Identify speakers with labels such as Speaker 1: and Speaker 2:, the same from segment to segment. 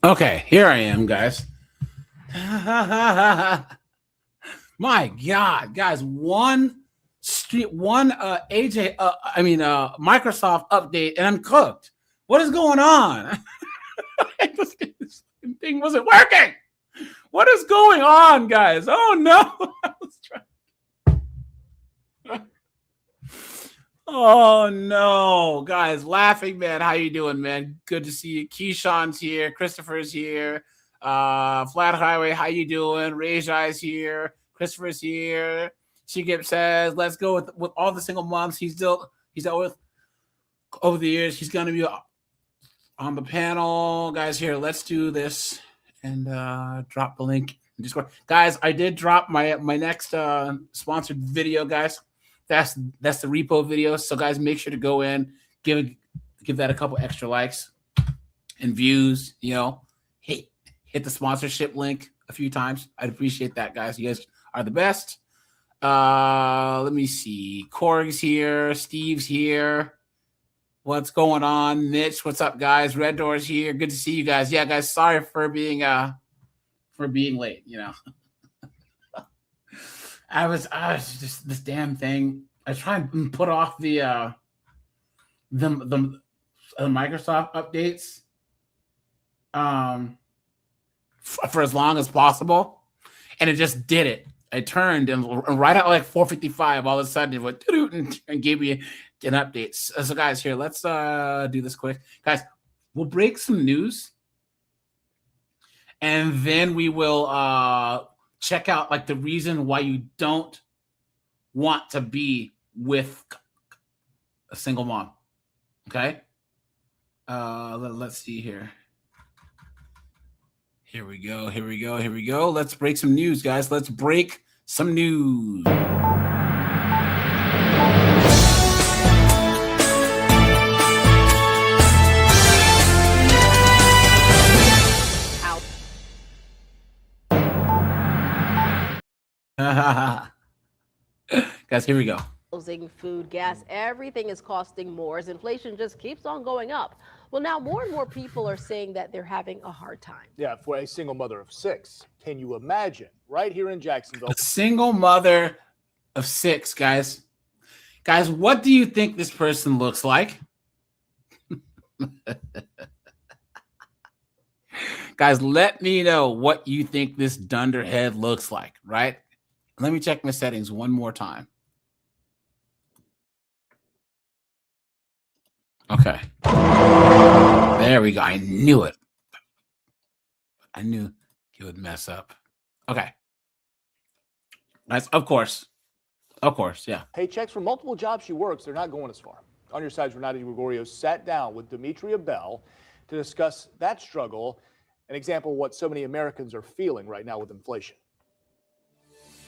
Speaker 1: Okay, here I am, guys. My God, guys, one AJ, Microsoft update, and I'm cooked. What is going on? This thing wasn't working. What is going on, guys? Oh no! Oh no, guys, laughing man. How you doing, man? Good to see you. Keyshawn's here. Christopher's here. Flat Highway, how you doing? Rajai's here. Christopher's here. Shigip says, "Let's go with all the single moms." He's dealt with over the years. He's gonna be on the panel, guys. Here, let's do this and drop the link in Discord, guys. I did drop my next sponsored video, guys. That's the repo video. So guys, make sure to go in, give that a couple extra likes and views. Hit the sponsorship link a few times. I'd appreciate that, guys. You guys are the best. Let me see. Korg's here. Steve's here. What's going on? Mitch, what's up, guys? Red Door's here. Good to see you guys. Yeah, guys, sorry for being late, I was just this damn thing. I try and put off the Microsoft updates for as long as possible, and it just did it. I turned and right at like 4:55, all of a sudden it went and gave me an update. So guys, here, let's do this quick, guys. We'll break some news, and then we will check out like the reason why you don't want to be with a single mom. Okay. Let's see here. Here we go. Let's break some news, guys. Let's break some news. Guys, here we go.
Speaker 2: Food, gas, everything is costing more as inflation just keeps on going up. Well, now more and more people are saying that they're having a hard time.
Speaker 3: Yeah, for a single mother of 6. Can you imagine? Right here in Jacksonville.
Speaker 1: A single mother of 6, guys. Guys, what do you think this person looks like? Guys, let me know what you think this dunderhead looks like, right? Let me check my settings one more time. Okay. There we go. I knew it. I knew he would mess up. Okay. That's of course, yeah.
Speaker 3: Paychecks from multiple jobs she works, they're not going as far. On your side, Renata Gregorio sat down with Demetria Bell to discuss that struggle, an example of what so many Americans are feeling right now with inflation.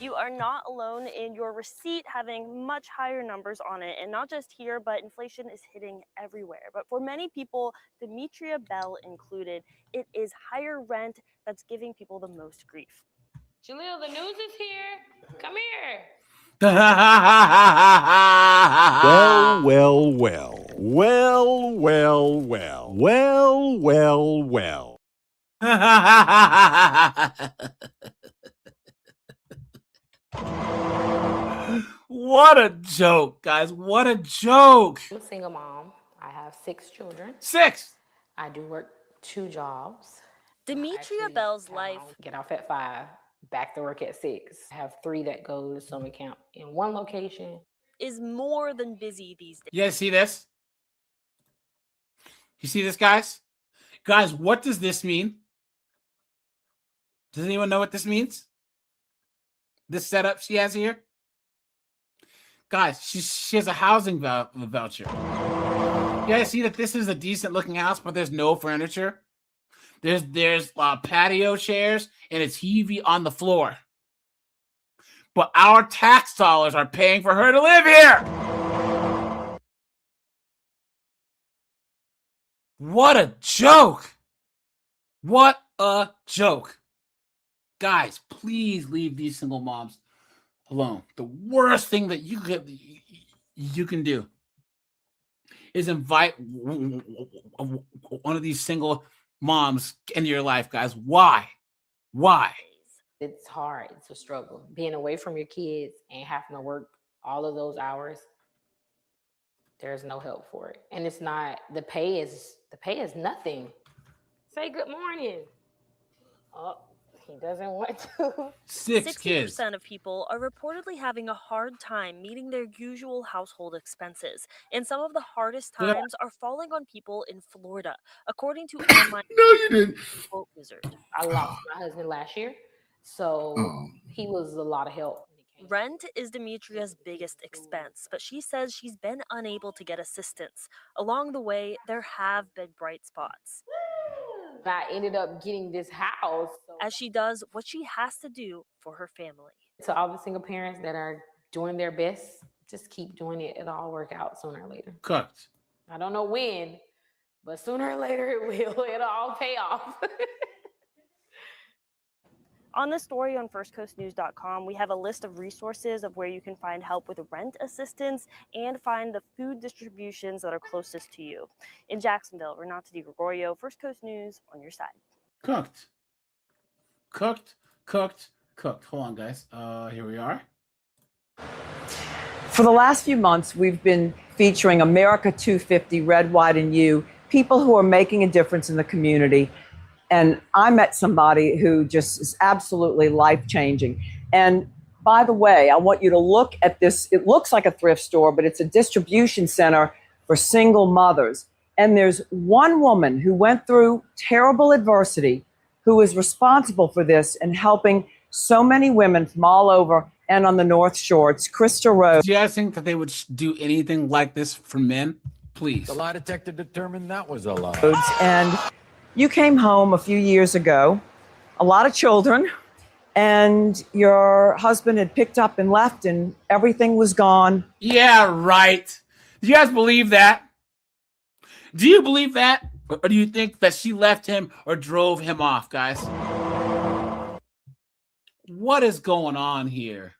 Speaker 4: You are not alone in your receipt having much higher numbers on it, and not just here, but inflation is hitting everywhere. But for many people, Demetria Bell included, it is higher rent that's giving people the most grief.
Speaker 5: Jaleel, the news is here. Come here.
Speaker 6: Well.
Speaker 1: What a joke, guys. What a joke.
Speaker 5: I'm a single mom. I have 6 children.
Speaker 1: 6.
Speaker 5: I do work 2 jobs.
Speaker 4: Demetria Bell's life.
Speaker 5: Get off at 5, back to work at 6. I have 3 that go to summer camp in one location.
Speaker 4: Is more than busy these days.
Speaker 1: You guys see this? You see this, guys? Guys, what does this mean? Does anyone know what this means? This setup she has here? Guys, she has a housing voucher. You guys see that this is a decent looking house, but there's no furniture. There's patio chairs and a TV on the floor. But our tax dollars are paying for her to live here. What a joke. What a joke. Guys, please leave these single moms alone. The worst thing that you can do is invite one of these single moms in your life, guys. Why? Why?
Speaker 5: It's hard. It's a struggle. Being away from your kids and having to work all of those hours, there's no help for it. And it's not, the pay is nothing. Say good morning. Oh, he doesn't want to.
Speaker 1: 6 kids.
Speaker 4: 60% of people are reportedly having a hard time meeting their usual household expenses. And some of the hardest
Speaker 1: Yeah.
Speaker 4: times are falling on people in Florida, according to online
Speaker 1: No, you didn't.
Speaker 4: Quote Wizard.
Speaker 5: I lost my husband last year, so he was a lot of help.
Speaker 4: Rent is Demetria's biggest expense, but she says she's been unable to get assistance. Along the way, there have been bright spots.
Speaker 5: I ended up getting this house.
Speaker 4: As she does what she has to do for her family.
Speaker 5: To all the single parents that are doing their best, just keep doing it. It'll all work out sooner or later.
Speaker 1: Cooked.
Speaker 5: I don't know when, but sooner or later it will. It'll all pay off.
Speaker 4: On the story on firstcoastnews.com, we have a list of resources of where you can find help with rent assistance and find the food distributions that are closest to you. In Jacksonville, Renata Di First Coast News on your side.
Speaker 1: Cooked. Hold on, guys. Here we are.
Speaker 6: For the last few months, we've been featuring America 250, Red, White, and You, people who are making a difference in the community. And I met somebody who just is absolutely life-changing. And by the way, I want you to look at this. It looks like a thrift store, but it's a distribution center for single mothers. And there's one woman who went through terrible adversity who is responsible for this and helping so many women from all over and on the North Shore. It's Krista Rose.
Speaker 1: Do you guys think that they would do anything like this for men? Please.
Speaker 7: The lie detector determined that was a lie.
Speaker 6: And you came home a few years ago, a lot of children, and your husband had picked up and left and everything was gone.
Speaker 1: Yeah, right. Do you guys believe that? Do you believe that? Or do you think that she left him or drove him off, guys? What is going on here?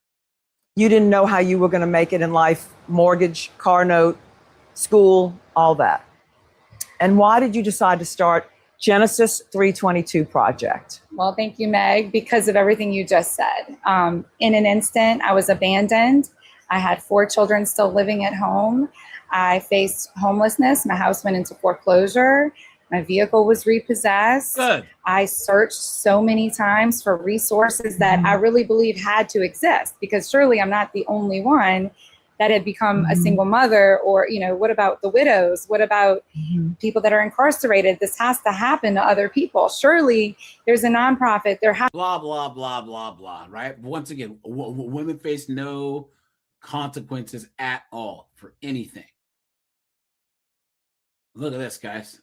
Speaker 6: You didn't know how you were going to make it in life, mortgage, car note, school, all that. And why did you decide to start Genesis 322 Project?
Speaker 8: Well, thank you, Meg, because of everything you just said. In an instant, I was abandoned. I had 4 children still living at home. I faced homelessness. My house went into foreclosure. My vehicle was repossessed.
Speaker 1: Good.
Speaker 8: I searched so many times for resources that I really believe had to exist, because surely I'm not the only one that had become a single mother. Or, you know, what about the widows? What about people that are incarcerated? This has to happen to other people. Surely there's a nonprofit. There has
Speaker 1: Blah, blah, blah, blah, blah, right? Once again, women face no consequences at all for anything. Look at this, guys.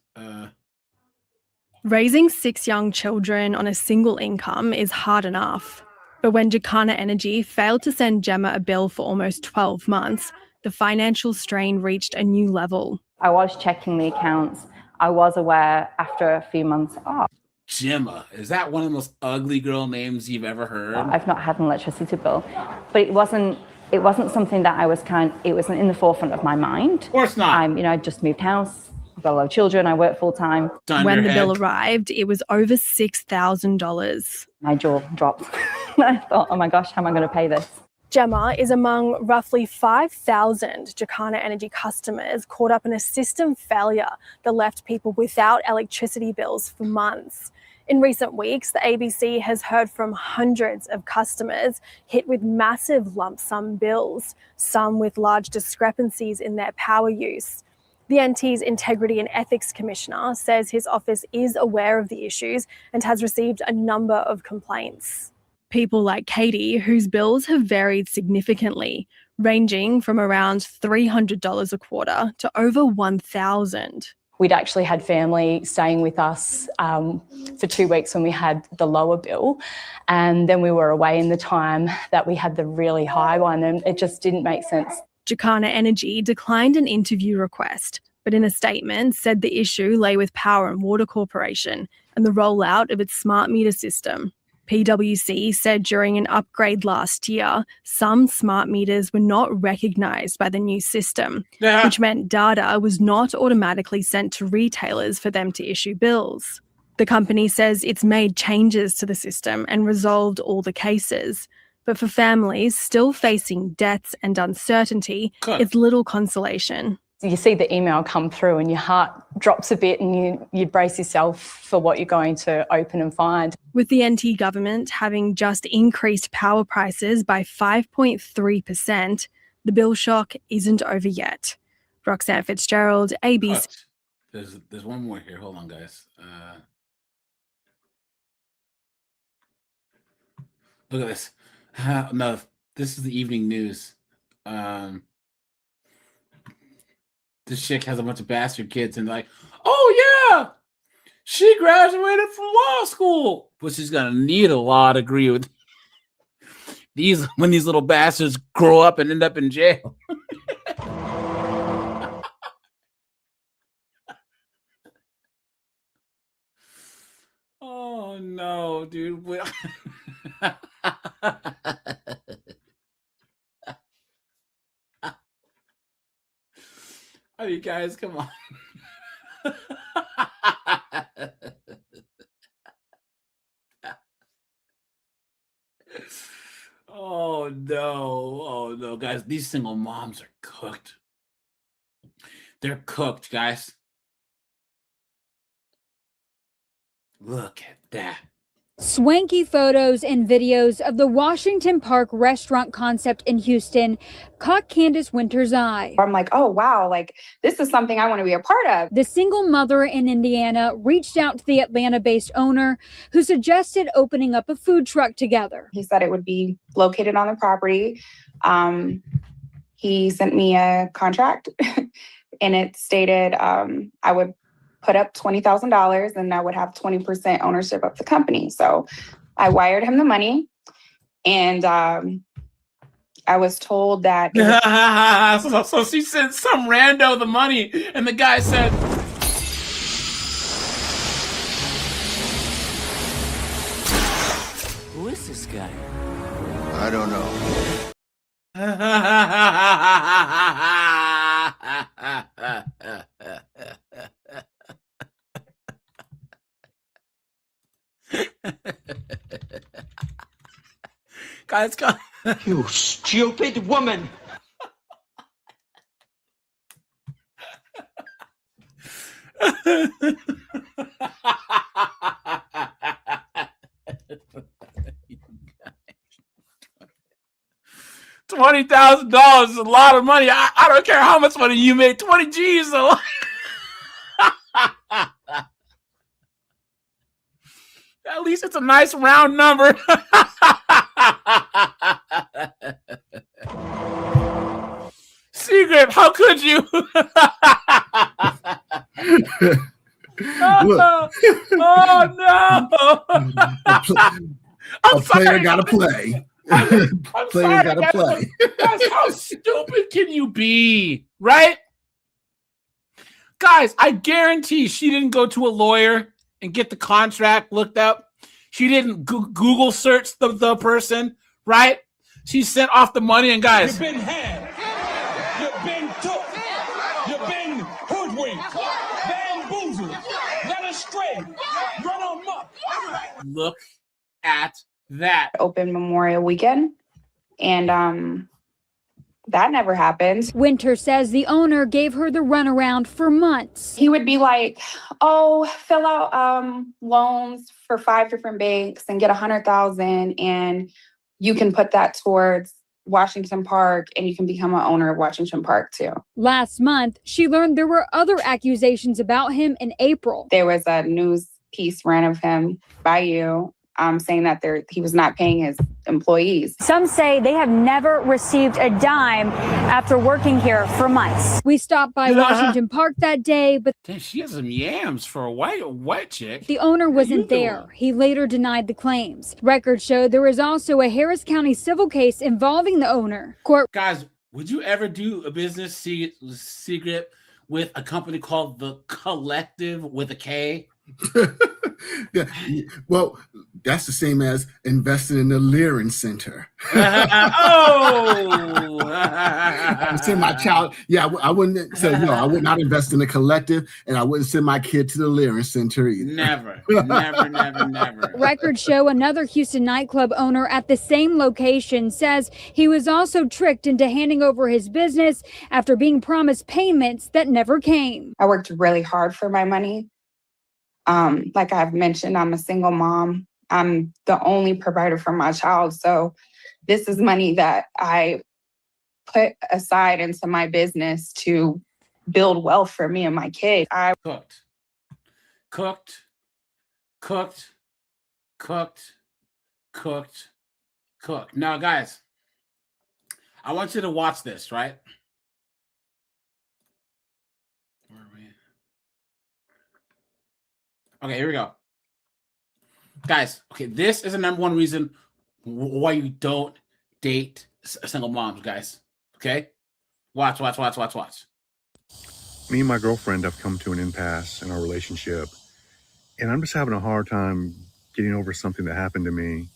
Speaker 9: Raising 6 young children on a single income is hard enough. But when Jacana Energy failed to send Gemma a bill for almost 12 months, the financial strain reached a new level.
Speaker 10: I was checking the accounts. I was aware after a few months off.
Speaker 1: Gemma, is that one of the most ugly girl names you've ever heard?
Speaker 10: I've not had an electricity bill, but it wasn't something that it wasn't in the forefront of my mind.
Speaker 1: Of course not.
Speaker 10: I just moved house. I've got a lot of children. I work full time.
Speaker 9: When the bill arrived, it was over $6,000.
Speaker 10: My jaw dropped. I thought, oh my gosh, how am I going to pay this?
Speaker 9: Gemma is among roughly 5,000 Jacana Energy customers caught up in a system failure that left people without electricity bills for months. In recent weeks, the ABC has heard from hundreds of customers hit with massive lump sum bills, some with large discrepancies in their power use. The NT's Integrity and Ethics Commissioner says his office is aware of the issues and has received a number of complaints. People like Katie, whose bills have varied significantly, ranging from around $300 a quarter to over $1,000.
Speaker 11: We'd actually had family staying with us for 2 weeks when we had the lower bill, and then we were away in the time that we had the really high one, and it just didn't make sense.
Speaker 9: Jacana Energy declined an interview request, but in a statement said the issue lay with Power and Water Corporation and the rollout of its smart meter system. PwC said during an upgrade last year, some smart meters were not recognised by the new system, which meant data was not automatically sent to retailers for them to issue bills. The company says it's made changes to the system and resolved all the cases. But for families still facing debts and uncertainty, it's little consolation.
Speaker 11: You see the email come through and your heart drops a bit and you brace yourself for what you're going to open and find.
Speaker 9: With the NT government having just increased power prices by 5.3%, the bill shock isn't over yet. Roxanne Fitzgerald, ABC.
Speaker 1: There's one more here. Hold on, guys. Look at this. No, this is the evening news. This chick has a bunch of bastard kids and like, oh yeah, she graduated from law school, but she's gonna need a law degree with these when these little bastards grow up and end up in jail. Oh no, dude. Oh, you guys, come on. Oh no, guys. These single moms are cooked. They're cooked, guys. Look at that.
Speaker 12: Swanky photos and videos of the Washington Park restaurant concept in Houston caught Candace Winter's eye.
Speaker 13: I'm like, oh, wow, like this is something I want to be a part of.
Speaker 12: The single mother in Indiana reached out to the Atlanta-based owner who suggested opening up a food truck together.
Speaker 13: He said it would be located on the property. He sent me a contract and it stated I would put up $20,000 and I would have 20% ownership of the company. So I wired him the money and I was told that.
Speaker 1: So she sent some rando the money and the guy said,
Speaker 14: who is this guy? I don't know.
Speaker 1: Guys, go.
Speaker 14: You stupid woman.
Speaker 1: $20,000 is a lot of money. I don't care how much money you made. 20 G's. A lot. At least it's a nice round number. Secret, how could you? Oh no!
Speaker 15: A player got to play.
Speaker 1: Player got to play. Guys, how stupid can you be, right? Guys, I guarantee she didn't go to a lawyer and get the contract looked up. She didn't Google search the person, right? She sent off the money and guys.
Speaker 16: You've been had. You've been took. You've been hoodwinked. Bamboozled. Led astray. Run amok.
Speaker 1: Look at that.
Speaker 13: Open Memorial Weekend. And that never happened.
Speaker 12: Winter says the owner gave her the runaround for months.
Speaker 13: He would be like, oh, fill out loans for 5 different banks and get $100,000 and you can put that towards Washington Park and you can become an owner of Washington Park too.
Speaker 12: Last month, she learned there were other accusations about him in April.
Speaker 13: There was a news piece ran of him by you saying that he was not paying his employees.
Speaker 12: Some say they have never received a dime after working here for months. We stopped by Washington Park that day, but
Speaker 1: Damn, she has some yams for a white chick.
Speaker 12: the owner wasn't there. He later denied the claims. Records showed there was also a Harris County civil case involving the owner.
Speaker 1: Guys, would you ever do a business secret with a company called The Collective with a K?
Speaker 15: Yeah. Well, that's the same as investing in the Leering Center.
Speaker 1: Oh!
Speaker 15: send my child. Yeah, I wouldn't say no. I would not invest in a collective, and I wouldn't send my kid to the Lyric Center either.
Speaker 1: Never, never, never, never.
Speaker 12: Records show another Houston nightclub owner at the same location says he was also tricked into handing over his business after being promised payments that never came.
Speaker 13: I worked really hard for my money. Like I've mentioned, I'm a single mom. I'm the only provider for my child. So this is money that I put aside into my business to build wealth for me and my kid. I
Speaker 1: Cooked. Now, guys, I want you to watch this, right? Where are we? Okay, here we go. Guys, okay, this is the number one reason why you don't date single moms, guys. Okay? Watch.
Speaker 17: Me and my girlfriend have come to an impasse in our relationship, and I'm just having a hard time getting over something that happened to me,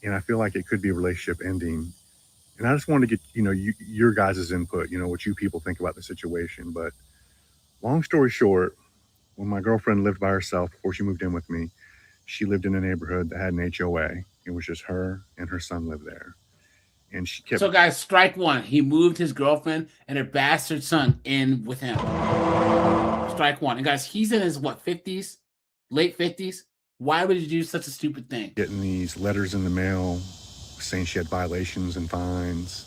Speaker 17: and I feel like it could be a relationship ending. And I just wanted to get, your guys' input, what you people think about the situation. But long story short, when my girlfriend lived by herself before she moved in with me, she lived in a neighborhood that had an HOA. It was just her and her son lived there. And she kept...
Speaker 1: So, guys, strike one. He moved his girlfriend and her bastard son in with him. Strike one. And, guys, he's in his, 50s? Late 50s? Why would he do such a stupid thing?
Speaker 17: Getting these letters in the mail saying she had violations and fines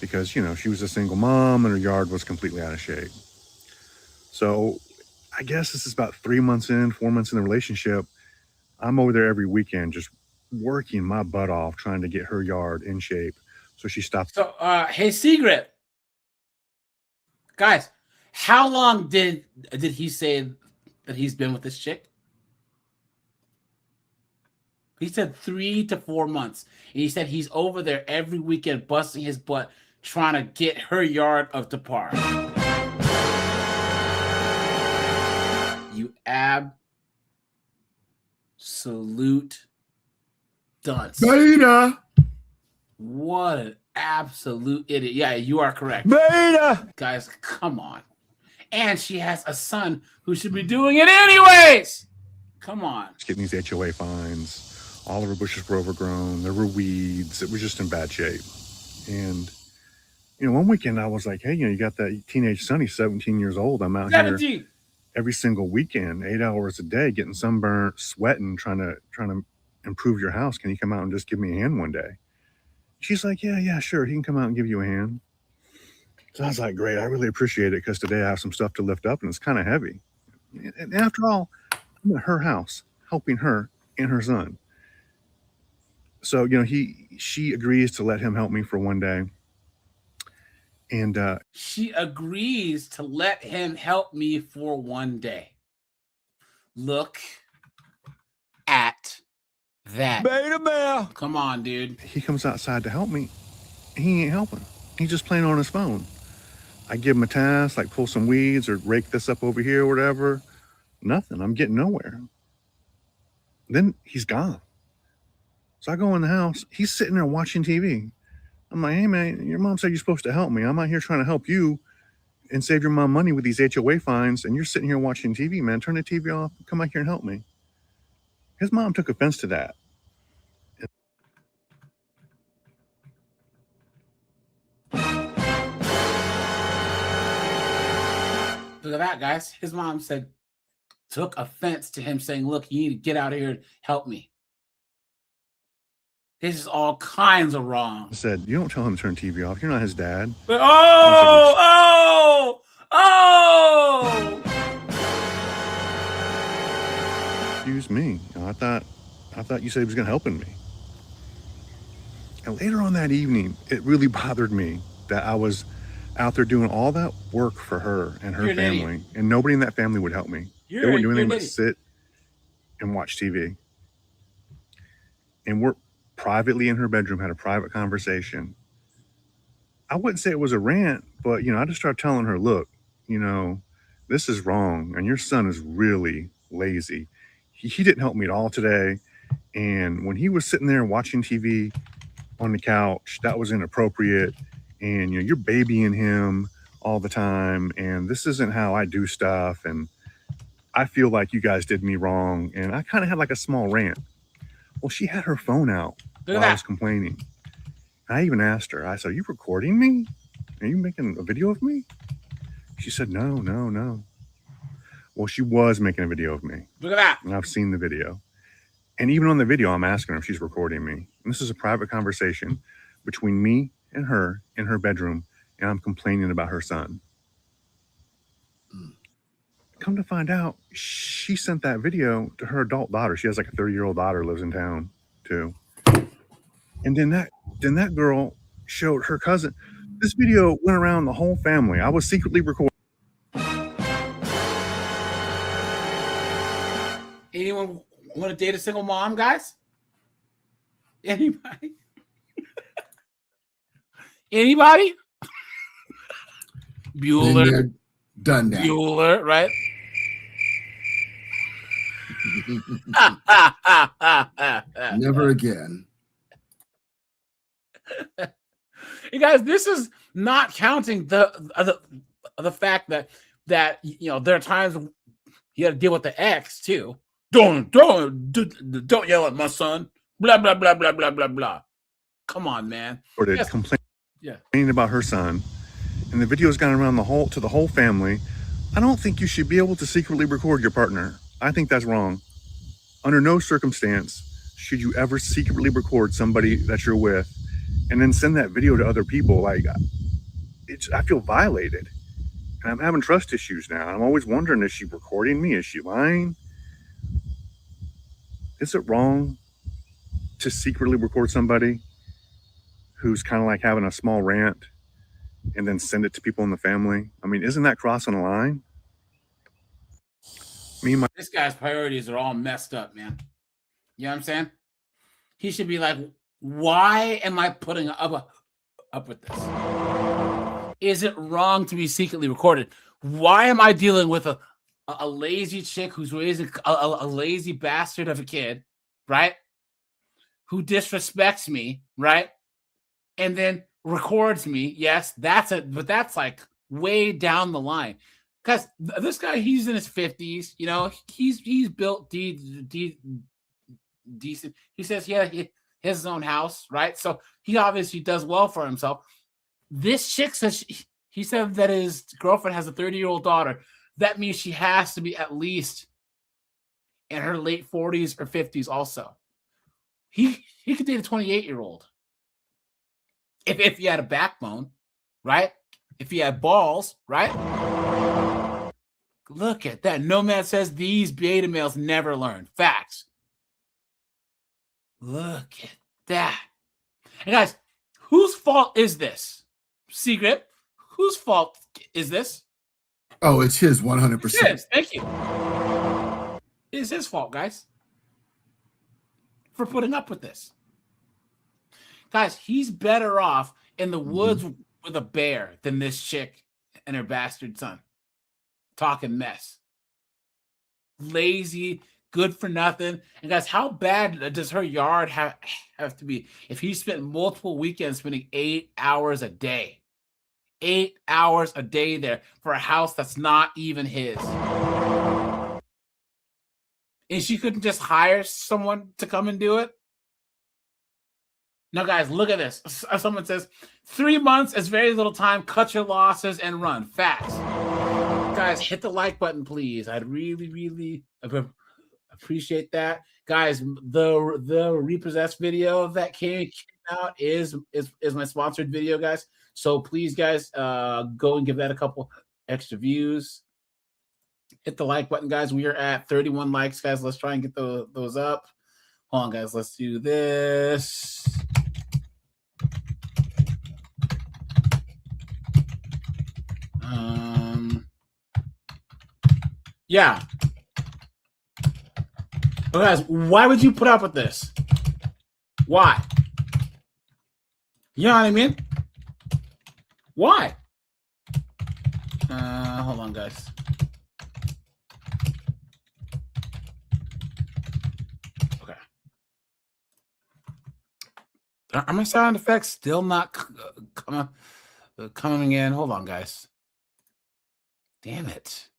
Speaker 17: because, she was a single mom and her yard was completely out of shape. So I guess this is about 4 months in the relationship. I'm over there every weekend just working my butt off trying to get her yard in shape. So she stopped.
Speaker 1: So, hey, Secret. Guys, how long did he say that he's been with this chick? He said 3 to 4 months. And he said he's over there every weekend busting his butt trying to get her yard up to par. You absolute dunce.
Speaker 15: Beta.
Speaker 1: What an absolute idiot. Yeah, you are correct.
Speaker 7: Beta.
Speaker 1: Guys, come on. And she has a son who should be doing it anyways. Come on.
Speaker 17: Getting these HOA fines. All of her bushes were overgrown. There were weeds. It was just in bad shape. And, one weekend I was like, hey, you got that teenage son. He's 17 years old. I'm out
Speaker 1: 17.
Speaker 17: here every single weekend, 8 hours a day, getting sunburnt, sweating, trying to improve your house. Can you come out and just give me a hand one day? She's like, yeah, sure. He can come out and give you a hand. So I was like, great. I really appreciate it because today I have some stuff to lift up and it's kind of heavy. And after all, I'm at her house helping her and her son. So, she agrees to let him help me for one day. And
Speaker 1: she agrees to let him help me for one day. Look at that.
Speaker 7: Beta male.
Speaker 1: Come on, dude.
Speaker 17: He comes outside to help me. He ain't helping. He's just playing on his phone. I give him a task, like pull some weeds or rake this up over here or whatever. Nothing. I'm getting nowhere. Then he's gone. So I go in the house. He's sitting there watching TV. I'm like, hey, man, your mom said you're supposed to help me. I'm out here trying to help you and save your mom money with these HOA fines. And you're sitting here watching TV, man. Turn the TV off. Come out here and help me. His mom took offense to that.
Speaker 1: Look at that, guys. His mom took offense to him saying, look, you need to get out here and help me. This is all kinds of wrong.
Speaker 17: I said, you don't tell him to turn TV off. You're not his dad.
Speaker 1: But,
Speaker 17: Excuse me. I thought you said he was going to help me. And later on that evening, it really bothered me that I was out there doing all that work for her and her family, and nobody in that family would help me. They wouldn't do anything but sit and watch TV. And we're privately in her bedroom, had a private conversation. I wouldn't say it was a rant, but, I just started telling her, look, this is wrong. And your son is really lazy. He didn't help me at all today. And when he was sitting there watching TV on the couch, that was inappropriate. and you're babying him all the time, and this isn't how I do stuff, and I feel like you guys did me wrong. And I kind of had like a small rant. Well, she had her phone out while I was complaining. I even asked her, I said, "Are you recording me? Are you making a video of me?" She said, no. Well, she was making a video of me.
Speaker 1: Look at that.
Speaker 17: And I've seen the video. And even on the video, I'm asking her if she's recording me. And this is a private conversation between me and her in her bedroom, and I'm complaining about her son. Come to find out, she sent that video to her adult daughter. She has like a 30-year-old daughter, lives in town too. And then that girl showed her cousin. This video went around the whole family. I was secretly recording.
Speaker 1: Anyone want to date a single mom, guys? Anybody? Anybody? Bueller.
Speaker 15: Been there, done that.
Speaker 1: Bueller, right?
Speaker 15: Never again.
Speaker 1: You guys, this is not counting the fact that there are times you got to deal with the ex too. Don't yell at my son. Blah blah blah blah blah blah blah. Come on, man.
Speaker 17: Or to complaining about her son, and the video's gone around to the whole family. I don't think you should be able to secretly record your partner. I think that's wrong. Under no circumstance should you ever secretly record somebody that you're with and then send that video to other people. Like, I feel violated, and I'm having trust issues now. I'm always wondering, is she recording me? Is she lying? Is it wrong to secretly record somebody who's kind of like having a small rant and then send it to people in the family? I mean, isn't that crossing a line?
Speaker 1: This guy's priorities are all messed up, man. You know what I'm saying? He should be like, why am I putting up with this? Is it wrong to be secretly recorded? Why am I dealing with a lazy chick who's raising a lazy bastard of a kid, right? Who disrespects me, right? And then records me. Yes, but that's like way down the line. Because this guy, he's in his 50s, he's built decent. He says, yeah, he has his own house, right? So he obviously does well for himself. This chick says, he said that his girlfriend has a 30-year-old daughter. That means she has to be at least in her late 40s or 50s also. He could date a 28-year-old. If he had a backbone, right? If he had balls, right? Look at that. Nomad says these beta males never learn. Facts. Look at that. And guys, whose fault is this? Secret. Whose fault is this?
Speaker 15: Oh, it's his 100%.
Speaker 1: It's his. Thank you. It's his fault, guys, for putting up with this. Guys, he's better off in the woods with a bear than this chick and her bastard son. Talking mess. Lazy, good for nothing. And guys, how bad does her yard have to be if he spent multiple weekends spending 8 hours a day? 8 hours a day there for a house that's not even his. And she couldn't just hire someone to come and do it? Now, guys, look at this. Someone says, 3 months is very little time. Cut your losses and run. Facts. Guys, hit the like button, please. I'd really, really appreciate that. Guys, the Repossessed video that came out is my sponsored video, guys. So please, guys, go and give that a couple extra views. Hit the like button, guys. We are at 31 likes, guys. Let's try and get those up. Hold on, guys. Let's do this. Yeah. But guys, why would you put up with this? Why? You know what I mean? Why? Hold on, guys. Okay. Are my sound effects still not coming? coming in. Hold on, guys. Damn it.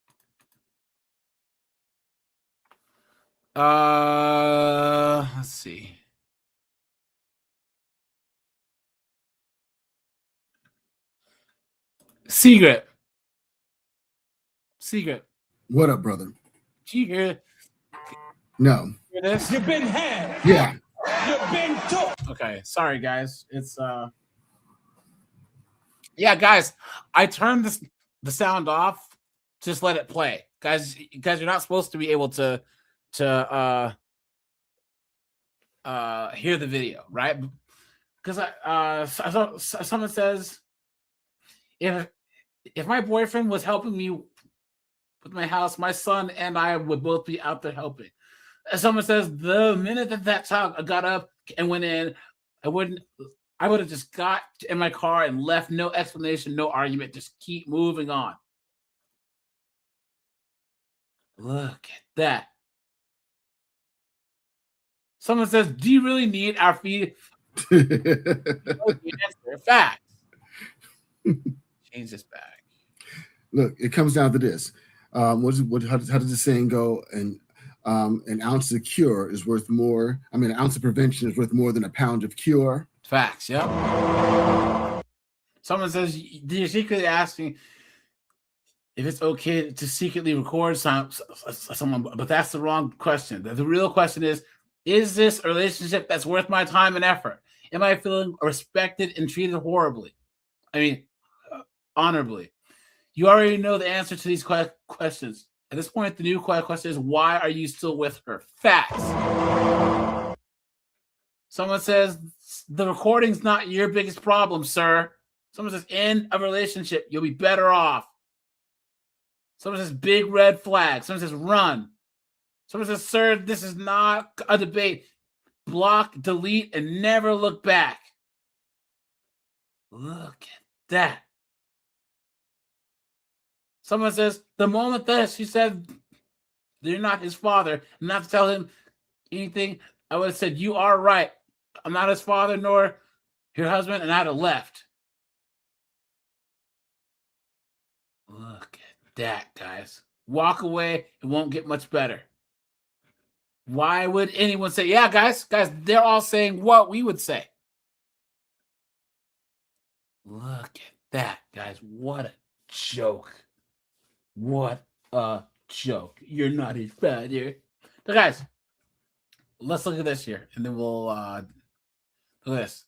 Speaker 1: Let's see. Secret.
Speaker 15: What up, brother?
Speaker 1: Do you hear
Speaker 15: No.
Speaker 1: this?
Speaker 16: You've been had.
Speaker 15: Yeah.
Speaker 16: You've been took.
Speaker 1: Okay, sorry guys. It's yeah, guys. I turned the sound off. Just let it play, guys. You're not supposed to be able to hear the video, right? Because someone says if my boyfriend was helping me with my house, my son and I would both be out there helping. And someone says the minute that child got up and went in, I would have just got in my car and left, no explanation, no argument, just keep moving on. Look at that. Someone says, do you really need our feed? Facts. Change this back.
Speaker 15: Look, it comes down to this. How does the saying go? And an ounce of cure is worth more. I mean, an ounce of prevention is worth more than a pound of cure.
Speaker 1: Facts, yep. Someone says, you're secretly asking if it's okay to secretly record someone, but that's the wrong question. The real question is this a relationship that's worth my time and effort? Am I feeling respected and treated horribly? I mean, honorably. You already know the answer to these questions. At this point, the new question is, why are you still with her? Facts. Someone says, the recording's not your biggest problem, sir. Someone says, end a relationship. You'll be better off. Someone says, big red flag. Someone says, run. Someone says, sir, this is not a debate. Block, delete, and never look back. Look at that. Someone says, the moment that she said you're not his father, not to tell him anything, I would have said, you are right. I'm not his father nor your husband, and I'd have left. Look at that, guys. Walk away. It won't get much better. Why would anyone say, yeah, guys, they're all saying what we would say. Look at that, guys. What a joke. What a joke. You're not his father. So, guys, let's look at this here, and then we'll look at this.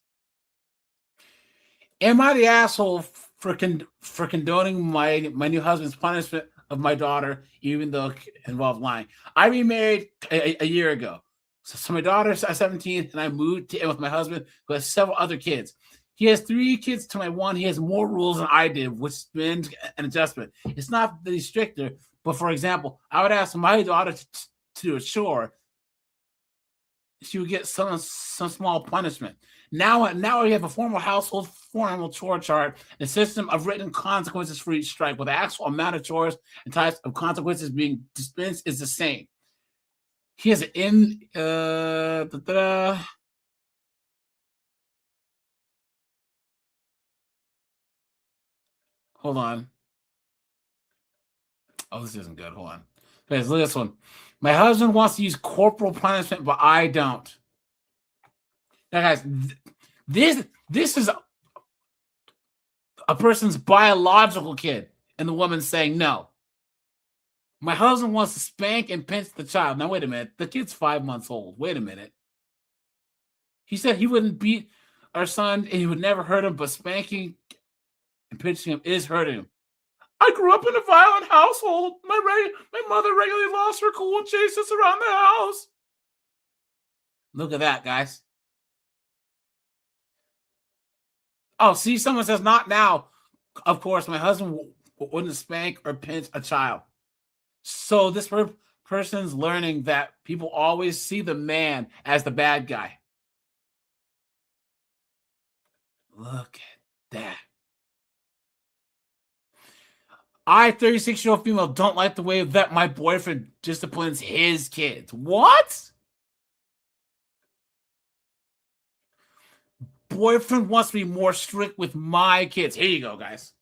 Speaker 1: Am I the asshole for condoning my new husband's punishment of my daughter, even though it involved lying? I remarried a year ago. So my daughter's 17, and I moved in with my husband, who has several other kids. He has 3 kids to my 1. He has more rules than I did, which has been an adjustment. It's not that he's stricter, but for example, I would ask my daughter to do a chore. She would get some small punishment. Now we have a formal household formal chore chart, and a system of written consequences for each strike, with the actual amount of chores and types of consequences being dispensed is the same. He has Hold on. Oh, this isn't good. Hold on. Guys, look at this one. My husband wants to use corporal punishment, but I don't. Now, guys, this is a person's biological kid, and the woman's saying no. My husband wants to spank and pinch the child. Now, wait a minute. The kid's 5 months old. Wait a minute. He said he wouldn't beat our son, and he would never hurt him, but spanking and pinching him is hurting him. I grew up in a violent household. My mother regularly lost her cool and chased us around the house. Look at that, guys. Oh, see, someone says, not now. Of course, my husband wouldn't spank or pinch a child. So this person's learning that people always see the man as the bad guy. Look at that. I, 36-year-old female, don't like the way that my boyfriend disciplines his kids. What? boyfriend wants to be more strict with my kids. Here you go, guys.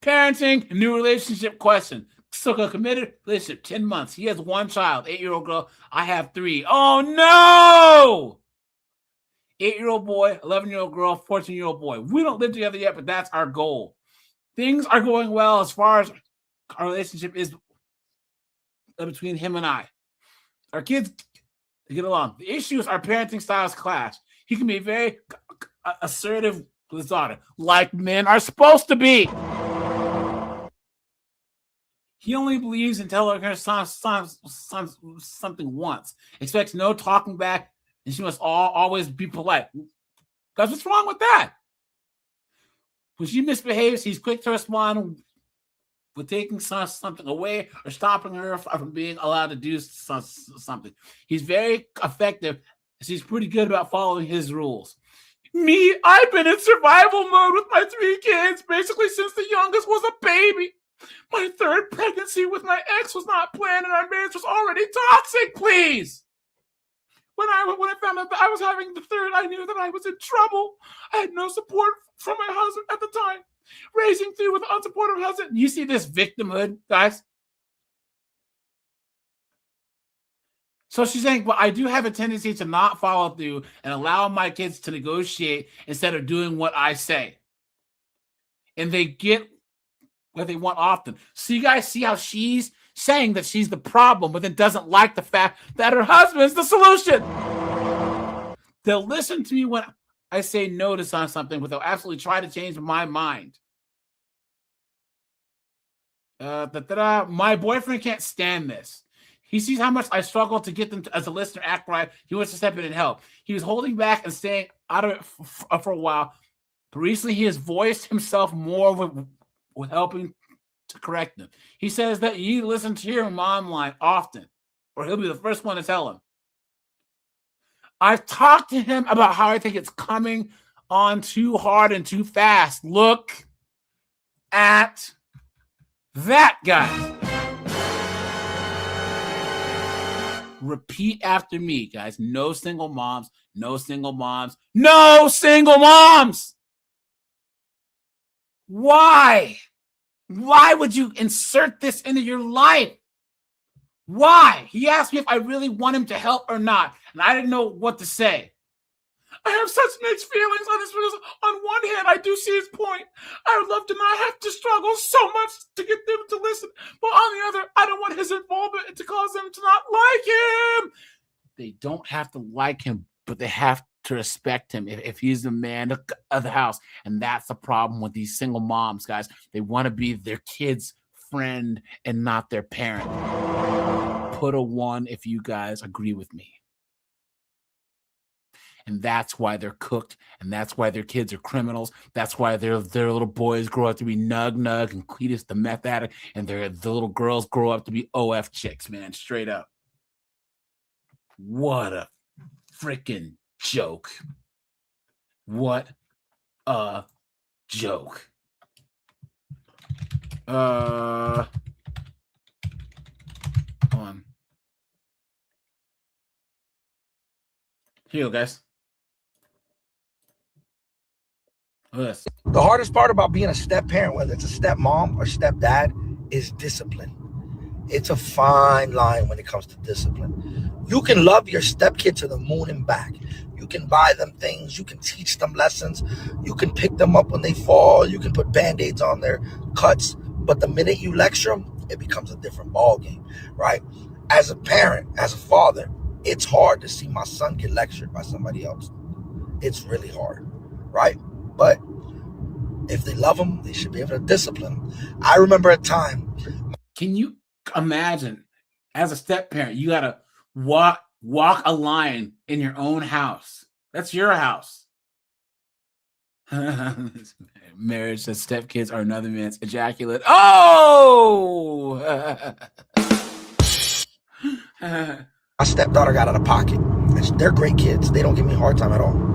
Speaker 1: Parenting, new relationship question. So a committed relationship, 10 months. He has 1 child, 8-year-old girl. I have 3. Oh, no! 8-year-old boy, 11-year-old girl, 14-year-old boy. We don't live together yet, but that's our goal. Things are going well as far as our relationship is between him and I. Our kids get along. The issue is our parenting styles clash. He can be very assertive with his daughter, like men are supposed to be. He only believes in telling her something once, expects no talking back, and she must always be polite. Guys, what's wrong with that? When she misbehaves, he's quick to respond with taking something away or stopping her from being allowed to do something. He's very effective, as he's pretty good about following his rules. Me, I've been in survival mode with my 3 kids, basically since the youngest was a baby. My 3rd pregnancy with my ex was not planned, and our marriage was already toxic, please. When I found out that I was having the 3rd, I knew that I was in trouble. I had no support from my husband at the time. Raising 3 with an unsupportive husband. You see this victimhood, guys? So she's saying, but I do have a tendency to not follow through and allow my kids to negotiate instead of doing what I say. And they get what they want often. So you guys see how she's saying that she's the problem, but then doesn't like the fact that her husband's the solution. They'll listen to me when I say no to something, but they'll absolutely try to change my mind. My boyfriend can't stand this. He sees how much I struggle to get them to, as a listener, act right. He wants to step in and help. He was holding back and staying out of it for a while, but recently he has voiced himself more with helping to correct them. He says that you need to listen to your mom line often, or he'll be the first one to tell him. I've talked to him about how I think it's coming on too hard and too fast. Look at that, guys. Repeat after me, guys. No single moms, no single moms, no single moms. Why? Why would you insert this into your life? Why? He asked me if I really want him to help or not, and I didn't know what to say. I have such mixed feelings on this because on one hand, I do see his point. I would love to not have to struggle so much to get them to listen. But on the other, I don't want his involvement to cause them to not like him. They don't have to like him, but they have to respect him if he's the man of the house. And that's the problem with these single moms, guys. They want to be their kid's friend and not their parent. Put a 1 if you guys agree with me. And that's why they're cooked, and that's why their kids are criminals. That's why their little boys grow up to be Nug and Cletus the meth addict, and the little girls grow up to be OF chicks, man, straight up. What a freaking joke. What a joke. Hold on. Here you go, guys. Yes.
Speaker 18: The hardest part about being a step parent, whether it's a stepmom or stepdad, is discipline. It's a fine line when it comes to discipline. You can love your stepkid to the moon and back. You can buy them things. You can teach them lessons. You can pick them up when they fall. You can put Band-Aids on their cuts. But the minute you lecture them, it becomes a different ballgame, right? As a parent, as a father, it's hard to see my son get lectured by somebody else. It's really hard, right? But if they love them, they should be able to discipline them. I remember a time.
Speaker 1: Can you imagine, as a step parent, you gotta walk a line in your own house? That's your house. Marriage says stepkids are another man's ejaculate. Oh!
Speaker 18: My stepdaughter got out of pocket. They're great kids. They don't give me a hard time at all.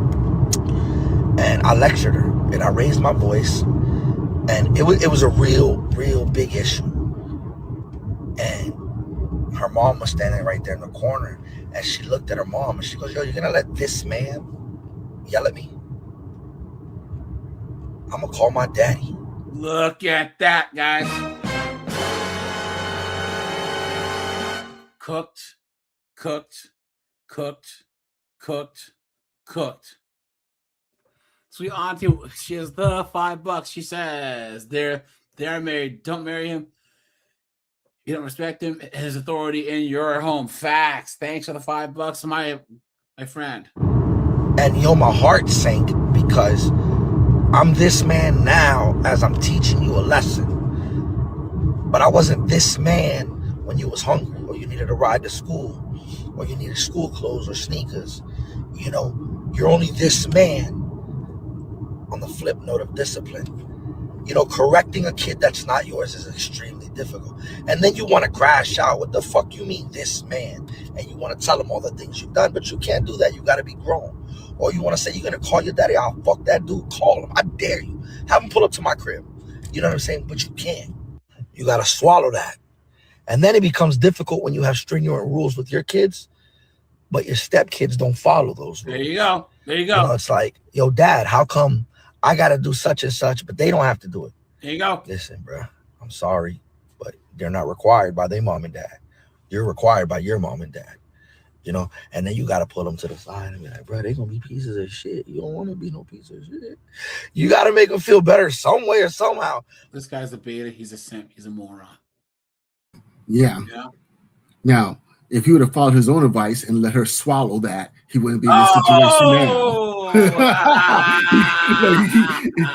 Speaker 18: And I lectured her, and I raised my voice, and it was a real big issue. And her mom was standing right there in the corner, and she looked at her mom, and she goes, "Yo, you're gonna let this man yell at me?" I'm gonna call my daddy.
Speaker 1: Look at that, guys. Cooked, cooked, cooked, cooked, cooked. Sweet auntie, she has the $5. She says they're married. Don't marry him. You don't respect him. His authority in your home. Facts. Thanks for the $5, my friend.
Speaker 18: And my heart sank because I'm this man now as I'm teaching you a lesson. But I wasn't this man when you was hungry or you needed a ride to school or you needed school clothes or sneakers. You're only this man on the flip note of discipline. Correcting a kid that's not yours is extremely difficult. And then you want to crash out. What the fuck you mean, this man? And you want to tell him all the things you've done, but you can't do that. You got to be grown. Or you want to say you're going to call your daddy out. Fuck that dude. Call him. I dare you. Have him pull up to my crib. You know what I'm saying? But you can't. You got to swallow that. And then it becomes difficult when you have stringent rules with your kids, but your stepkids don't follow those rules.
Speaker 1: There you go. There you go.
Speaker 18: It's like, yo, dad, how come I got to do such and such, but they don't have to do it?
Speaker 1: There you go.
Speaker 18: Listen, bro, I'm sorry, but they're not required by their mom and dad. You're required by your mom and dad, and then you got to pull them to the side and be like, bro, they going to be pieces of shit. You don't want to be no piece of shit. You got to make them feel better some way or somehow.
Speaker 1: This guy's a beta. He's a simp. He's a moron.
Speaker 15: Yeah. Now, if he would have followed his own advice and let her swallow that, he wouldn't be in this situation now.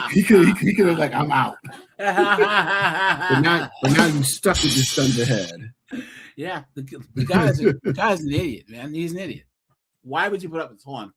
Speaker 15: he could have like, I'm out. but now you stuck with your son's ahead.
Speaker 1: Yeah, the guy's an idiot, man. He's an idiot. Why would you put up with one?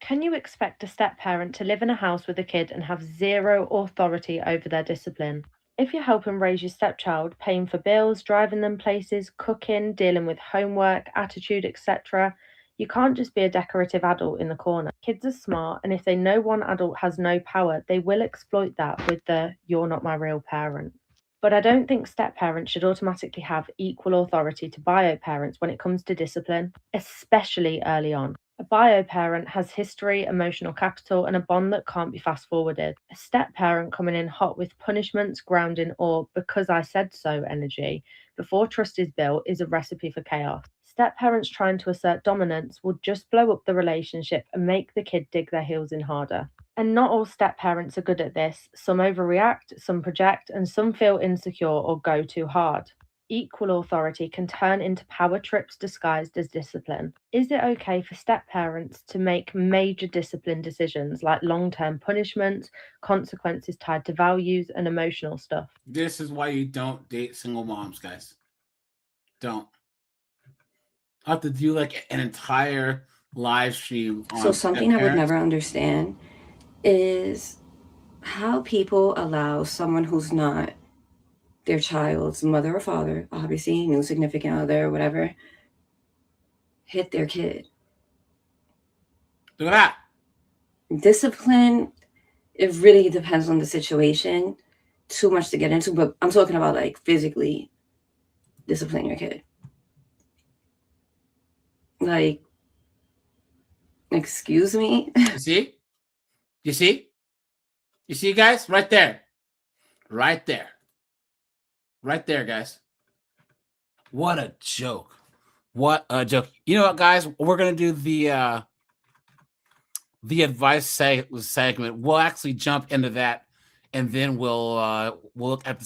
Speaker 19: Can you expect a step-parent to live in a house with a kid and have zero authority over their discipline? If you're helping raise your stepchild, paying for bills, driving them places, cooking, dealing with homework, attitude, etc., you can't just be a decorative adult in the corner. Kids are smart, and if they know one adult has no power, they will exploit that with the "you're not my real parent." But I don't think step-parents should automatically have equal authority to bio-parents when it comes to discipline, especially early on. A bio-parent has history, emotional capital, and a bond that can't be fast-forwarded. A step-parent coming in hot with punishments, grounding, or because I said so energy before trust is built is a recipe for chaos. Step-parents trying to assert dominance will just blow up the relationship and make the kid dig their heels in harder. And not all step-parents are good at this. Some overreact, some project, and some feel insecure or go too hard. Equal authority can turn into power trips disguised as discipline. Is it okay for step-parents to make major discipline decisions like long-term punishments, consequences tied to values, and emotional stuff?
Speaker 1: This is why you don't date single moms, guys. Don't. I have to do like an entire live stream on
Speaker 20: So something I would never understand is how people allow someone who's not their child's mother or father, obviously, new significant other, whatever, hit their kid.
Speaker 1: Look at that.
Speaker 20: Discipline, it really depends on the situation. Too much to get into, but I'm talking about like physically discipline your kid. Like, excuse me?
Speaker 1: You see? You see? You see, guys? Right there. Right there. Right there, guys. What a joke. What a joke. You know what, guys? We're going to do the advice segment. We'll actually jump into that, and then we'll look at the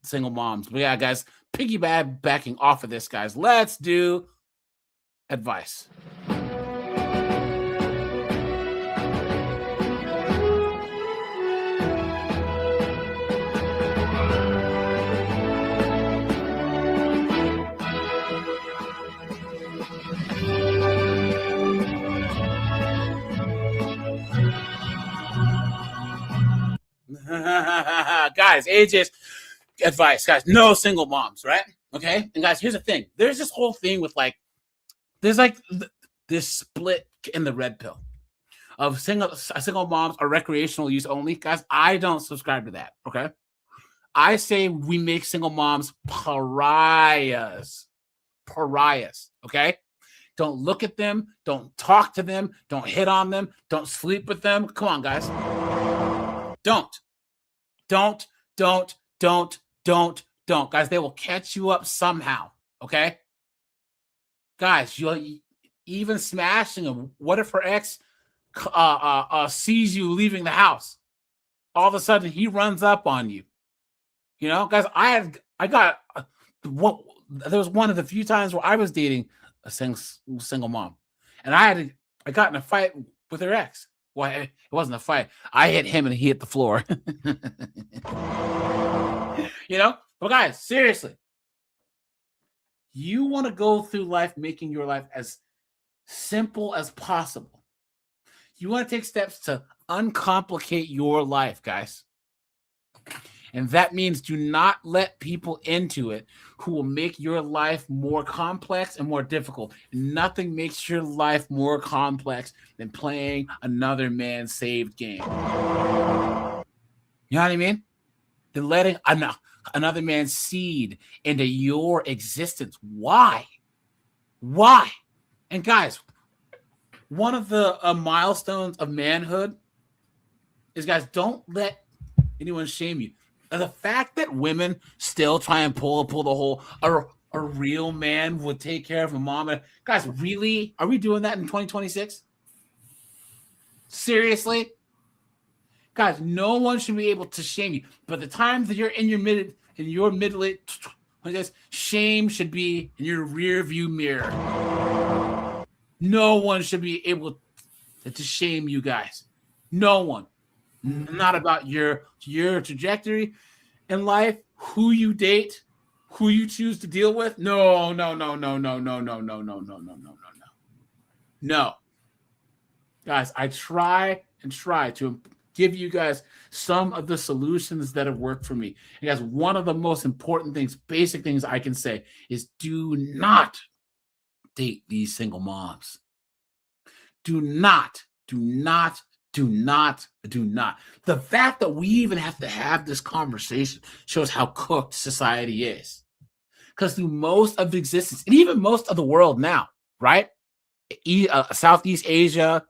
Speaker 1: single moms. But yeah, guys, piggybacking off of this, guys, let's do advice. Guys, AJ's advice, guys, no single moms, right? Okay. And guys, here's the thing. There's this whole thing with like, there's like this split in the red pill of single moms are recreational use only. Guys, I don't subscribe to that. Okay. I say we make single moms pariahs. Okay. Don't look at them. Don't talk to them. Don't hit on them. Don't sleep with them. Come on, guys. Don't. Guys, they will catch you up somehow, okay? Guys, you'll even smashing them. What if her ex sees you leaving the house? All of a sudden, he runs up on you. You know, guys, there was one of the few times where I was dating a single mom, and I got in a fight with her ex. Well, it wasn't a fight. I hit him and he hit the floor. You know, but guys, seriously, you want to go through life making your life as simple as possible. You want to take steps to uncomplicate your life, guys. And that means do not let people into it who will make your life more complex and more difficult. Nothing makes your life more complex than playing another man's saved game. You know what I mean? Than letting another man's seed into your existence. Why? Why? And guys, one of the milestones of manhood is, guys, don't let anyone shame you. The fact that women still try and pull the whole a real man would take care of a mom. Guys, really? Are we doing that in 2026? Seriously? Guys, no one should be able to shame you. But the times that you're in your mid late 20s, shame should be in your rear view mirror. No one should be able to shame you guys. No one. Not about your trajectory in life, who you date, who you choose to deal with. No. No. Guys, I try to give you guys some of the solutions that have worked for me. And guys, one of the most important things, basic things I can say is do not date these single moms. Do not. The fact that we even have to have this conversation shows how cooked society is. Because through most of existence, and even most of the world now, right? Southeast Asia,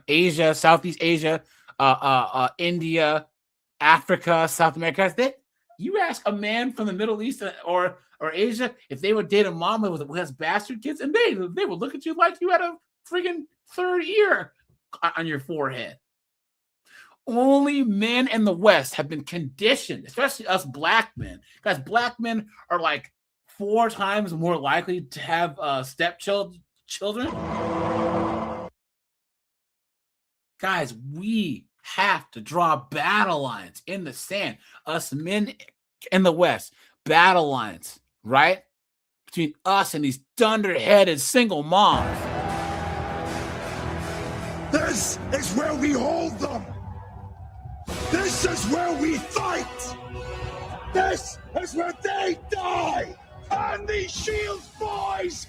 Speaker 1: Asia, Southeast Asia, India, Africa, South America. You ask a man from the Middle East or Asia if they would date a mom who has bastard kids, and they would look at you like you had a freaking third ear on your forehead. Only men in the West have been conditioned, especially us black men. Guys, black men are like 4 times more likely to have stepchildren. Guys, we have to draw battle lines in the sand. Us men in the West, battle lines, right? Between us and these dunderheaded single moms.
Speaker 16: This is where we hold them. This is where we fight. This is where they die. And these Shields boys.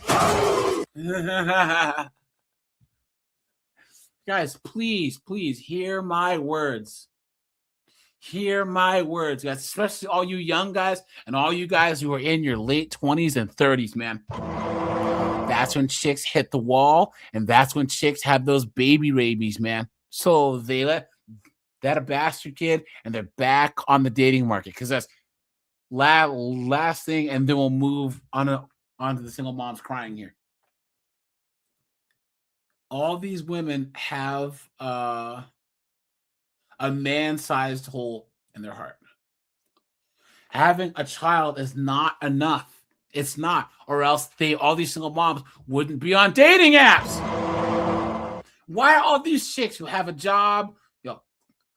Speaker 1: Guys, please hear my words. Hear my words, guys, especially all you young guys and all you guys who are in your late 20s and 30s, man. That's when chicks hit the wall, and that's when chicks have those baby rabies, man. So they let that a bastard kid, and they're back on the dating market, because that's last thing, and then we'll move onto the single moms crying here. All these women have a man-sized hole in their heart. Having a child is not enough. It's not, or else all these single moms wouldn't be on dating apps. Why are all these chicks who have a job,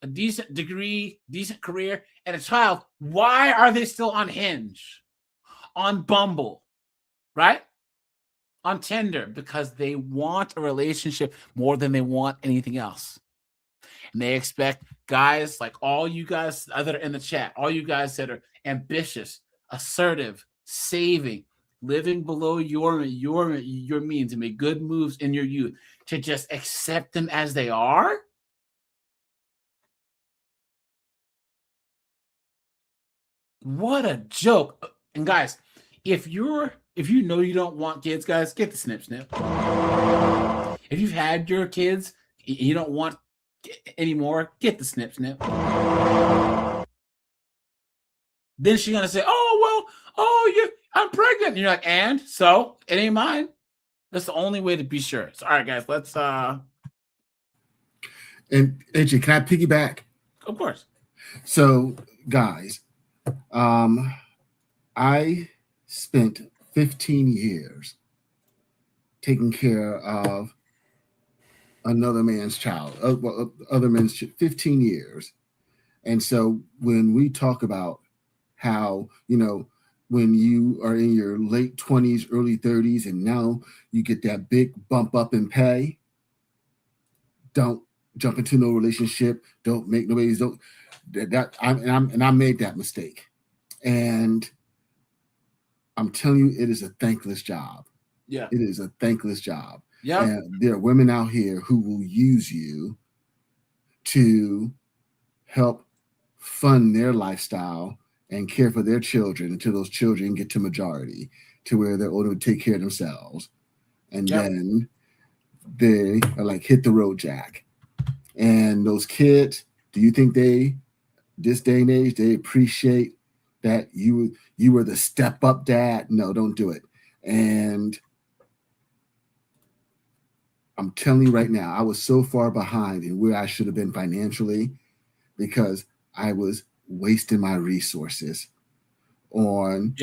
Speaker 1: a decent degree, decent career, and a child, why are they still on Hinge, on Bumble, right? On Tinder? Because they want a relationship more than they want anything else. And they expect guys like all you guys that are in the chat, all you guys that are ambitious, assertive, saving, living below your means, and make good moves in your youth, to just accept them as they are. What a joke. And guys, if you know you don't want kids, guys, get the snip. If you've had your kids, you don't want anymore, get the snip. then she's gonna say, "Oh well, I'm pregnant." And you're like, "And so it ain't mine." That's the only way to be sure. So, all right, guys, let's.
Speaker 15: And AJ, can I piggyback?
Speaker 1: Of course.
Speaker 15: So, guys, I spent 15 years taking care of another man's child, other men's 15 years. And so when we talk about how, when you are in your late 20s, early 30s, and now you get that big bump up in pay, don't jump into no relationship. Don't make no babies. I made that mistake. And I'm telling you, it is a thankless job.
Speaker 1: Yeah.
Speaker 15: It is a thankless job.
Speaker 1: Yeah.
Speaker 15: And there are women out here who will use you to help fund their lifestyle and care for their children until those children get to majority, to where they're able to take care of themselves. And then they are like, hit the road, Jack. And those kids, do you think this day and age, they appreciate that you were the step up dad? No, don't do it. And I'm telling you right now, I was so far behind in where I should have been financially because I was wasting my resources on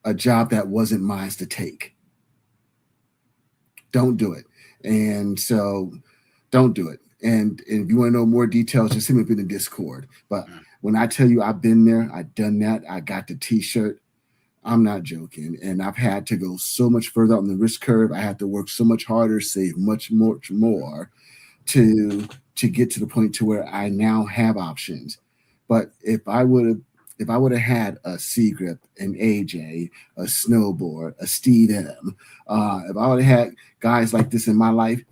Speaker 15: a job that wasn't mine to take. Don't do it. And so don't do it. And if you want to know more details, just hit me up in the Discord. But when I tell you I've been there, I've done that, I got the t-shirt, I'm not joking. And I've had to go so much further on the risk curve. I had to work so much harder, save much more to get to the point to where I now have options. But if I would have had a Seagrip, an AJ, a Snowboard, a Steve M, if I would have had guys like this in my life,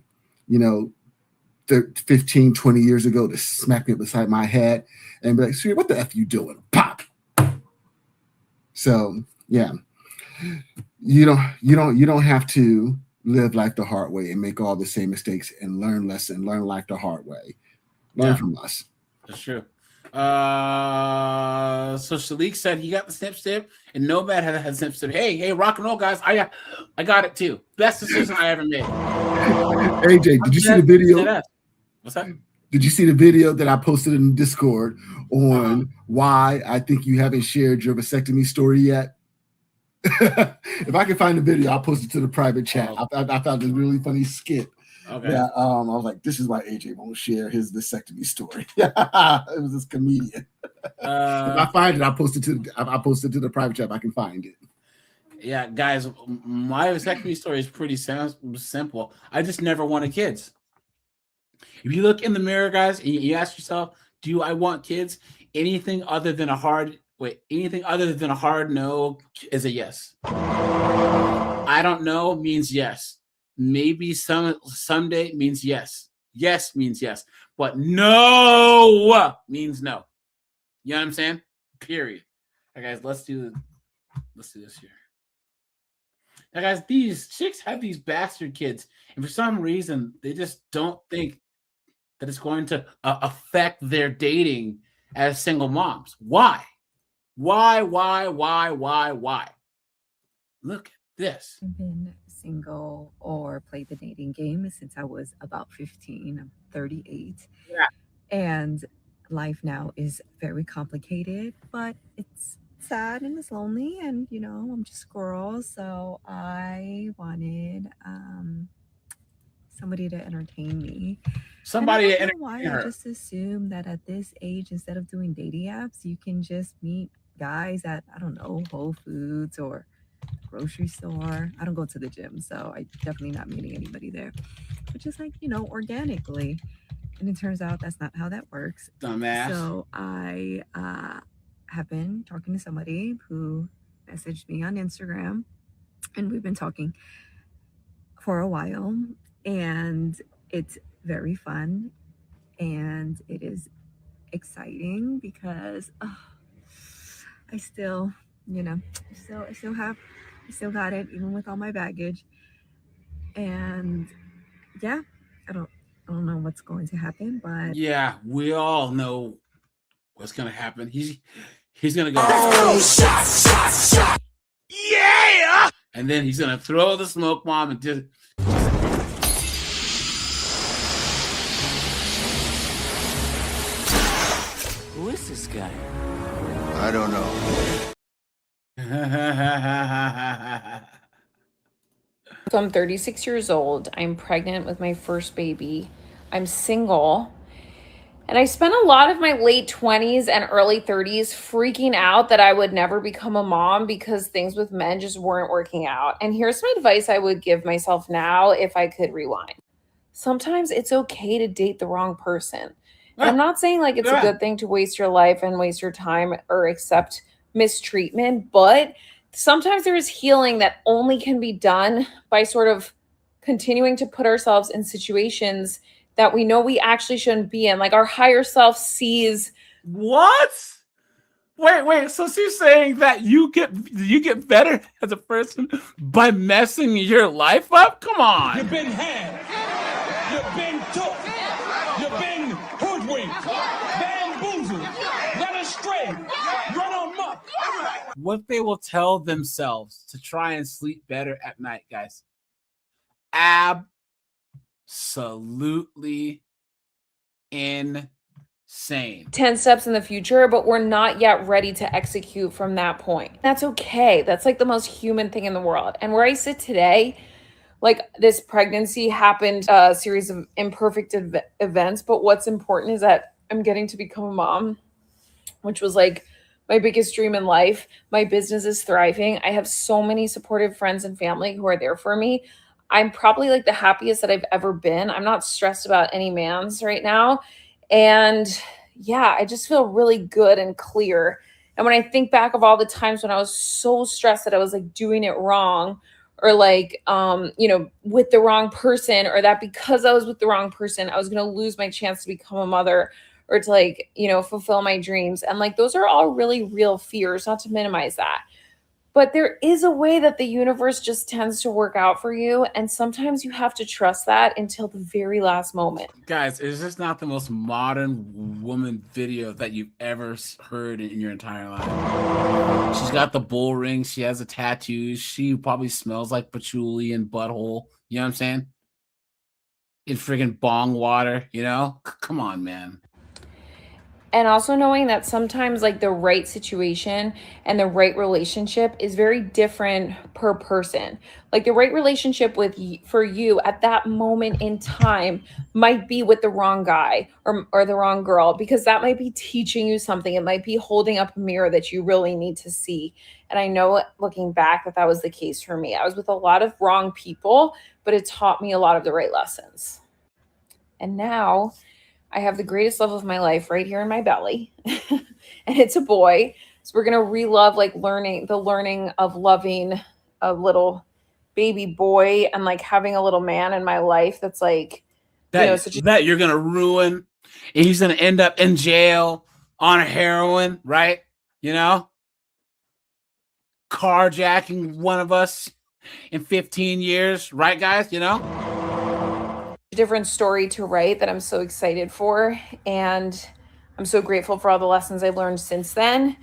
Speaker 15: 15, 20 years ago, to smack me beside my head and be like, "Sweet, what the F you doing?" Pop. So yeah, you don't have to live life the hard way and make all the same mistakes and learn life the hard way. Learn from us.
Speaker 1: That's true. So Shalik said he got the snip, and Nomad had snip. Hey, rock and roll, guys! I got it too. Best decision I ever made.
Speaker 15: AJ, did you see the video?
Speaker 1: What's that?
Speaker 15: Did you see the video that I posted in Discord on why I think you haven't shared your vasectomy story yet? If I can find the video, I'll post it to the private chat. I found a really funny skit.
Speaker 1: Okay.
Speaker 15: That, I was like, this is why AJ won't share his vasectomy story. It was this comedian. If I find it, I'll post it to the private chat if I can find it.
Speaker 1: Yeah, guys, my vasectomy story is pretty simple. I just never wanted kids. If you look in the mirror, guys, and you ask yourself, do I want kids? Anything other than a hard no is a yes. I don't know means yes. Maybe someday means yes. Yes means yes. But no means no. You know what I'm saying? Period. All right, guys, let's do this here. Now, guys, these chicks have these bastard kids, and for some reason, they just don't think that it's going to affect their dating as single moms. Why? Why? Look at this.
Speaker 21: I've been single or played the dating game since I was about 15. I'm 38.
Speaker 1: Yeah.
Speaker 21: And life now is very complicated, but it's sad and it's lonely, and I'm just a girl, so I wanted somebody to entertain me.
Speaker 1: Somebody to
Speaker 21: and I don't know
Speaker 1: entertain
Speaker 21: why
Speaker 1: her.
Speaker 21: I just assume that at this age, instead of doing dating apps, you can just meet guys at, I don't know, Whole Foods or grocery store. I don't go to the gym, so I definitely not meeting anybody there, but just like organically. And it turns out that's not how that works.
Speaker 1: Dumbass.
Speaker 21: So I have been talking to somebody who messaged me on Instagram, and we've been talking for a while, and it's very fun and it is exciting because I still got it, even with all my baggage. And yeah, I don't know what's going to happen, but
Speaker 1: Yeah, we all know what's gonna happen. He's gonna go, oh, shot, yeah, and then he's gonna throw the smoke bomb and just.
Speaker 14: Who is this guy? I don't know.
Speaker 2: So I'm 36 years old. I'm pregnant with my first baby. I'm single. And I spent a lot of my late 20s and early 30s freaking out that I would never become a mom because things with men just weren't working out. And here's some advice I would give myself now if I could rewind. Sometimes it's okay to date the wrong person. And I'm not saying like it's a good thing to waste your life and waste your time or accept mistreatment, but sometimes there is healing that only can be done by sort of continuing to put ourselves in situations that we know we actually shouldn't be in. Like our higher self sees.
Speaker 1: What? Wait. So she's saying that you get better as a person by messing your life up? Come on.
Speaker 16: You've been had. You've been took. You've been hoodwinked. Bamboozled. Led astray. Run amok.
Speaker 1: What they will tell themselves to try and sleep better at night, guys. Absolutely insane.
Speaker 2: 10 steps in the future, but we're not yet ready to execute from that point. That's okay. That's like the most human thing in the world. And where I sit today, like this pregnancy happened a series of imperfect events, but what's important is that I'm getting to become a mom, which was like my biggest dream in life. My business is thriving. I have so many supportive friends and family who are there for me. I'm probably like the happiest that I've ever been. I'm not stressed about any man's right now. And yeah, I just feel really good and clear. And when I think back of all the times when I was so stressed that I was like doing it wrong or like, with the wrong person, or that because I was with the wrong person, I was going to lose my chance to become a mother or to like, fulfill my dreams. And like, those are all really real fears, not to minimize that. But there is a way that the universe just tends to work out for you. And sometimes you have to trust that until the very last moment.
Speaker 1: Guys, is this not the most modern woman video that you've ever heard in your entire life? She's got the bull ring. She has the tattoos. She probably smells like patchouli and butthole. You know what I'm saying? In friggin' bong water, Come on, man.
Speaker 2: And also knowing that sometimes like the right situation and the right relationship is very different per person. Like the right relationship for you at that moment in time might be with the wrong guy or the wrong girl, because that might be teaching you something. It might be holding up a mirror that you really need to see. And I know looking back that was the case for me. I was with a lot of wrong people, but it taught me a lot of the right lessons. And now I have the greatest love of my life right here in my belly, and it's a boy. So we're going to relive like learning of loving a little baby boy and like having a little man in my life. That's like,
Speaker 1: that you're going to ruin. And he's going to end up in jail on heroin, right? Carjacking one of us in 15 years, right, guys?
Speaker 2: Different story to write that I'm so excited for. And I'm so grateful for all the lessons I've learned since then.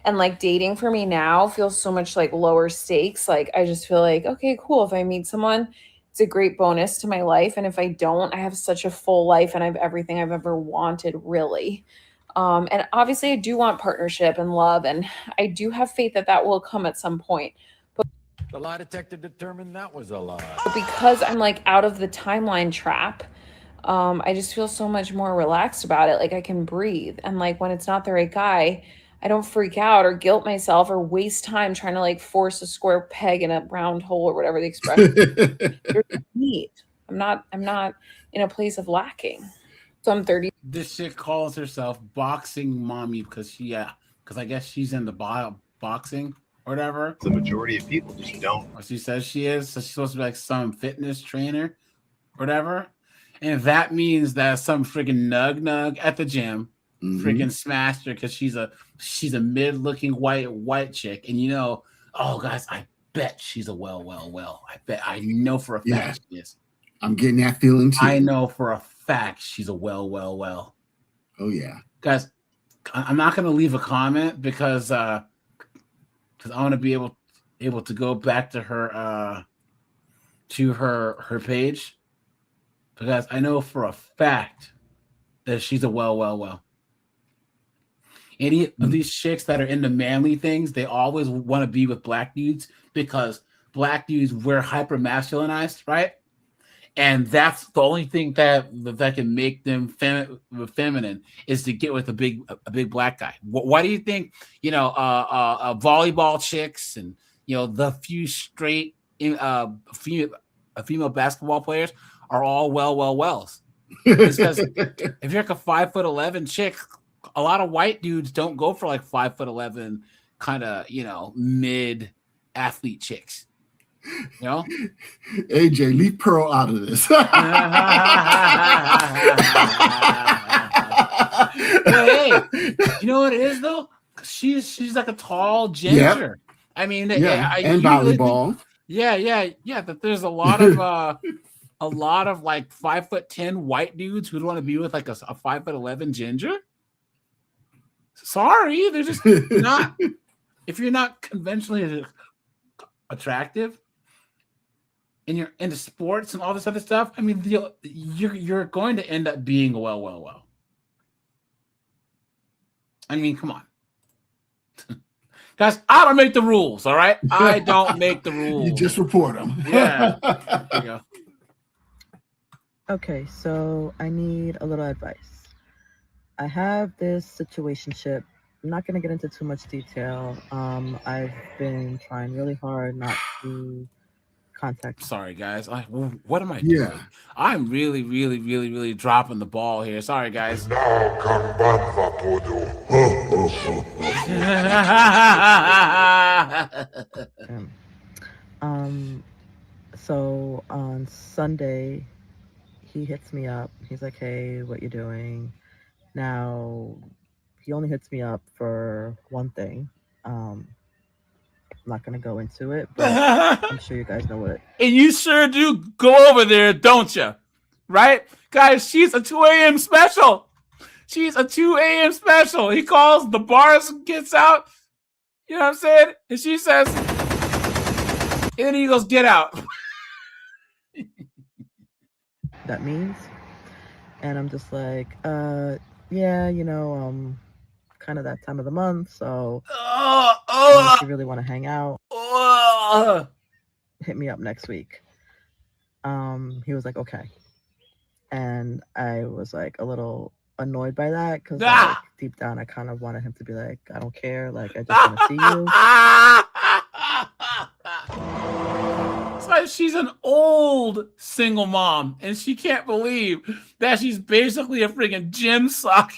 Speaker 2: And like dating for me now feels so much like lower stakes. Like I just feel like, okay, cool. If I meet someone, it's a great bonus to my life. And if I don't, I have such a full life and I have everything I've ever wanted, really. And obviously I do want partnership and love. And I do have faith that will come at some point.
Speaker 7: The lie detector determined that was a lie.
Speaker 2: Because I'm like out of the timeline trap, I just feel so much more relaxed about it. Like I can breathe. And like when it's not the right guy, I don't freak out or guilt myself or waste time trying to like force a square peg in a round hole or whatever the expression is. I'm not in a place of lacking. So I'm 30.
Speaker 1: This chick calls herself boxing mommy because I guess she's in the boxing. Or whatever.
Speaker 22: The majority of people just don't.
Speaker 1: Or she says she is. So she's supposed to be like some fitness trainer or whatever. And that means that some freaking nug at the gym freaking smashed her because she's a mid-looking white chick. And oh guys, I bet she's a well. I know for a fact she is.
Speaker 15: I'm getting that feeling too.
Speaker 1: I know for a fact she's a well.
Speaker 15: Oh yeah.
Speaker 1: Guys, I'm not going to leave a comment because I want to be able to go back to her page, because I know for a fact that she's a well. Any of these chicks that are into manly things, they always want to be with black dudes because black dudes were hyper masculinized, right? And that's the only thing that can make them feminine is to get with a big black guy. Why do you think volleyball chicks and the few straight female basketball players are all wells? Because if you're like a 5'11" chick, a lot of white dudes don't go for like 5'11" kind of mid athlete chicks.
Speaker 15: AJ, leave Pearl out of this.
Speaker 1: Well, hey, you know what it is though? She's like a tall ginger. Yep. I mean,
Speaker 15: and volleyball.
Speaker 1: That there's a lot of like 5'10" white dudes who'd want to be with like a 5'11" ginger. Sorry, they're just not. If you're not conventionally attractive and you're into sports and all this other stuff, I mean, you're going to end up being well. I mean, come on. Guys, I don't make the rules, all right? I don't make the rules.
Speaker 15: You just report them.
Speaker 1: Yeah. There you go.
Speaker 3: Okay, so I need a little advice. I have this situationship. I'm not going to get into too much detail. I've been trying really hard not to contact.
Speaker 1: Sorry, guys. What am I doing?
Speaker 15: Yeah.
Speaker 1: I'm really dropping the ball here. Sorry, guys.
Speaker 3: So on Sunday, he hits me up. He's like, "Hey, what you doing?" Now, he only hits me up for one thing. I'm not going to go into it, but I'm sure you guys know what.
Speaker 1: And you sure do go over there, don't you? Right? Guys, she's a 2 a.m. special. She's a 2 a.m. special. He calls, the bars gets out. You know what I'm saying? And she says, and then he goes, "Get out."
Speaker 3: That means. And I'm just like, yeah, kind of that time of the month, so if you really want to hang out, hit me up next week. He was like, "Okay." And I was like a little annoyed by that because like, deep down I kind of wanted him to be like, "I don't care, like I just want to see you."
Speaker 1: So she's an old single mom and she can't believe that she's basically a freaking gym sock.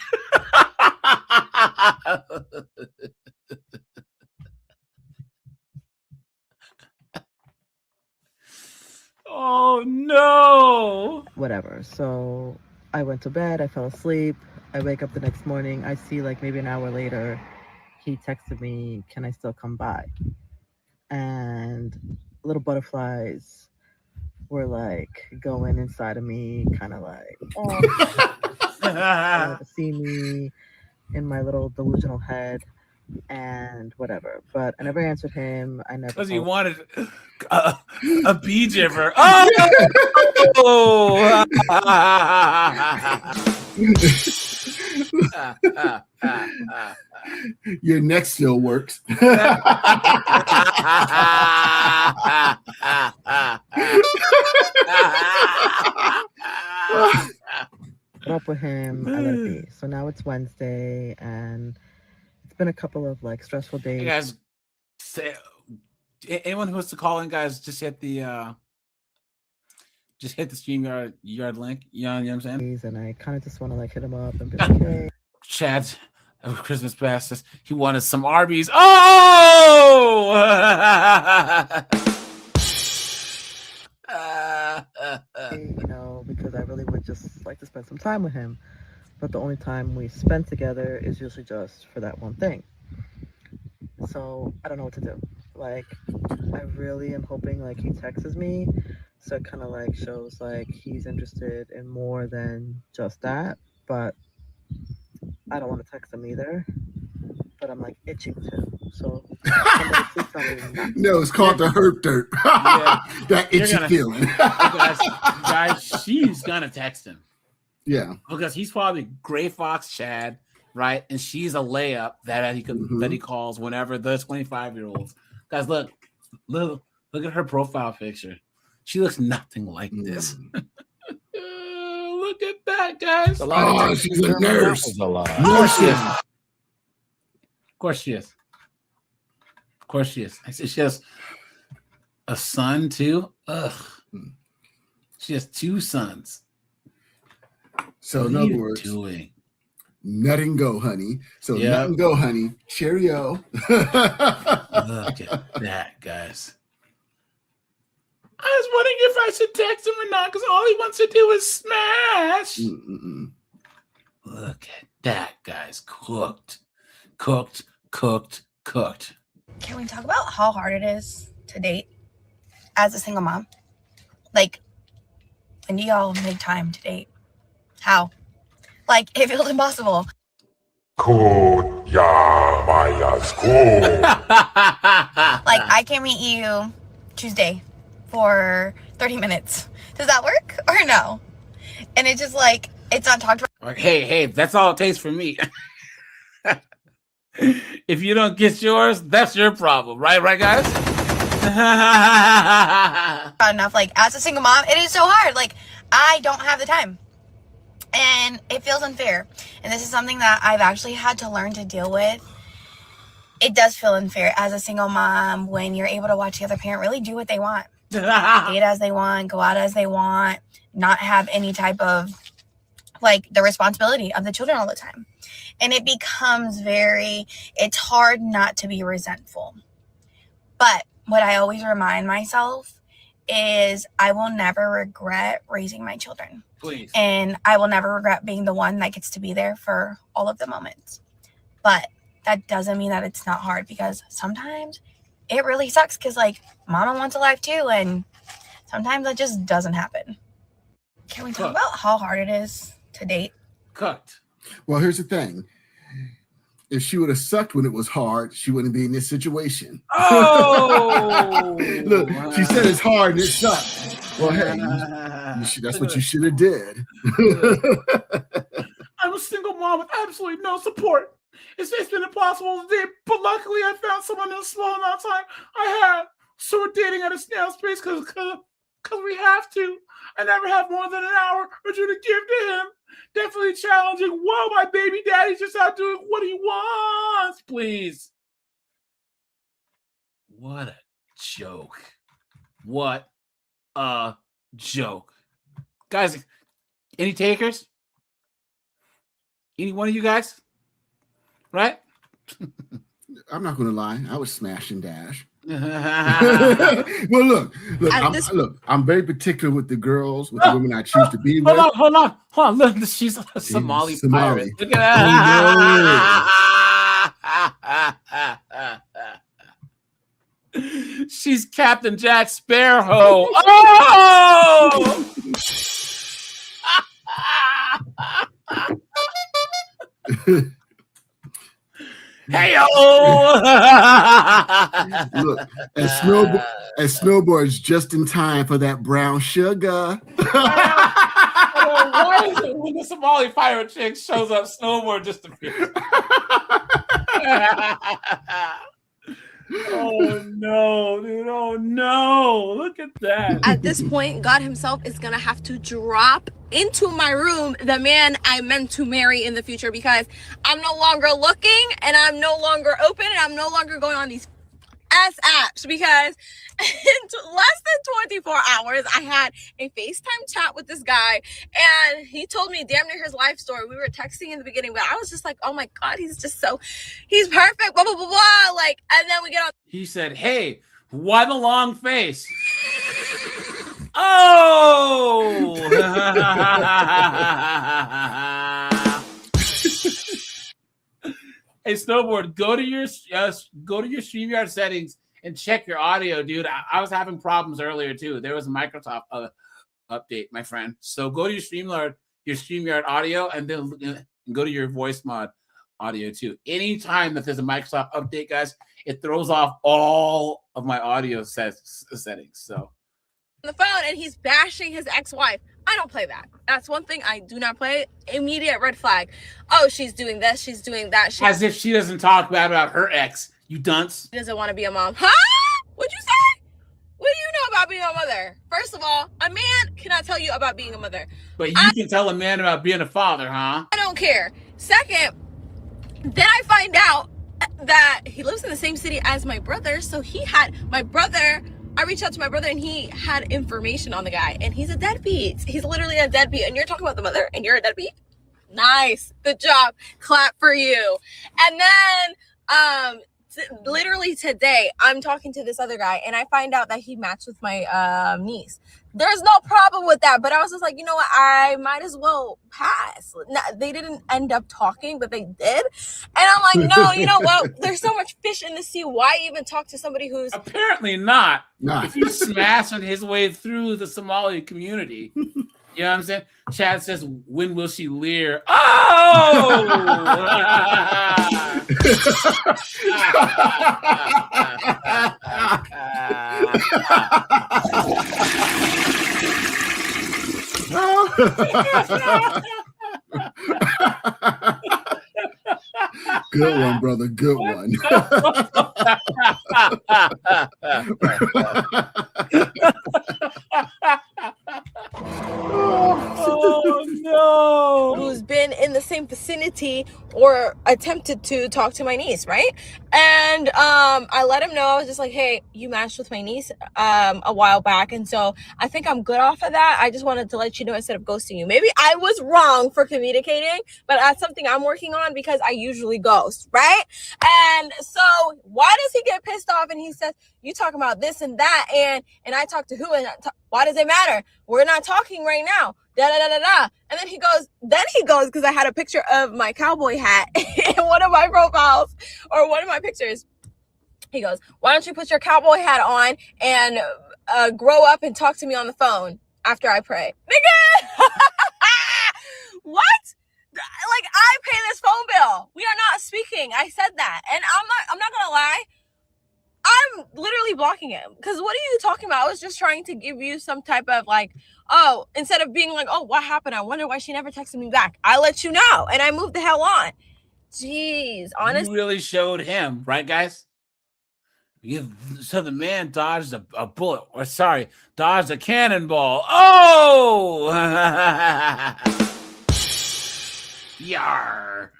Speaker 1: Oh no.
Speaker 3: Whatever. So I went to bed, I fell asleep. I wake up the next morning, I see like maybe an hour later, he texted me, "Can I still come by?" And little butterflies were like going inside of me, kind of like, to see me in my little delusional head and whatever. But I never answered him. I never.
Speaker 1: Because he wanted a bee gibber. Oh!
Speaker 15: Your neck still works.
Speaker 3: Up with him, I let it be. So now it's Wednesday, and it's been a couple of like stressful days.
Speaker 1: Hey guys, anyone who wants to call in, guys, just hit the StreamYard link. You know what I'm saying?
Speaker 3: And I kind of just want to like hit him up and be like, "Hey."
Speaker 1: Chad, Christmas passes. He wanted some Arby's. Oh!
Speaker 3: Because I really would just like to spend some time with him. But the only time we spend together is usually just for that one thing. So I don't know what to do. Like, I really am hoping like he texts me. So it kind of like shows like he's interested in more than just that. But I don't want to text him either, but I'm like itching to. So somebody please tell me not to.
Speaker 15: No, it's called the hurt dirt.
Speaker 1: Yeah.
Speaker 15: That
Speaker 1: You're
Speaker 15: itchy
Speaker 1: gonna-
Speaker 15: feeling.
Speaker 1: guys, she's gonna text him.
Speaker 15: Yeah.
Speaker 1: Because he's probably Gray Fox Chad, right? And she's a layup that he can that he calls whenever the 25-year-olds. Guys, look at her profile picture. She looks nothing like this. Look at that, guys.
Speaker 7: A lot of
Speaker 15: Oh,
Speaker 7: things
Speaker 15: she's a
Speaker 7: determine that
Speaker 15: nurse.
Speaker 7: was a lie.
Speaker 1: Of course she is. Of course she is. Of course she is. I said she has a son too. Ugh. She has 2 sons.
Speaker 15: So
Speaker 1: What
Speaker 15: in
Speaker 1: are
Speaker 15: other
Speaker 1: you
Speaker 15: words,
Speaker 1: doing?
Speaker 15: nut and go, honey. So
Speaker 1: Yep.
Speaker 15: nut and go, honey. Cheerio.
Speaker 1: Look at that, guys. I was wondering if I should text him or not because all he wants to do is smash. Look at that, guys. Cooked.
Speaker 4: Can we talk about how hard it is to date as a single mom? Like, when do y'all make time to date? How? Like, it feels impossible. Like, I can meet you Tuesday for 30 minutes. Does that work or no? And it's just like, it's not talked about.
Speaker 1: Like, hey, that's all it takes for me. If you don't get yours, that's your problem, right, guys?
Speaker 4: Enough. Like, as a single mom, it is so hard. Like, I don't have the time. And it feels unfair. And this is something that I've actually had to learn to deal with. It does feel unfair as a single mom when you're able to watch the other parent really do what they want. Date as they want, go out as they want, not have any type of, like, the responsibility of the children all the time. And it becomes it's hard not to be resentful. But what I always remind myself is I will never regret raising my children.
Speaker 1: Please.
Speaker 4: And I will never regret being the one that gets to be there for all of the moments. But that doesn't mean that it's not hard, because sometimes it really sucks because, like, mama wants a life too, and sometimes that just doesn't happen. Can we talk about how hard it is to date?
Speaker 1: Cooked.
Speaker 15: Well, here's the thing. If she would have sucked when it was hard, she wouldn't be in this situation.
Speaker 1: Oh!
Speaker 15: Look, she said it's hard and it sucked. Well, hey, that's what you should have did.
Speaker 1: I'm a single mom with absolutely no support. It's been impossible to date, but luckily I found someone in a small amount of time. I have. So we're dating at a snail's pace because we have to. I never have more than an hour or 2 to give to him. Definitely challenging. Whoa, my baby daddy's just out doing what he wants, please. What a joke. What a joke. Guys, any takers? Any one of you guys? Right?
Speaker 15: I'm not going to lie. I was smash and dash. Well, look, I'm very particular with the girls, with the women I choose to be with.
Speaker 1: Hold on. Look, she's a Somali pirate. Look at that. She's Captain Jack Sparrow. Oh! Hey-o!
Speaker 15: Look, and snowboards just in time for that brown sugar.
Speaker 1: Why is it when the Somali pirate chick shows up, snowboard just appears? Oh no, dude! Oh no! Look at that.
Speaker 5: At this point, God himself is gonna have to drop into my room the man I meant to marry in the future, because I'm no longer looking and I'm no longer open and I'm no longer going on these ass apps, because in less than 24 hours I had a FaceTime chat with this guy and he told me damn near his life story. We were texting in the beginning, but I was just like, oh my God, he's perfect, blah, blah, blah, blah. Like, and then we get on.
Speaker 1: He said, hey, why the long face? Oh! Hey, Snowboard, go to your StreamYard settings and check your audio, dude. I was having problems earlier too. There was a Microsoft update, my friend. So go to your StreamYard audio, and then and go to your voice mod audio too. Anytime that there's a Microsoft update, guys, it throws off all of my audio settings. So
Speaker 5: the phone and he's bashing his ex-wife. I don't play that. That's one thing I do not play. Immediate red flag. Oh, she's doing this, she's doing that.
Speaker 1: As if she doesn't talk bad about her ex, you dunce.
Speaker 5: She doesn't want to be a mom. Huh? What'd you say? What do you know about being a mother? First of all, a man cannot tell you about being a mother.
Speaker 1: But you can tell a man about being a father, huh?
Speaker 5: I don't care. Second, then I find out that he lives in the same city as my brother. So I reached out to my brother and he had information on the guy, and he's a deadbeat. He's literally a deadbeat. And you're talking about the mother and you're a deadbeat? Nice. Good job. Clap for you. And then literally today I'm talking to this other guy and I find out that he matched with my niece. There's no problem with that, but I was just like, you know what, I might as well pass. They didn't end up talking, but they did, and I'm like, no, you know what, there's so much fish in the sea. Why even talk to somebody who's
Speaker 1: apparently not if he's smashing his way through the Somali community? You know what I'm saying? Chad says, when will she leer? Oh!
Speaker 15: Good one, brother. Good one.
Speaker 5: Oh no! Who's been in the same vicinity or attempted to talk to my niece, right? And I let him know. I was just like, hey, you matched with my niece a while back, and so I think I'm good off of that. I just wanted to let you know instead of ghosting you. Maybe I was wrong for communicating, but that's something I'm working on because I usually ghost, right? And so why does he get pissed off and he says, you talking about this and that, and I talk to who, and why does it matter? We're not talking right now. Da da da da da. And then he goes because I had a picture of my cowboy hat in one of my profiles or one of my pictures. He goes, why don't you put your cowboy hat on and grow up and talk to me on the phone after I pray? Nigga! What? Like, I pay this phone bill. We are not speaking. I said that. And I'm not gonna lie. I'm literally blocking him because what are you talking about? I was just trying to give you some type of like, oh, instead of being like, oh, what happened? I wonder why she never texted me back. I let you know and I moved the hell on. Jeez, honestly.
Speaker 1: You really showed him, right, guys? So the man dodged a bullet, or sorry, dodged a cannonball. Oh! Yar.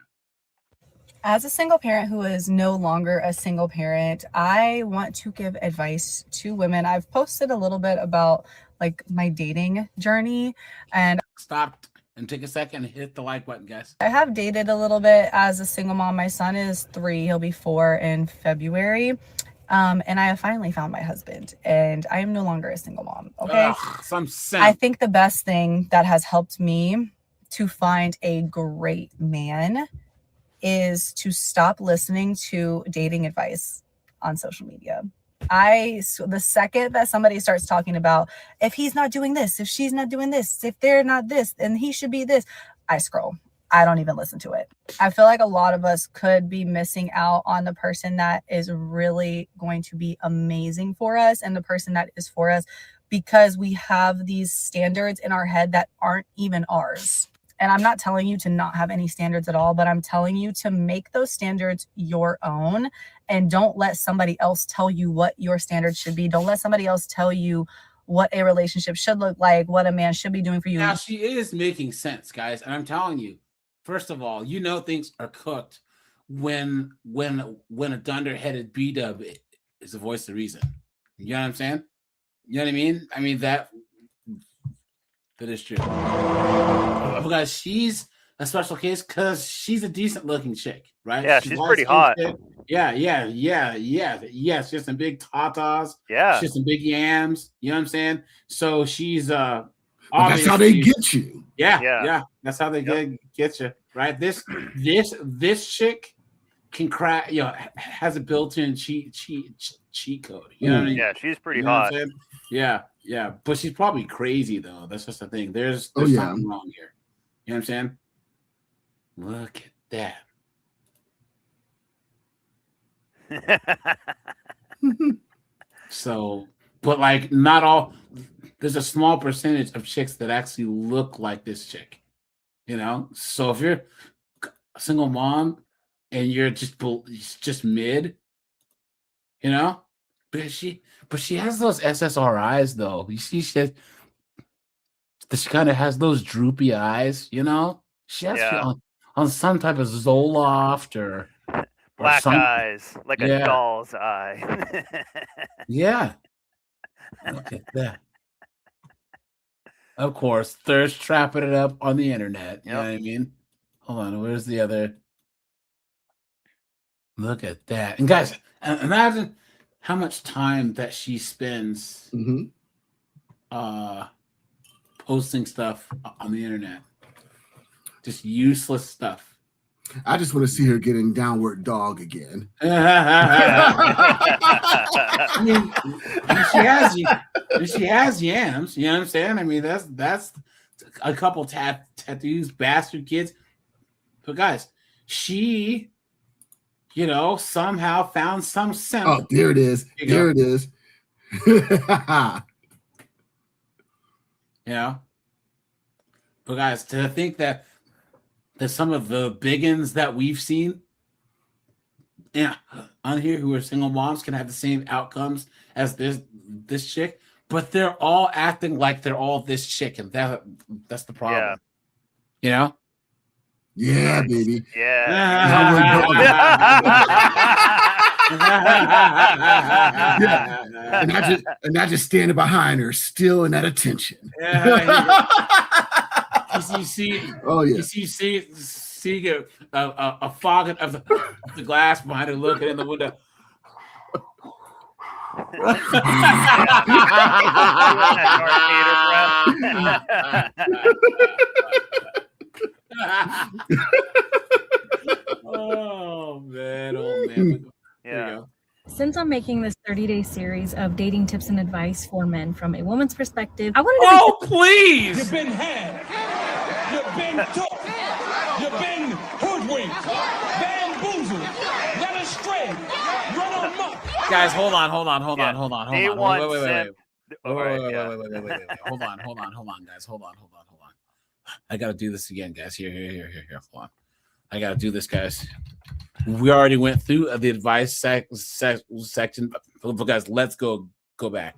Speaker 6: As a single parent who is no longer a single parent, I want to give advice to women. I've posted a little bit about like my dating journey, and
Speaker 1: stop and take a second and hit the like button, guys.
Speaker 6: I have dated a little bit as a single mom. My son is 3, he'll be 4 in February. And I have finally found my husband, and I am no longer a single mom. Okay. I think the best thing that has helped me to find a great man is to stop listening to dating advice on social media. The second that somebody starts talking about if he's not doing this, if she's not doing this, if they're not this, and he should be this, I scroll. I don't even listen to it. I feel like a lot of us could be missing out on the person that is really going to be amazing for us and the person that is for us because we have these standards in our head that aren't even ours. And I'm not telling you to not have any standards at all, but I'm telling you to make those standards your own and don't let somebody else tell you what your standards should be. Don't let somebody else tell you what a relationship should look like, what a man should be doing for you.
Speaker 1: Now, she is making sense, guys. And I'm telling you, first of all, you know things are cooked when a dunder-headed B-dub is the voice of reason. You know what I'm saying? You know what I mean? I mean, that is true. Because she's a special case because she's a decent looking chick, right?
Speaker 8: Yeah, she's pretty hot.
Speaker 1: Yeah. Yes, just some big tatas.
Speaker 8: Yeah.
Speaker 1: She's some big yams. You know what I'm saying? So she's
Speaker 15: that's how they get you.
Speaker 1: Yeah. That's how they get you, right? This chick can crack, has a built-in cheat code. You know what I mean?
Speaker 8: Yeah, she's pretty
Speaker 1: You know what
Speaker 8: hot.
Speaker 1: I'm saying? Yeah, but she's probably crazy though. That's just the thing. There's something wrong here. You know what I'm saying? Look at that. So, but like not all, there's a small percentage of chicks that actually look like this chick, you know? So if you're a single mom and you're just mid, you know, but she has those SSRIs though. You see, she kind of has those droopy eyes, you know? She has to be on some type of Zoloft or
Speaker 8: black eyes, like a doll's eye.
Speaker 1: Yeah. Look at that. Of course, thirst trapping it up on the internet. You know what I mean? Hold on, where's the other? Look at that. And guys, imagine how much time that she spends posting stuff on the internet. Just useless stuff.
Speaker 15: I just want to see her getting downward dog again.
Speaker 1: I mean, she has yams. You know what I'm saying? I mean, that's a couple tattoos, bastard kids. But guys, she, you know, somehow found some sense.
Speaker 15: Oh, there it is. There it is.
Speaker 1: You know, but guys, to think that some of the biggins that we've seen, on here who are single moms can have the same outcomes as this chick, but they're all acting like they're all this chick, and that's the problem. You know?
Speaker 15: Yeah, baby.
Speaker 8: Yeah.
Speaker 15: And not just standing behind her, still in that attention.
Speaker 1: You see,
Speaker 15: oh yeah.
Speaker 1: You see a fog of the glass behind her, looking in the window. Oh man.
Speaker 8: Yeah.
Speaker 10: Since I'm making this 30-day series of dating tips and advice for men from a woman's perspective, I wanted to
Speaker 1: please!
Speaker 16: You've been had. You've been took. You've been hoodwinked. Bamboozled. Led astray. Run amok.
Speaker 1: Guys, hold on.
Speaker 8: Day one,
Speaker 1: Wait. Hold on, guys. Hold on. I gotta do this again, guys. Here. Hold on. I gotta do this, guys. We already went through the advice section, but guys, let's go back.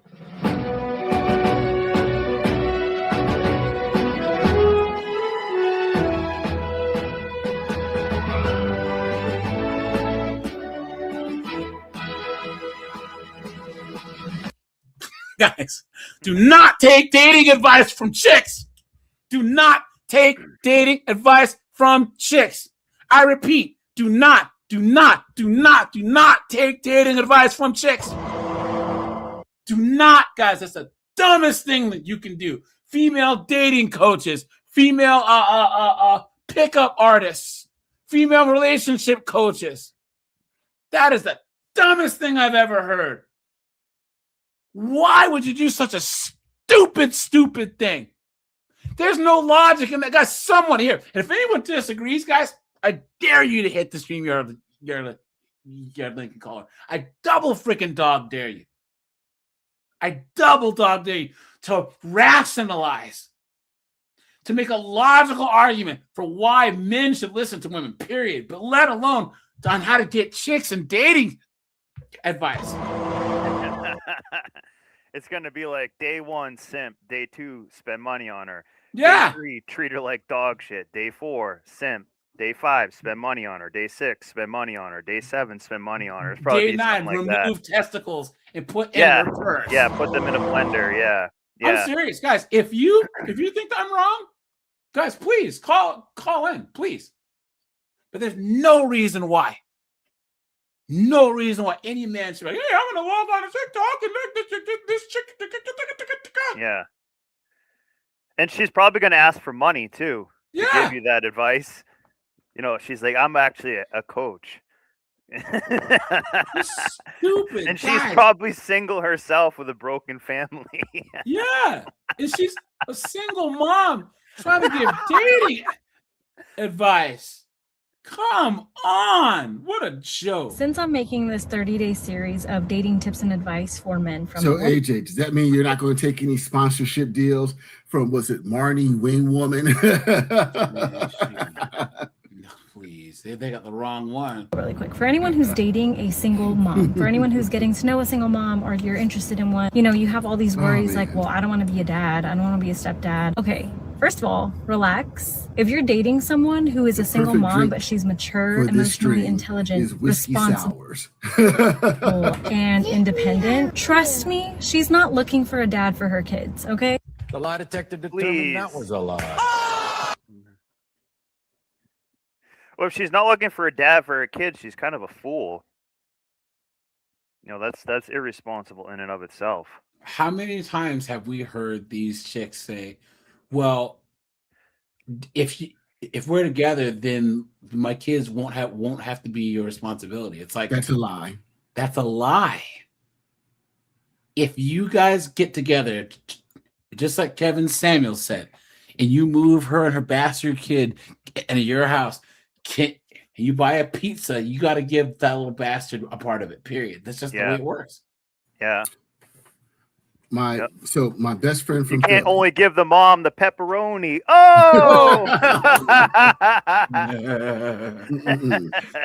Speaker 1: Guys, do not take dating advice from chicks. Do not take dating advice from chicks. I repeat, do not take dating advice from chicks. Do not, guys. That's the dumbest thing that you can do. Female dating coaches, female pickup artists, female relationship coaches. That is the dumbest thing I've ever heard. Why would you do such a stupid thing? There's no logic in that. Guys, someone here, and if anyone disagrees, guys, I dare you to hit the StreamYard link and call her. I double freaking dog dare you. I double dog dare you to rationalize, to make a logical argument for why men should listen to women, period, but let alone on how to get chicks and dating advice.
Speaker 8: It's going to be like day 1, simp. Day 2, spend money on her.
Speaker 1: Yeah.
Speaker 8: Day 3, treat her like dog shit. Day 4, simp. Day 5, spend money on her. Day 6, spend money on her. Day 7, spend money on her. It's probably
Speaker 1: Day 9,
Speaker 8: like
Speaker 1: remove
Speaker 8: that.
Speaker 1: Testicles and put in reverse.
Speaker 8: Yeah, put them in a blender. Yeah.
Speaker 1: I'm serious, guys. If you think that I'm wrong, guys, please call in, please. But there's no reason why. No reason why any man should be like, hey, I'm gonna walk on a TikTok and this chick.
Speaker 8: Yeah. And she's probably gonna ask for money too. To give you that advice. You know, she's like, I'm actually a coach.
Speaker 1: Stupid.
Speaker 8: And she's probably single herself with a broken family.
Speaker 1: Yeah. And she's a single mom trying to give dating advice. Come on. What a joke.
Speaker 10: Since I'm making this 30-day series of dating tips and advice for men from
Speaker 15: So AJ, does that mean you're not going to take any sponsorship deals from, was it Marnie Wing Woman?
Speaker 1: Please, they got the wrong one.
Speaker 10: really quick, for anyone who's dating a single mom, for anyone who's getting to know a single mom, or you're interested in one, you have all these worries like, well, I don't want to be a dad, I don't want to be a stepdad. Okay, first of all, relax. If you're dating someone who is a single mom, but she's mature, emotionally intelligent, responsible, and independent, trust me, she's not looking for a dad for her kids, okay?
Speaker 7: The lie detector determined that was a lie.
Speaker 8: Well, if she's not looking for a dad for her kids, she's kind of a fool. That's irresponsible in and of itself.
Speaker 1: How many times have we heard these chicks say, well, if we're together, then my kids won't have to be your responsibility. It's like,
Speaker 15: that's a lie.
Speaker 1: That's a lie. If you guys get together, just like Kevin Samuel said, and you move her and her bastard kid into your house, you buy a pizza, you got to give that little bastard a part of it, period. That's just the way it works.
Speaker 8: Yeah.
Speaker 15: So my best friend from
Speaker 8: you can't
Speaker 15: Philly,
Speaker 8: only give the mom the pepperoni. Oh!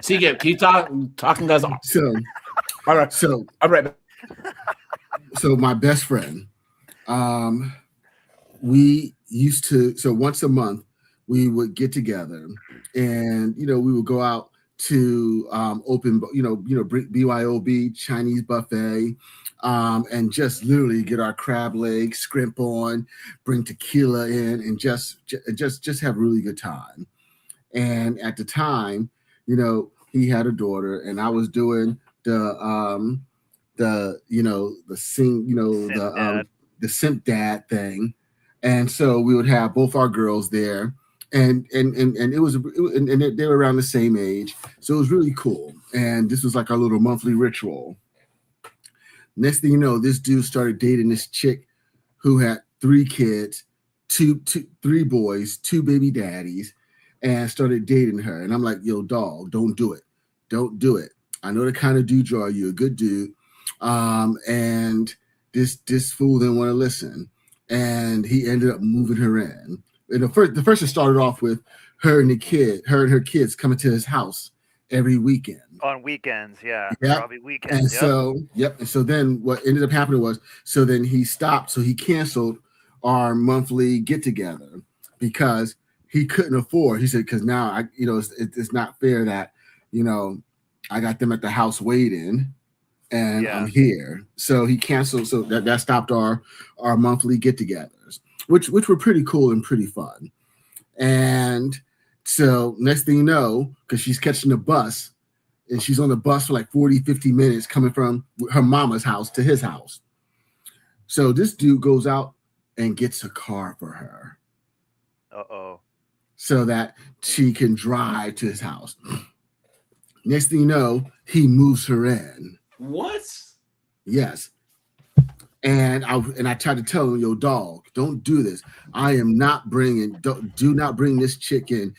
Speaker 1: See, keep talking, guys.
Speaker 15: So,
Speaker 1: all right.
Speaker 15: So,
Speaker 1: all right.
Speaker 15: So my best friend, we used to, so once a month we would get together, and we would go out to open, BYOB Chinese buffet, and just literally get our crab legs, scrimp on, bring tequila in, and just have a really good time. And at the time, he had a daughter, and I was doing the simp dad thing, and so we would have both our girls there. And they were around the same age, so it was really cool. And this was like our little monthly ritual. Next thing you know, this dude started dating this chick who had 3 kids, 3 boys, 2 baby daddies, and started dating her. And I'm like, yo, dog, don't do it. Don't do it. I know the kind of dude you are. You're a good dude. And this fool didn't want to listen. And he ended up moving her in. And the first it started off with her and her kids coming to his house every weekend.
Speaker 8: On weekends, yeah.
Speaker 15: Yep.
Speaker 8: Probably weekends.
Speaker 15: And so then what ended up happening was, so then he stopped. So he canceled our monthly get together because he couldn't afford. He said, because now it's not fair that I got them at the house waiting and I'm here. So he canceled. So that stopped our monthly get-togethers, which were pretty cool and pretty fun. And so next thing you know, because she's catching the bus, and she's on the bus for like 40, 50 minutes coming from her mama's house to his house. So this dude goes out and gets a car for her.
Speaker 8: Uh-oh.
Speaker 15: So that she can drive to his house. Next thing you know, he moves her in.
Speaker 1: What?
Speaker 15: Yes. And I tried to tell him, yo, dog, don't do this. I am not do not bring this chick in.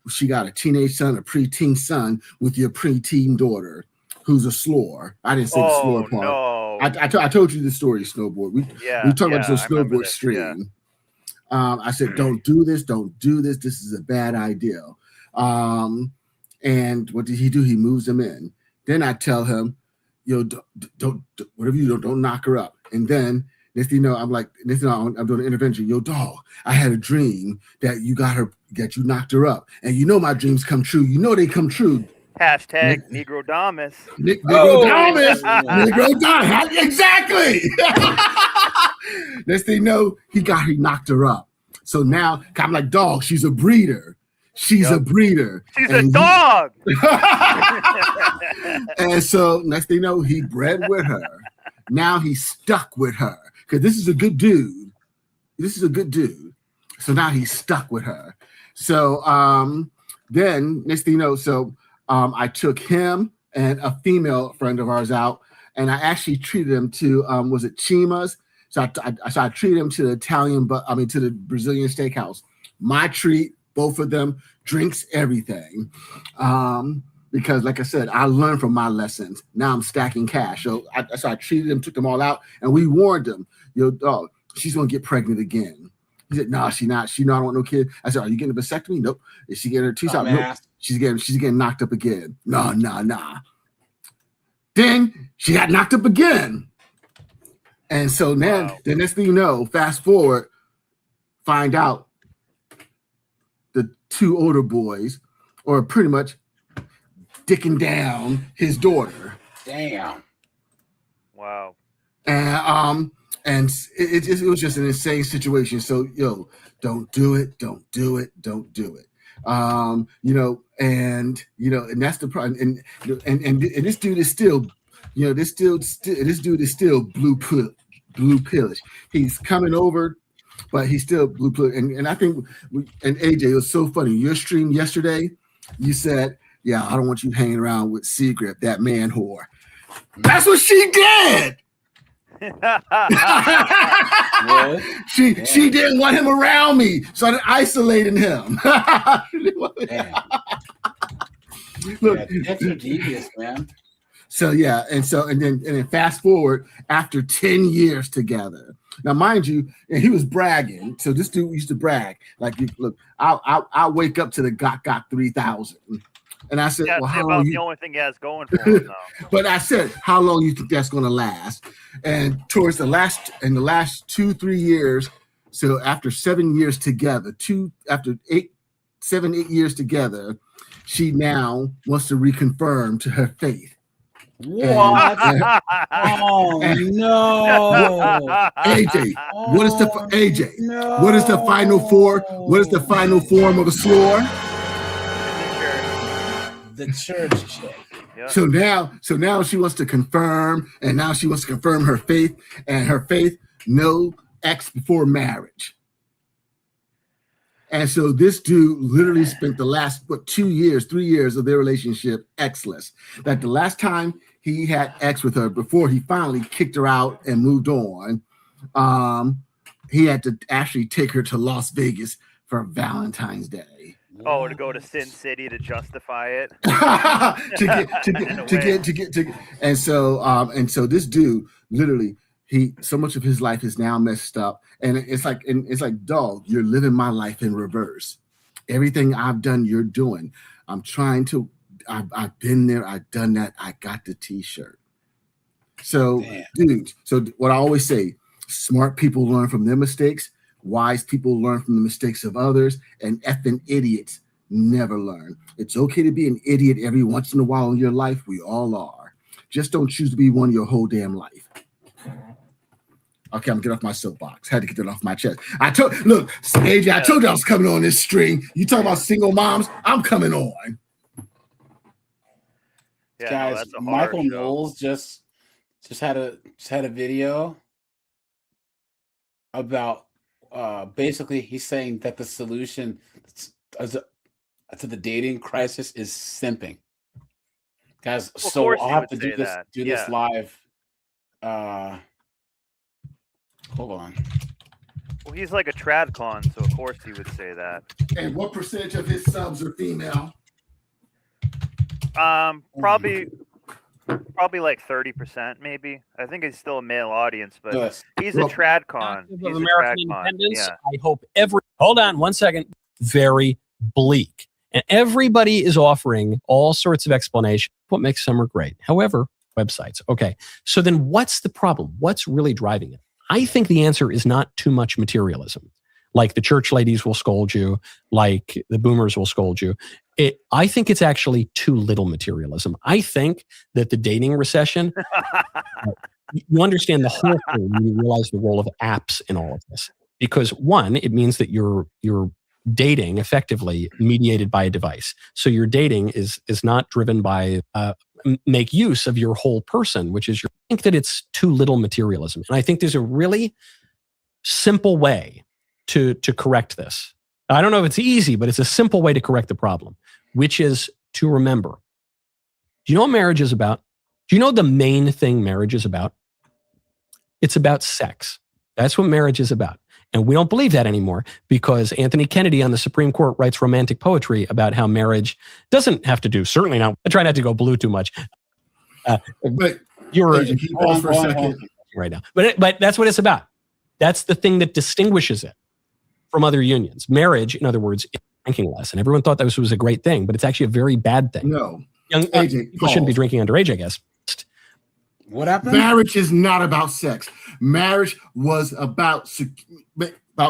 Speaker 15: She got a teenage son, a preteen son with your preteen daughter who's a slore. I didn't say the slore part.
Speaker 8: No.
Speaker 15: I told you the story, Snowboard. We talked about this on Snowboard stream. Yeah. I said, don't do this. Don't do this. This is a bad idea. And what did he do? He moves him in. Then I tell him, yo, don't whatever you do, don't knock her up. And then next thing you know, I'm doing an intervention. Yo, dog, I had a dream that you knocked her up. And my dreams come true. They come true.
Speaker 8: Hashtag Negrodamus.
Speaker 15: Negrodamus. Negrodamus. Exactly. Next thing you know, he knocked her up. So now I'm like, dog, she's a breeder. She's a breeder.
Speaker 8: She's a dog.
Speaker 15: And so next thing you know, he bred with her. Now he's stuck with her because this is a good dude. So now he's stuck with her. So then next thing you know, I took him and a female friend of ours out, and I actually treated him to was it Chima's? So I treated him to the to the Brazilian steakhouse. My treat. both of them, drinks everything. Because like I said, I learned from my lessons. Now I'm stacking cash. So I treated them, took them all out, and we warned them, yo, dog, she's gonna get pregnant again. He said, no, she not. She not want no kid. I said, are you getting a vasectomy? Nope. Is she getting her teeth out? Nope. She's getting knocked up again. Nah. Then she got knocked up again. And so now, the next thing you know, fast forward, find out the two older boys are pretty much dicking down his daughter.
Speaker 1: Damn.
Speaker 8: Wow.
Speaker 15: And it was just an insane situation. So don't do it. And that's the problem. And this dude is still, this dude is still blue pillish. He's coming over, but he's still blue pillish. And I think, and AJ, it was so funny. Your stream yesterday, you said, yeah, I don't want you hanging around with Seagrip, that man whore. That's what she did. She didn't want him around me, so I isolated him. Look,
Speaker 1: that's devious, man.
Speaker 15: So yeah, and then fast forward after 10 years together. Now, mind you, and he was bragging. So this dude used to brag, like, look, I'll wake up to the got 3,000. And I said, well, how long?
Speaker 8: The only thing he has going for him now.
Speaker 15: But I said, how long you think that's going to last? And towards the last 2-3 years, so after 7 years together, 7-8 years together, she now wants to reconfirm to her faith.
Speaker 1: What? Oh no,
Speaker 15: AJ! What is the AJ? No. What is the final form? What is the final form of a slur?
Speaker 1: The church chick.
Speaker 15: Yep. So now she wants to confirm, and now she wants to confirm her faith, and her faith, no ex before marriage. And so this dude literally spent the last 3 years of their relationship exless. That the last time he had ex with her before he finally kicked her out and moved on, he had to actually take her to Las Vegas for Valentine's Day.
Speaker 8: Oh, to go to Sin City to justify it.
Speaker 15: And so this dude literally, so much of his life is now messed up, and it's like, dog, you're living my life in reverse. Everything I've done, you're doing. I've been there, I've done that. I got the T-shirt. So, dude. So what I always say: smart people learn from their mistakes. Wise people learn from the mistakes of others, and effing idiots never learn. It's okay to be an idiot every once in a while in your life. We all are. Just don't choose to be one your whole damn life. Okay, I'm gonna get off my soapbox. Had to get that off my chest. Look, AJ, I told you I was coming on this stream. You talking about single moms? I'm coming on.
Speaker 8: Yeah,
Speaker 1: guys, Michael Knowles just had a video about basically he's saying that the solution to the dating crisis is simping. Guys, so I'll have to do this live. Hold on.
Speaker 8: Well, he's like a tradcon, so of course he would say that.
Speaker 15: And what percentage of his subs are female?
Speaker 8: Probably like 30%, maybe. I think he's still a male audience, but he's a tradcon. He's
Speaker 9: of American independence. Yeah. I hope hold on one second. Very bleak. And everybody is offering all sorts of explanation. What makes summer great? However, websites. Okay. So then what's the problem? What's really driving it? I think the answer is not too much materialism. Like the church ladies will scold you, like the boomers will scold you. I think it's actually too little materialism. I think that the dating recession, you understand the whole thing when you realize the role of apps in all of this. Because one, it means that you're dating effectively mediated by a device. So your dating is not driven by make use of your whole person, which is I think that it's too little materialism. And I think there's a really simple way to correct this. I don't know if it's easy, but it's a simple way to correct the problem, which is to remember. Do you know what marriage is about? Do you know the main thing marriage is about? It's about sex. That's what marriage is about. And we don't believe that anymore because Anthony Kennedy on the Supreme Court writes romantic poetry about how marriage doesn't have to do, certainly not, I try not to go blue too much.
Speaker 15: But
Speaker 9: you're
Speaker 15: can you pause for a second?
Speaker 9: right now. But that's what it's about. That's the thing that distinguishes it from other unions. Marriage, in other words, is drinking less. And everyone thought that was a great thing, but it's actually a very bad thing.
Speaker 15: No.
Speaker 9: Young people shouldn't be drinking underage, I guess.
Speaker 1: What happened?
Speaker 15: Marriage is not about sex. Marriage was about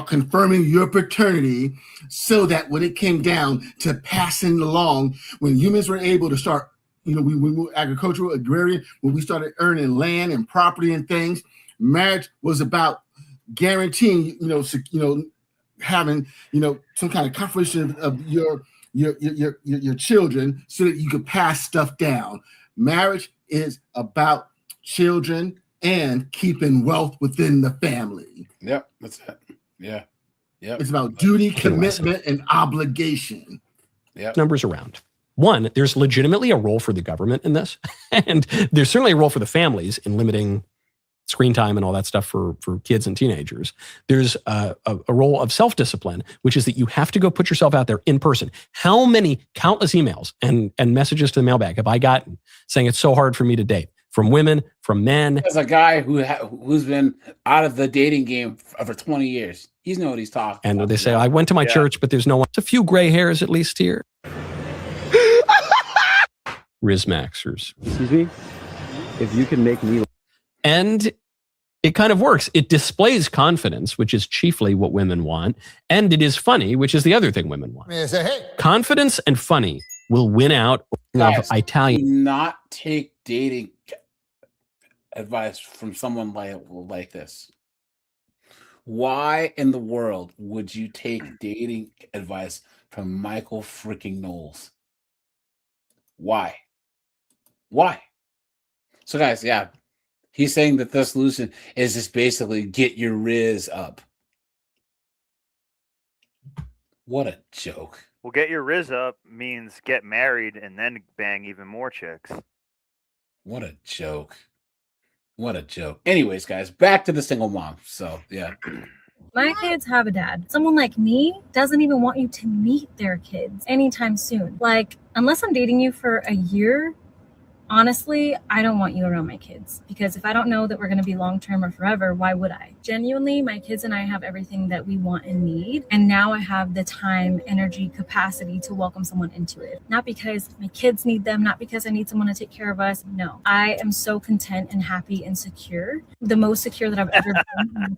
Speaker 15: confirming your paternity so that when it came down to passing along, when humans were able to start, we were agricultural, agrarian, when we started earning land and property and things, marriage was about guaranteeing, having, some kind of confirmation of your children so that you could pass stuff down. Marriage is about children and keeping wealth within the family.
Speaker 1: Yep, that's it. Yeah. Yep.
Speaker 15: It's about duty, commitment, and obligation.
Speaker 1: Yep.
Speaker 9: Numbers around. One, there's legitimately a role for the government in this. And there's certainly a role for the families in limiting screen time and all that stuff for kids and teenagers. There's a role of self-discipline, which is that you have to go put yourself out there in person. How many countless emails and messages to the mailbag have I gotten saying it's so hard for me to date? From women, from men.
Speaker 1: As a guy who's been out of the dating game for 20 years, he's know what he's talking
Speaker 9: and
Speaker 1: about.
Speaker 9: They say, I went to my church, but there's no one. There's a few gray hairs at least here. Rizmaxers.
Speaker 11: Excuse me? If you can make me...
Speaker 9: And it kind of works. It displays confidence, which is chiefly what women want. And it is funny, which is the other thing women want. Confidence and funny will win out of Italian.
Speaker 1: Do not take dating advice from someone like this. Why in the world would you take dating advice from Michael freaking Knowles? Why? So guys, yeah, he's saying that the solution is just basically get your Riz up. What a joke.
Speaker 8: Well, get your Riz up means get married and then bang even more chicks.
Speaker 1: What a joke. What a joke. Anyways, guys, back to the single mom. So, yeah.
Speaker 10: My kids have a dad. Someone like me doesn't even want you to meet their kids anytime soon. Like, unless I'm dating you for a year, honestly, I don't want you around my kids, because if I don't know that we're going to be long-term or forever, why would I? Genuinely, my kids and I have everything that we want and need. And now I have the time, energy, capacity to welcome someone into it. Not because my kids need them, not because I need someone to take care of us. No, I am so content and happy and secure. The most secure that I've ever been.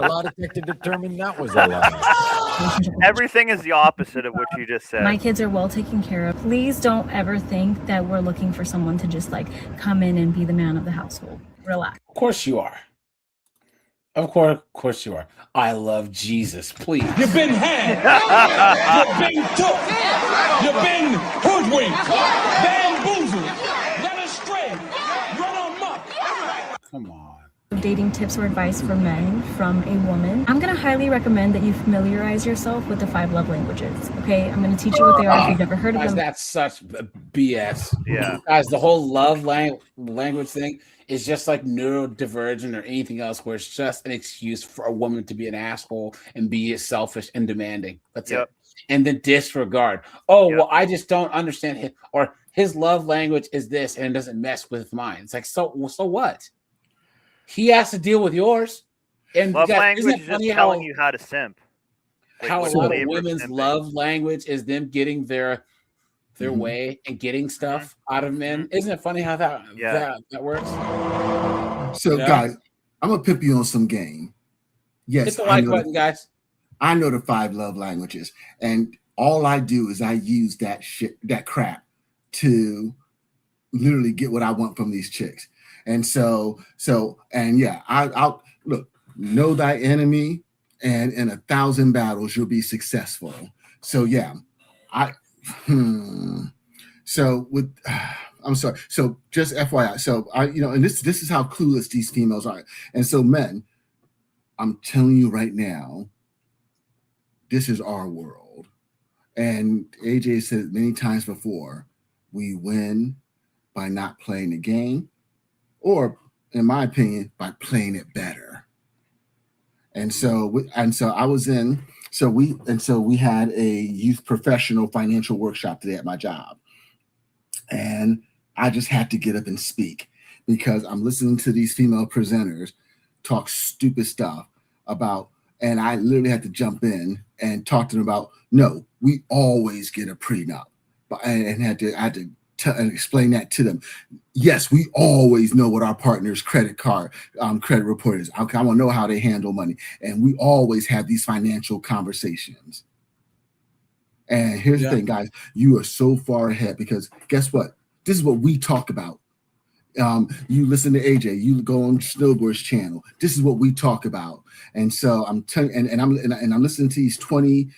Speaker 7: A lot of detective determined that was a lie.
Speaker 8: Everything is the opposite of what you just said.
Speaker 10: My kids are well taken care of. Please don't ever think that we're looking for someone to just like come in and be the man of the household. Relax.
Speaker 1: Of course you are. Of course you are. I love Jesus. Please.
Speaker 16: You've been had. You've been took. You've been hoodwinked. Bamboozled. Led astray. Run amok.
Speaker 1: Come on.
Speaker 10: Dating tips or advice for men from a woman. I'm going to highly recommend that you familiarize yourself with the 5 love languages. Okay, I'm going to teach you what they are if you've never heard of them.
Speaker 1: That's such BS.
Speaker 8: Yeah.
Speaker 1: Guys, the whole love language thing is just like neurodivergent or anything else, where it's just an excuse for a woman to be an asshole and be selfish and demanding. That's it. And then disregard. Well, I just don't understand him, or his love language is this and it doesn't mess with mine. It's like, so what? He has to deal with yours. And
Speaker 8: love language is just telling you how to simp. Like,
Speaker 1: how a lot of women's love language is them getting their way and getting stuff out of men. Isn't it funny how that works?
Speaker 15: So, guys, I'm gonna pip you on some game. Yes,
Speaker 1: hit the like button, guys.
Speaker 15: I know the 5 love languages, and all I do is I use that crap to literally get what I want from these chicks. And I'll look, know thy enemy, and in 1,000 battles you'll be successful. So I'm sorry. So just FYI. So and this is how clueless these females are. And so men, I'm telling you right now, this is our world. And AJ said many times before, we win by not playing the game, or in my opinion, by playing it better. And so I was in. So we had a youth professional financial workshop today at my job, and I just had to get up and speak because I'm listening to these female presenters talk stupid stuff about, and I literally had to jump in and talk to them about, no, we always get a prenup, and I had to and explain that to them. Yes, we always know what our partner's credit report is. I want to know how they handle money, and we always have these financial conversations. And here's the thing, guys, you are so far ahead because guess what? This is what we talk about. You listen to AJ, you go on Snowboard's channel. This is what we talk about. And so I'm telling, and I'm listening to these 20-ish,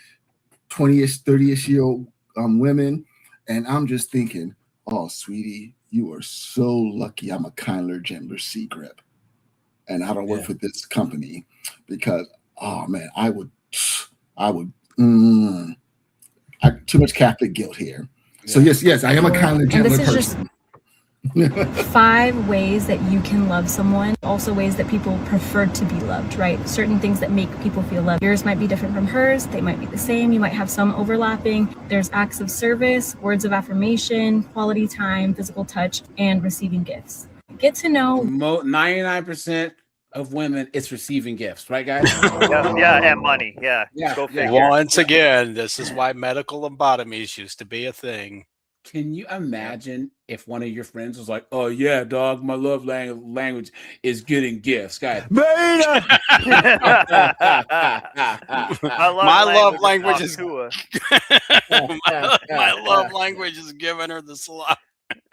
Speaker 15: 30-ish year old women, and I'm just thinking, oh, sweetie, you are so lucky I'm a Kindler Gentler C grip, and I don't work for this company because, oh man, I would too much Catholic guilt here. So yes, I am a Kindler Gentler person.
Speaker 10: 5 ways that you can love someone, also ways that people prefer to be loved, right? Certain things that make people feel loved. Yours might be different from hers. They might be the same. You might have some overlapping. There's acts of service, words of affirmation, quality time, physical touch, and receiving gifts. Get to know
Speaker 1: 99% of women, it's receiving gifts, right, guys?
Speaker 8: and money. Go figure.
Speaker 12: Once again, this is why medical lobotomies used to be a thing.
Speaker 1: Can you imagine if one of your friends was like, "Oh yeah, dog, my love language is getting gifts, guys."
Speaker 12: My love language is my love language is giving her the slop.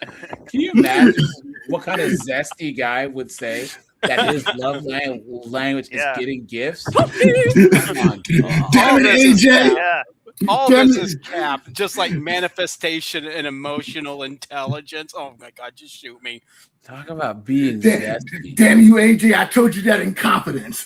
Speaker 1: Can you imagine what kind of zesty guy would say that his love language is getting gifts? Come on,
Speaker 15: damn it, AJ.
Speaker 12: All this is cap, just like manifestation and emotional intelligence. Oh my God, just shoot me.
Speaker 1: Talk about being zesty.
Speaker 15: Damn you, AJ, I told you that in confidence.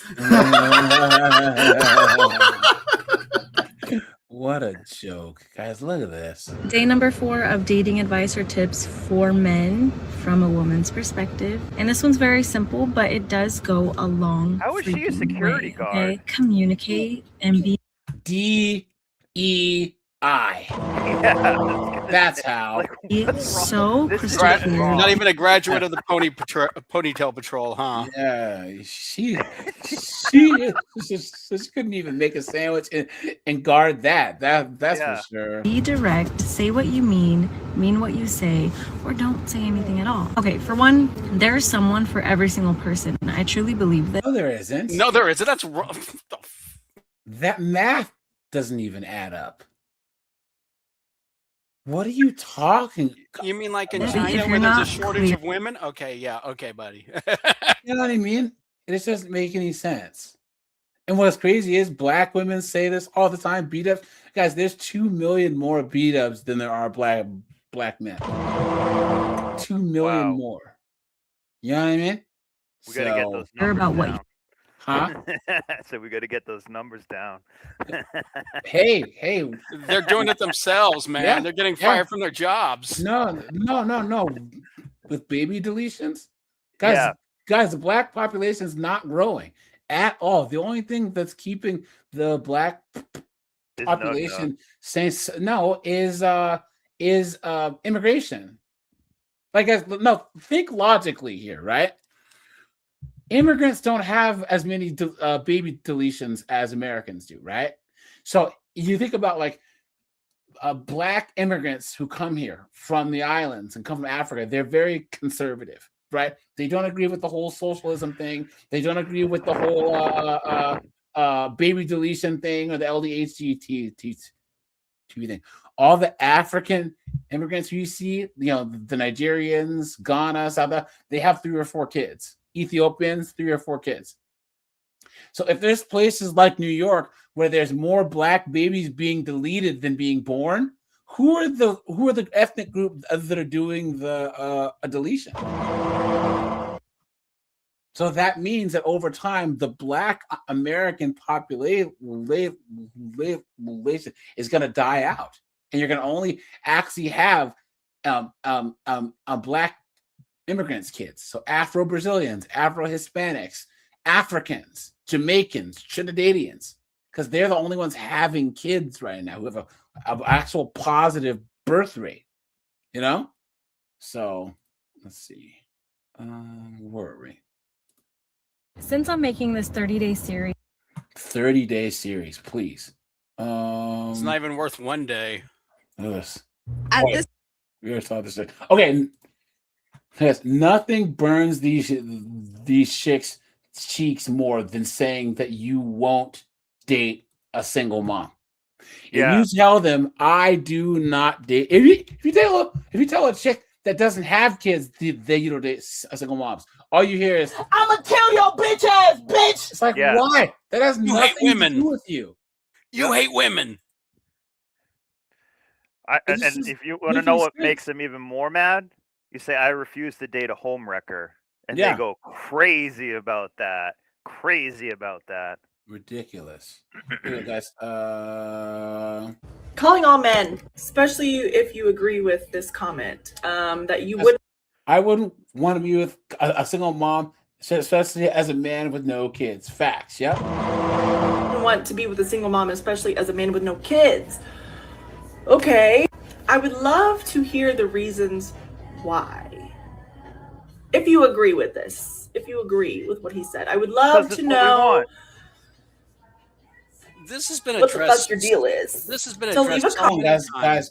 Speaker 1: What a joke. Guys, look at this.
Speaker 10: Day number 4 of dating advice or tips for men from a woman's perspective. And this one's very simple, but it does go a long
Speaker 8: How is she a security guard?
Speaker 10: Okay? Communicate and be
Speaker 1: DEI.
Speaker 8: Yeah,
Speaker 1: that's how.
Speaker 10: So
Speaker 12: not even a graduate of the ponytail patrol, huh?
Speaker 1: Yeah, she couldn't even make a sandwich and guard that. That's for sure.
Speaker 10: Be direct, say what you mean what you say, or don't say anything at all. Okay, for one, there's someone for every single person. I truly believe that.
Speaker 1: No, there isn't.
Speaker 12: No, there isn't. That's wrong.
Speaker 1: That math doesn't even add up. What are you talking?
Speaker 12: You mean like in China when there's a shortage of women? Okay, yeah, okay, buddy.
Speaker 1: You know what I mean? It just doesn't make any sense. And what's crazy is black women say this all the time. Beat-ups, guys. There's 2 million more beat-ups than there are black men. 2 million more. You know what I mean?
Speaker 8: We gotta get those numbers
Speaker 10: about
Speaker 8: down.
Speaker 10: what?
Speaker 1: Huh?
Speaker 8: So we got to get those numbers down.
Speaker 1: Hey,
Speaker 12: they're doing it themselves, man.
Speaker 1: Yeah,
Speaker 12: they're getting fired from their jobs.
Speaker 1: No. With baby deletions, guys, the black population is not growing at all. The only thing that's keeping the black population saying no is immigration. Like, guys, no, think logically here, right? Immigrants don't have as many baby deletions as Americans do, right? So you think about like black immigrants who come here from the islands and come from Africa, they're very conservative, right? They don't agree with the whole socialism thing. They don't agree with the whole baby deletion thing or the LDHT thing. All the African immigrants who you see, the Nigerians, Ghana, South Africa, they have 3 or 4 kids. Ethiopians, 3 or 4 kids. So if there's places like New York where there's more black babies being deleted than being born, who are the ethnic group that are doing the deletion? So that means that over time, the black American population is going to die out, and you're going to only actually have black immigrants' kids, so Afro-Brazilians, Afro-Hispanics, Africans, Jamaicans, Trinidadians, because they're the only ones having kids right now who have a actual positive birth rate, you know? So let's see. Where are we?
Speaker 10: Since I'm making this 30-day series.
Speaker 1: 30-day series, please.
Speaker 12: It's not even worth 1 day.
Speaker 1: Yes.
Speaker 5: At this
Speaker 1: We already saw this. Okay. Yes, nothing burns these chicks' cheeks more than saying that you won't date a single mom.
Speaker 8: Yeah.
Speaker 1: If you tell them I do not date, if you tell a chick that doesn't have kids that you don't date a single moms, all you hear is
Speaker 13: I'm gonna kill your bitch ass, bitch.
Speaker 1: It's like, why? That has
Speaker 12: You
Speaker 1: nothing
Speaker 12: hate women.
Speaker 1: to do with you.
Speaker 12: You hate women.
Speaker 1: This
Speaker 8: And
Speaker 1: is
Speaker 8: if you want to
Speaker 1: making
Speaker 8: know what
Speaker 1: sense.
Speaker 8: makes them even more mad, you say, I refuse to date a homewrecker. And
Speaker 1: Yeah.
Speaker 8: they go crazy about that. Crazy about that.
Speaker 1: Ridiculous. Here, guys.
Speaker 17: Calling all men, especially if you agree with this comment, that you would
Speaker 1: I wouldn't want to be with a single mom, especially as a man with no kids. Facts. Yep.
Speaker 17: want to be with a single mom, especially as a man with no kids. Okay, I would love to hear the reasons why. If you agree with this, if you agree with what he said, I would love to know
Speaker 12: This has been
Speaker 17: what the
Speaker 12: addressed.
Speaker 17: fuck your deal is.
Speaker 12: This has been
Speaker 17: So leave
Speaker 12: addressed.
Speaker 17: a comment.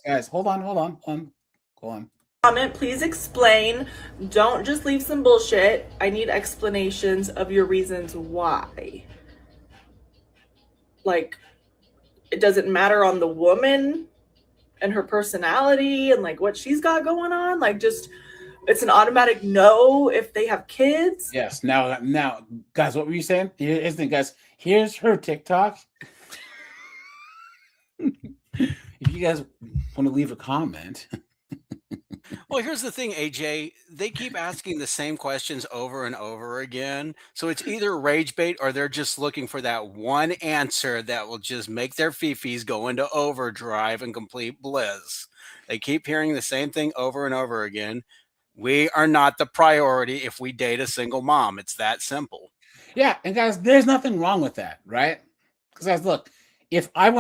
Speaker 1: Guys, hold on. Go on.
Speaker 17: Comment, please explain. Don't just leave some bullshit. I need explanations of your reasons why. Like, it doesn't matter on the woman and her personality and like what she's got going on. Like, just it's an automatic no if they have kids.
Speaker 1: Yes. Now, guys, what were you saying? Here's the thing, guys. Here's her TikTok. If you guys want to leave a comment.
Speaker 12: Well, here's the thing, AJ. They keep asking the same questions over and over again. So it's either rage bait or they're just looking for that one answer that will just make their fifis go into overdrive and complete bliss. They keep hearing the same thing over and over again. We are not the priority if we date a single mom. It's that simple.
Speaker 1: Yeah, and guys, there's nothing wrong with that, right? Because guys, look, if I'm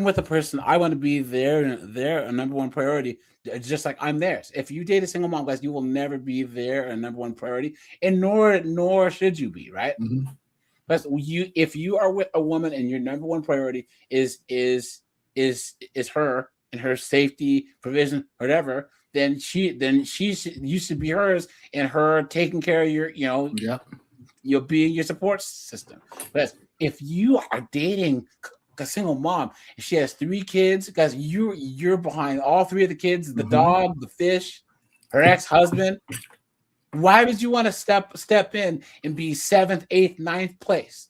Speaker 1: with a person, I want to be their number one priority, just like I'm theirs. If you date a single mom, guys, you will never be their number one priority, and nor should you be, right?
Speaker 15: Mm-hmm.
Speaker 1: But if you are with a woman and your number one priority is her and her safety, provision, whatever, then you should be hers, and her taking care of your, you'll be in your support system. But if you are dating a single mom and she has 3 kids, guys, you're behind all 3 of the kids, the dog, the fish, her ex-husband. Why would you want to step in and be 7th, 8th, 9th place?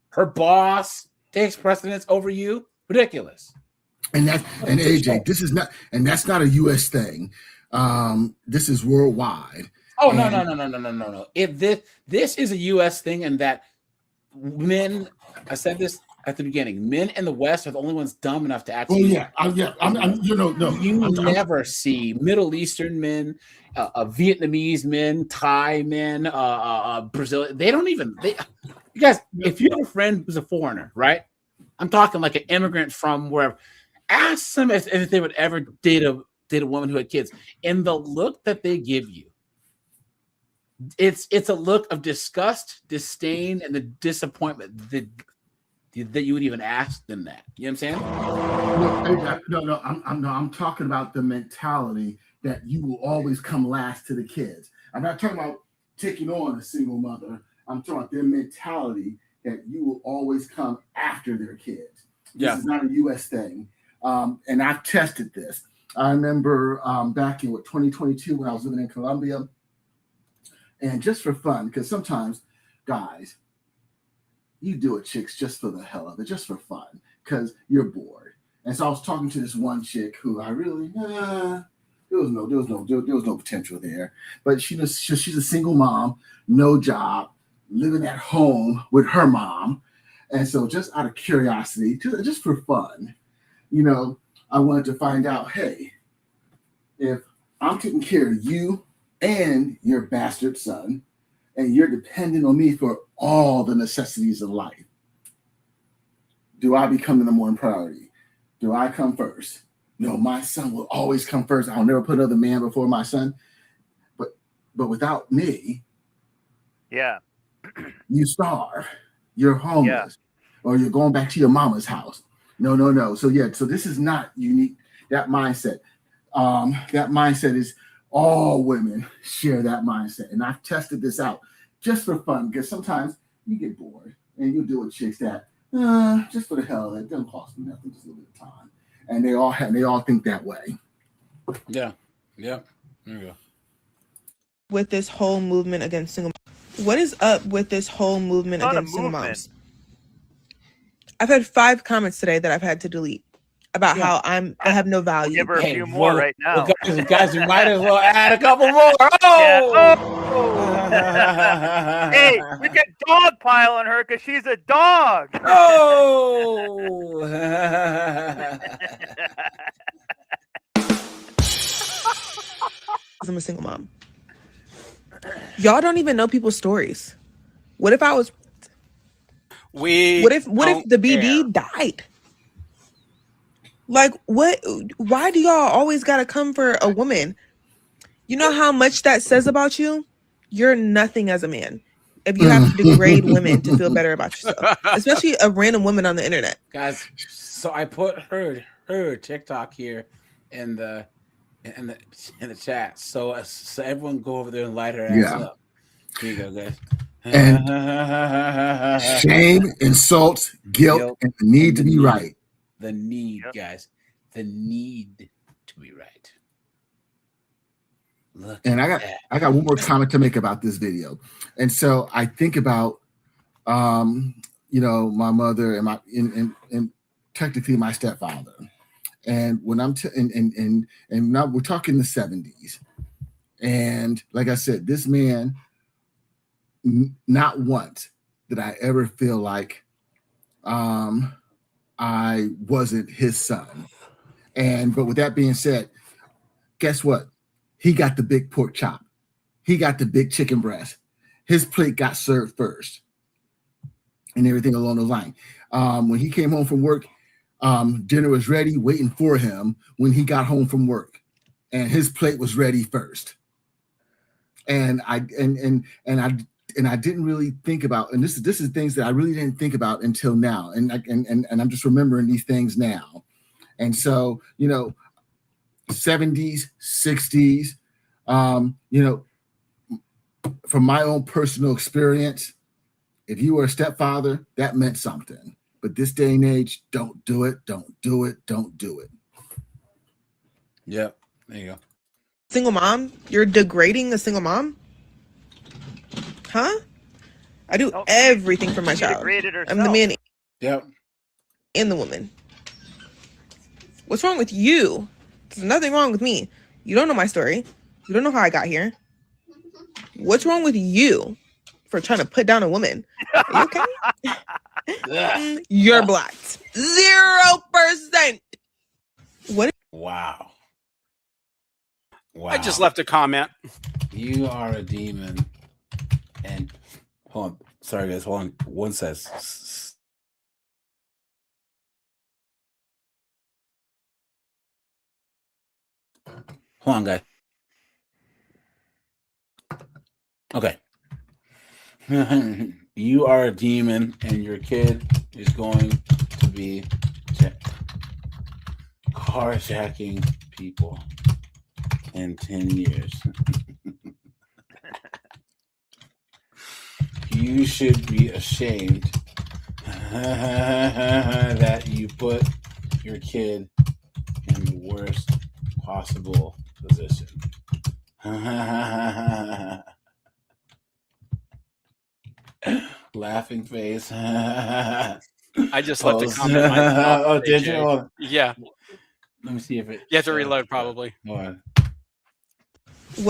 Speaker 1: Her boss takes precedence over you. Ridiculous.
Speaker 15: And AJ, this is not, and that's not a U.S. thing. This is worldwide.
Speaker 1: Oh, no. If this is a U.S. thing, and that men, I said this at the beginning, men in the West are the only ones dumb enough to actually.
Speaker 15: You
Speaker 1: never see Middle Eastern men, Vietnamese men, Thai men, Brazilian. They don't even. You guys, if you have a friend who's a foreigner, right? I'm talking like an immigrant from wherever. Ask them if they would ever date a woman who had kids, and the look that they give you, it's a look of disgust, disdain, and the disappointment that you would even ask them that. You know what I'm saying?
Speaker 15: No. I'm talking about the mentality that you will always come last to the kids. I'm not talking about taking on a single mother. I'm talking about their mentality that you will always come after their kids. This is not a U.S. thing. And I've tested this. I remember back in 2022 when I was living in Colombia, and just for fun, because sometimes, guys, you do it, chicks, just for the hell of it, just for fun, because you're bored. And so I was talking to this one chick who I really, there was no potential there. But she's a single mom, no job, living at home with her mom, and so just out of curiosity, just for fun, I wanted to find out, hey, if I'm taking care of you and your bastard son, and you're dependent on me for all the necessities of life, do I become the number one priority? Do I come first? No, my son will always come first. I'll never put another man before my son. But without me,
Speaker 8: yeah,
Speaker 15: you starve. You're homeless, or you're going back to your mama's house. No. So this is not unique. That mindset. That mindset is all women share that mindset, and I've tested this out just for fun because sometimes you get bored and you do with chicks that just for the hell of it, doesn't cost me nothing, just a little bit of time, and they all think that way.
Speaker 1: Yeah. There you go.
Speaker 18: With this whole movement against single moms. What is up with this whole movement against single moms? I've had 5 comments today that I've had to delete about how I have no value.
Speaker 8: Give her a few more right now.
Speaker 1: Well, guys, we might as well add a couple more.
Speaker 8: Hey, we can dogpile on her because she's a dog.
Speaker 18: I'm a single mom. Y'all don't even know people's stories. What if I was? What if the BD died? Like what? Why do y'all always gotta come for a woman? You know how much that says about you? You're nothing as a man. If you have to degrade women to feel better about yourself, especially a random woman on the internet.
Speaker 1: Guys, so I put her TikTok here in the chat. So everyone go over there and light her ass up. Here you go, guys.
Speaker 15: And shame, insults, guilt, and the need to be right.
Speaker 1: The need, guys. The need to be right. Look.
Speaker 15: And I got one more comment to make about this video. And so I think about my mother and technically my stepfather. And when I'm and now we're talking the 70s. And like I said, this man, not once did I ever feel like I wasn't his son. But with that being said, guess what? He got the big pork chop. He got the big chicken breast. His plate got served first and everything along those lines. When he came home from work, dinner was ready, waiting for him when he got home from work, and his plate was ready first. And I didn't really think about, and this is things that I really didn't think about until now, and I'm just remembering these things now. And so 70s, 60s, from my own personal experience, if you were a stepfather, that meant something. But this day and age, don't do it, don't do it, don't do it.
Speaker 1: Yep, there you go.
Speaker 18: Single mom? You're degrading a single mom? Huh? I do everything for my child. I'm the man and the woman. What's wrong with you? There's nothing wrong with me. You don't know my story. You don't know how I got here. What's wrong with you for trying to put down a woman? Are you okay? You're blocked. 0%. What?
Speaker 1: Wow.
Speaker 12: I just left a comment.
Speaker 1: You are a demon. And hold on. Sorry, guys. Hold on. One says. Hold on, guys. Okay. You are a demon, and your kid is going to be carjacking people in 10 years. You should be ashamed that you put your kid in the worst possible position. Laughing face.
Speaker 12: I just left a comment.
Speaker 1: Did you?
Speaker 12: Yeah.
Speaker 1: Let me see if it.
Speaker 12: You have to reload, probably.
Speaker 18: What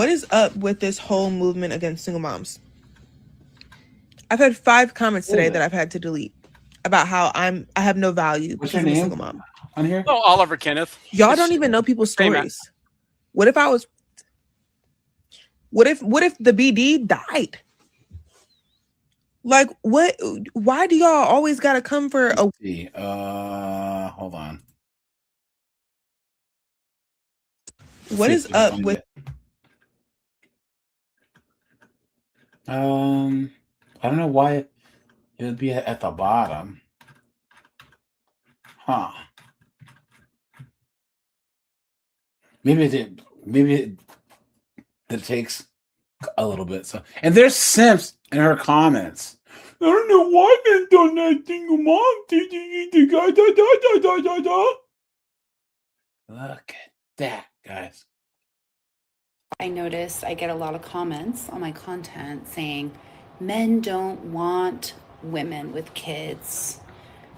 Speaker 18: is up with this whole movement against single moms? I've had 5 comments today that I've had to delete about how I have no value
Speaker 1: What's
Speaker 18: because
Speaker 1: your
Speaker 18: I'm a
Speaker 1: name?
Speaker 18: single mom.
Speaker 1: On here?
Speaker 12: Oh, Oliver Kenneth.
Speaker 18: Y'all don't even know people's stories. What if I was? What if the BD died? Like, what? Why do y'all always gotta come for a?
Speaker 1: Hold on.
Speaker 18: What is up with?
Speaker 1: I don't know why it would be at the bottom. Huh. Maybe it takes a little bit. So, and there's simps in her comments. I don't know why men done that single mom. Look at that, guys.
Speaker 19: I notice I get a lot of comments on my content saying men don't want women with kids.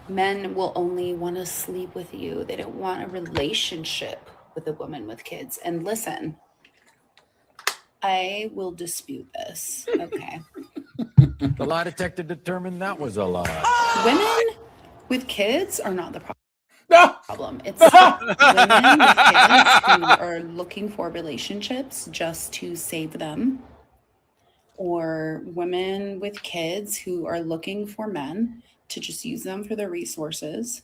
Speaker 19: Men will only want to sleep with you. They don't want a relationship with a woman with kids. And listen, I will dispute this. Okay.
Speaker 7: The lie detector determined that was a lie.
Speaker 19: Women with kids are not the problem. It's women with kids who are looking for relationships just to save them, or women with kids who are looking for men to just use them for their resources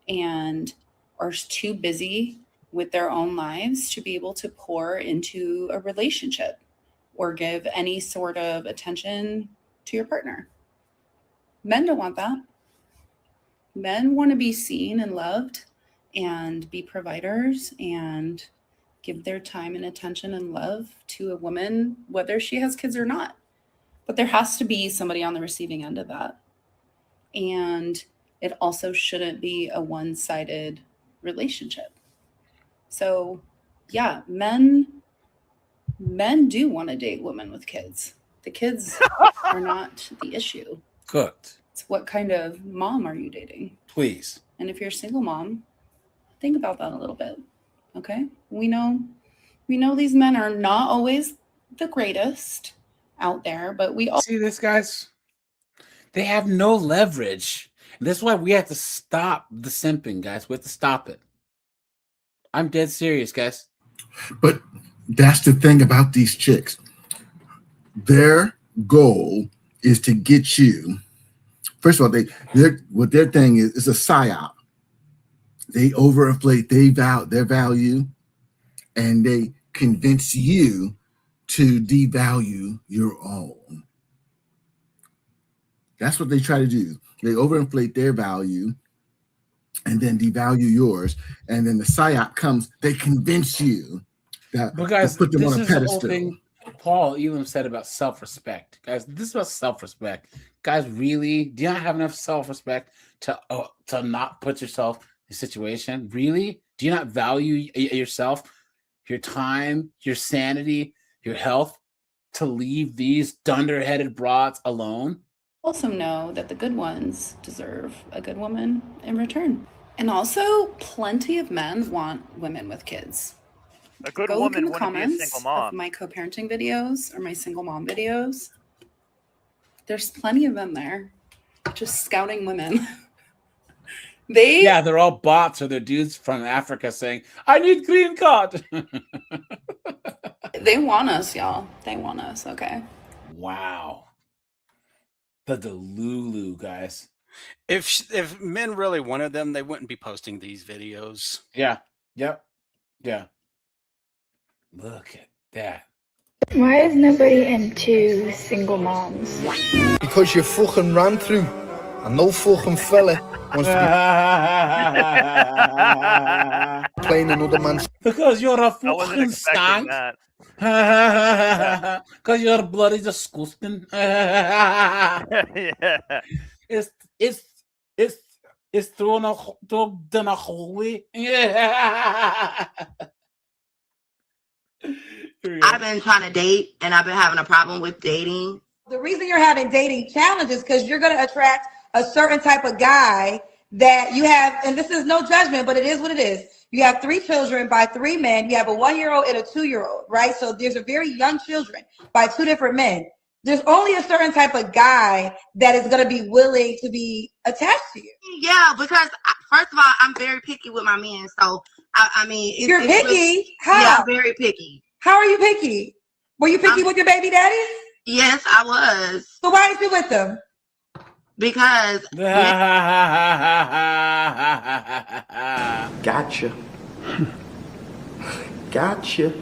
Speaker 19: and are too busy with their own lives to be able to pour into a relationship or give any sort of attention to your partner. Men don't want that. Men want to be seen and loved and be providers and give their time and attention and love to a woman, whether she has kids or not. But there has to be somebody on the receiving end of that. And it also shouldn't be a one-sided relationship. So yeah, men do want to date women with kids. The kids are not the issue.
Speaker 1: Good.
Speaker 19: It's what kind of mom are you dating?
Speaker 1: Please.
Speaker 19: And if you're a single mom, think about that a little bit. Okay? We know these men are not always the greatest out there, but we all
Speaker 1: see this, guys. They have no leverage. And that's why we have to stop the simping, guys. We have to stop it. I'm dead serious, guys.
Speaker 15: But that's the thing about these chicks. Their goal is to get you. First of all, what their thing is a psyop. They overinflate their value, and they convince you to devalue your own. That's what they try to do. They overinflate their value and then devalue yours. And then the psyop comes, they convince you that
Speaker 1: but guys,
Speaker 15: put them
Speaker 1: this
Speaker 15: on a
Speaker 1: is the whole
Speaker 15: pedestal.
Speaker 1: thing Paul Elam said about self-respect. Guys, this is about self-respect. Guys, really, do you not have enough self-respect to not put yourself in a situation? Really? Do you not value yourself, your time, your sanity, your health, to leave these dunderheaded broads alone?
Speaker 19: also know that the good ones deserve a good woman in return. And also, plenty of men want women with kids.
Speaker 8: A good
Speaker 19: Go look in
Speaker 8: woman
Speaker 19: the
Speaker 8: wouldn't be a
Speaker 19: comments
Speaker 8: single mom.
Speaker 19: of my co-parenting videos or my single mom videos. There's plenty of them there, just scouting women.
Speaker 1: They're all bots or they're dudes from Africa saying, I need green card.
Speaker 19: They want us, y'all. They want us, okay?
Speaker 1: Wow. The Delulu, guys.
Speaker 12: If men really wanted them, they wouldn't be posting these videos.
Speaker 1: Yeah. Yep. Yeah. Look at that.
Speaker 20: Why is nobody into single moms?
Speaker 23: Because you fucking ran through and no fucking fella wants to be playing another man's.
Speaker 1: Because you're a fucking stank. Because you're bloody disgusting.
Speaker 8: Yeah.
Speaker 1: It's thrown a holy. Yeah.
Speaker 24: I've been trying to date and I've been having a problem with dating.
Speaker 25: The reason you're having dating challenges is because you're going to attract a certain type of guy that you have, and this is no judgment, but it is what it is. You have 3 children by 3 men. You have a 1-year-old and a 2-year-old, right? So there's a very young children by 2 different men. There's only a certain type of guy that is going to be willing to be attached to you.
Speaker 24: Yeah, because first of all, I'm very picky with my men. So I mean,
Speaker 25: you're picky. How?
Speaker 24: Yeah, I'm very picky.
Speaker 25: How are you picky? Were you picky with your baby daddy?
Speaker 24: Yes, I was.
Speaker 25: So why aren't you with them?
Speaker 24: because
Speaker 23: Gotcha. Gotcha.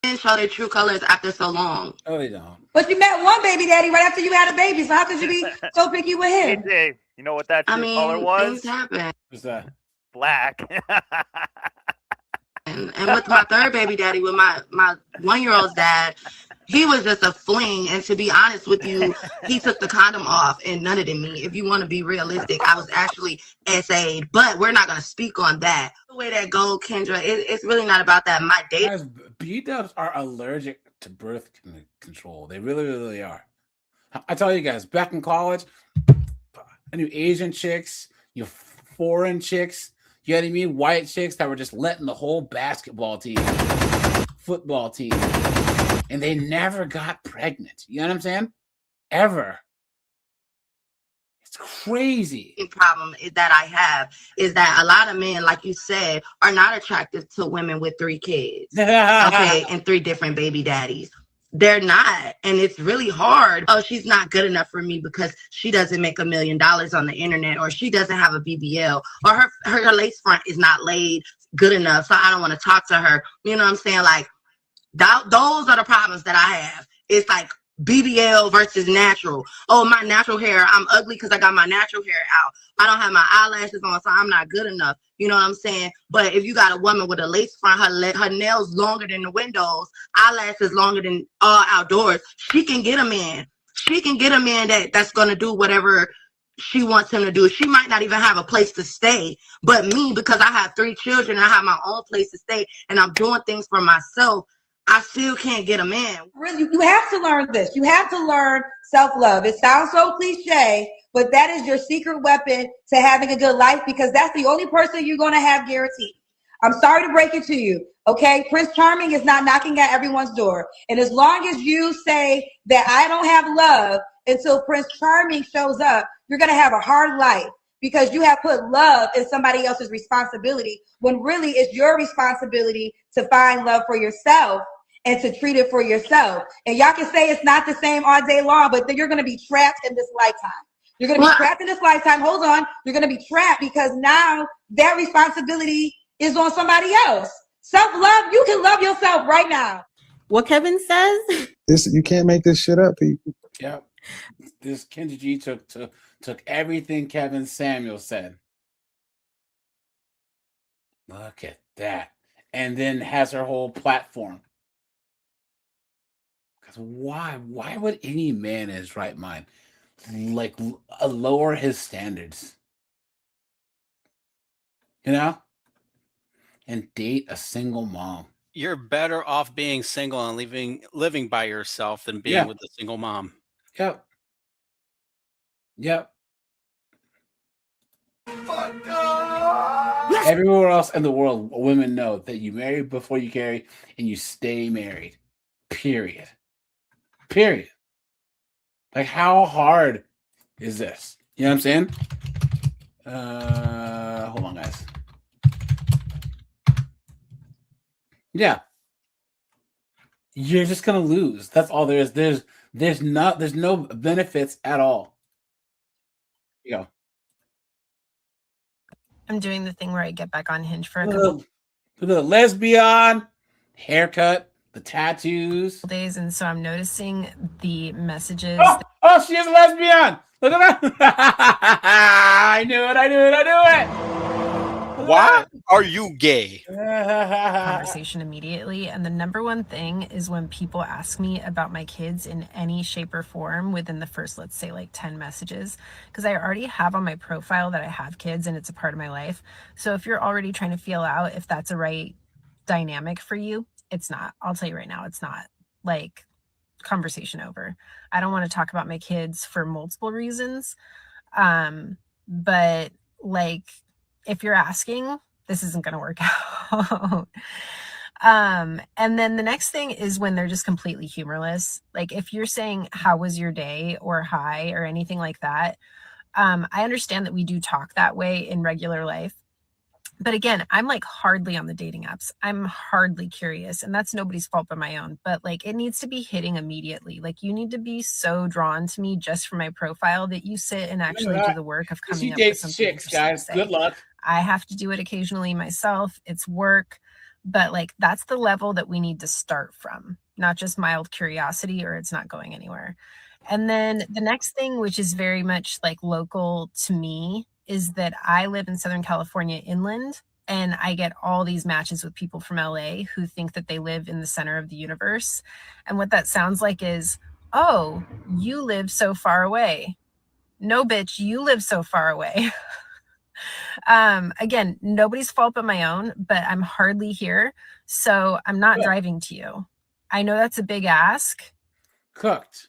Speaker 24: men show their true colors after so long.
Speaker 1: Oh, they don't.
Speaker 25: But you met one baby daddy right after you had a baby, so how could you be so picky with him?
Speaker 8: AJ, you know what that true color was?
Speaker 24: Things happen.
Speaker 1: What's that?
Speaker 8: Black.
Speaker 24: And with my third baby daddy, with my 1-year-old's dad, he was just a fling. And to be honest with you, he took the condom off and nutted in me. If you want to be realistic, I was actually SA'd, but we're not going to speak on that. The way that goes, Kendra, it's really not about that. My date.
Speaker 1: Guys, B-dubs are allergic to birth control. They really, really are. I tell you guys, back in college, I knew Asian chicks, foreign chicks, you know what I mean? White chicks that were just letting the whole basketball team, football team, and they never got pregnant. You know what I'm saying? Ever. It's crazy.
Speaker 24: The problem that I have is that a lot of men, like you said, are not attracted to women with 3 kids. Okay, and 3 different baby daddies. They're not. And it's really hard. Oh, she's not good enough for me because she doesn't make $1 million on the internet, or she doesn't have a BBL, or her lace front is not laid good enough, so I don't want to talk to her. You know what I'm saying? Like, those are the problems that I have. It's like BBL versus natural. Oh, my natural hair, I'm ugly because I got my natural hair out. I don't have my eyelashes on, so I'm not good enough. You know what I'm saying? But if you got a woman with a lace front, her nails longer than the windows, eyelashes longer than all outdoors, she can get a man. She can get a man that's going to do whatever she wants him to do. She might not even have a place to stay. But me, because I have 3 children, I have my own place to stay, and I'm doing things for myself, I still can't get a man.
Speaker 25: Really, you have to learn this. You have to learn self-love. It sounds so cliche, but that is your secret weapon to having a good life, because that's the only person you're going to have guaranteed. I'm sorry to break it to you, okay? Prince Charming is not knocking at everyone's door. And as long as you say that I don't have love until Prince Charming shows up, you're going to have a hard life, because you have put love in somebody else's responsibility, when really it's your responsibility to find love for yourself and to treat it for yourself. And y'all can say it's not the same all day long, but then you're going to be trapped in this lifetime. You're going to be trapped in this lifetime. Hold on. You're going to be trapped because now that responsibility is on somebody else. Self-love, you can love yourself right now.
Speaker 2: What Kevin says?
Speaker 3: You can't make this shit up, people.
Speaker 1: Yeah. This Kendra G took everything Kevin Samuel said. Look at that. And then has her whole platform. Because why would any man in his right mind like lower his standards? You know? And date a single mom.
Speaker 12: You're better off being single and living by yourself than being with a single mom.
Speaker 1: Yep. Yep. Everywhere else in the world, women know that you marry before you carry, and you stay married. Period. Like, how hard is this? You know what I'm saying? Hold on, guys. Yeah. You're just gonna lose. That's all there is. There's no benefits at all. You go.
Speaker 14: I'm doing the thing where I get back on Hinge for a couple
Speaker 1: The lesbian haircut, the tattoos.
Speaker 14: days, and so I'm noticing the messages.
Speaker 1: Oh, she is a lesbian. Look at that. I knew it.
Speaker 12: Why are you gay?
Speaker 14: Conversation immediately, and the number one thing is when people ask me about my kids in any shape or form within the first, let's say, like 10 messages, because I already have on my profile that I have kids and it's a part of my life. So if you're already trying to feel out if that's a right dynamic for you, it's not. I'll tell you right now, it's not. Like, conversation over. I don't want to talk about my kids for multiple reasons, but like, if you're asking, this isn't going to work out. And then the next thing is when they're just completely humorless. Like, if you're saying, how was your day, or hi, or anything like that, I understand that we do talk that way in regular life. But again, I'm like hardly on the dating apps. I'm hardly curious, and that's nobody's fault but my own. But like, it needs to be hitting immediately. Like, you need to be so drawn to me just for my profile that you sit and actually do the work of coming up with something
Speaker 1: chicks, guys. Good luck.
Speaker 14: I have to do it occasionally myself. It's work, but like, that's the level that we need to start from, not just mild curiosity, or it's not going anywhere. And then the next thing, which is very much like local to me, is that I live in Southern California inland, and I get all these matches with people from LA who think that they live in the center of the universe. And what that sounds like is, oh, you live so far away. No, bitch, you live so far away. Again, nobody's fault but my own, but I'm hardly here. So I'm not driving to you. I know that's a big ask.
Speaker 1: Cooked.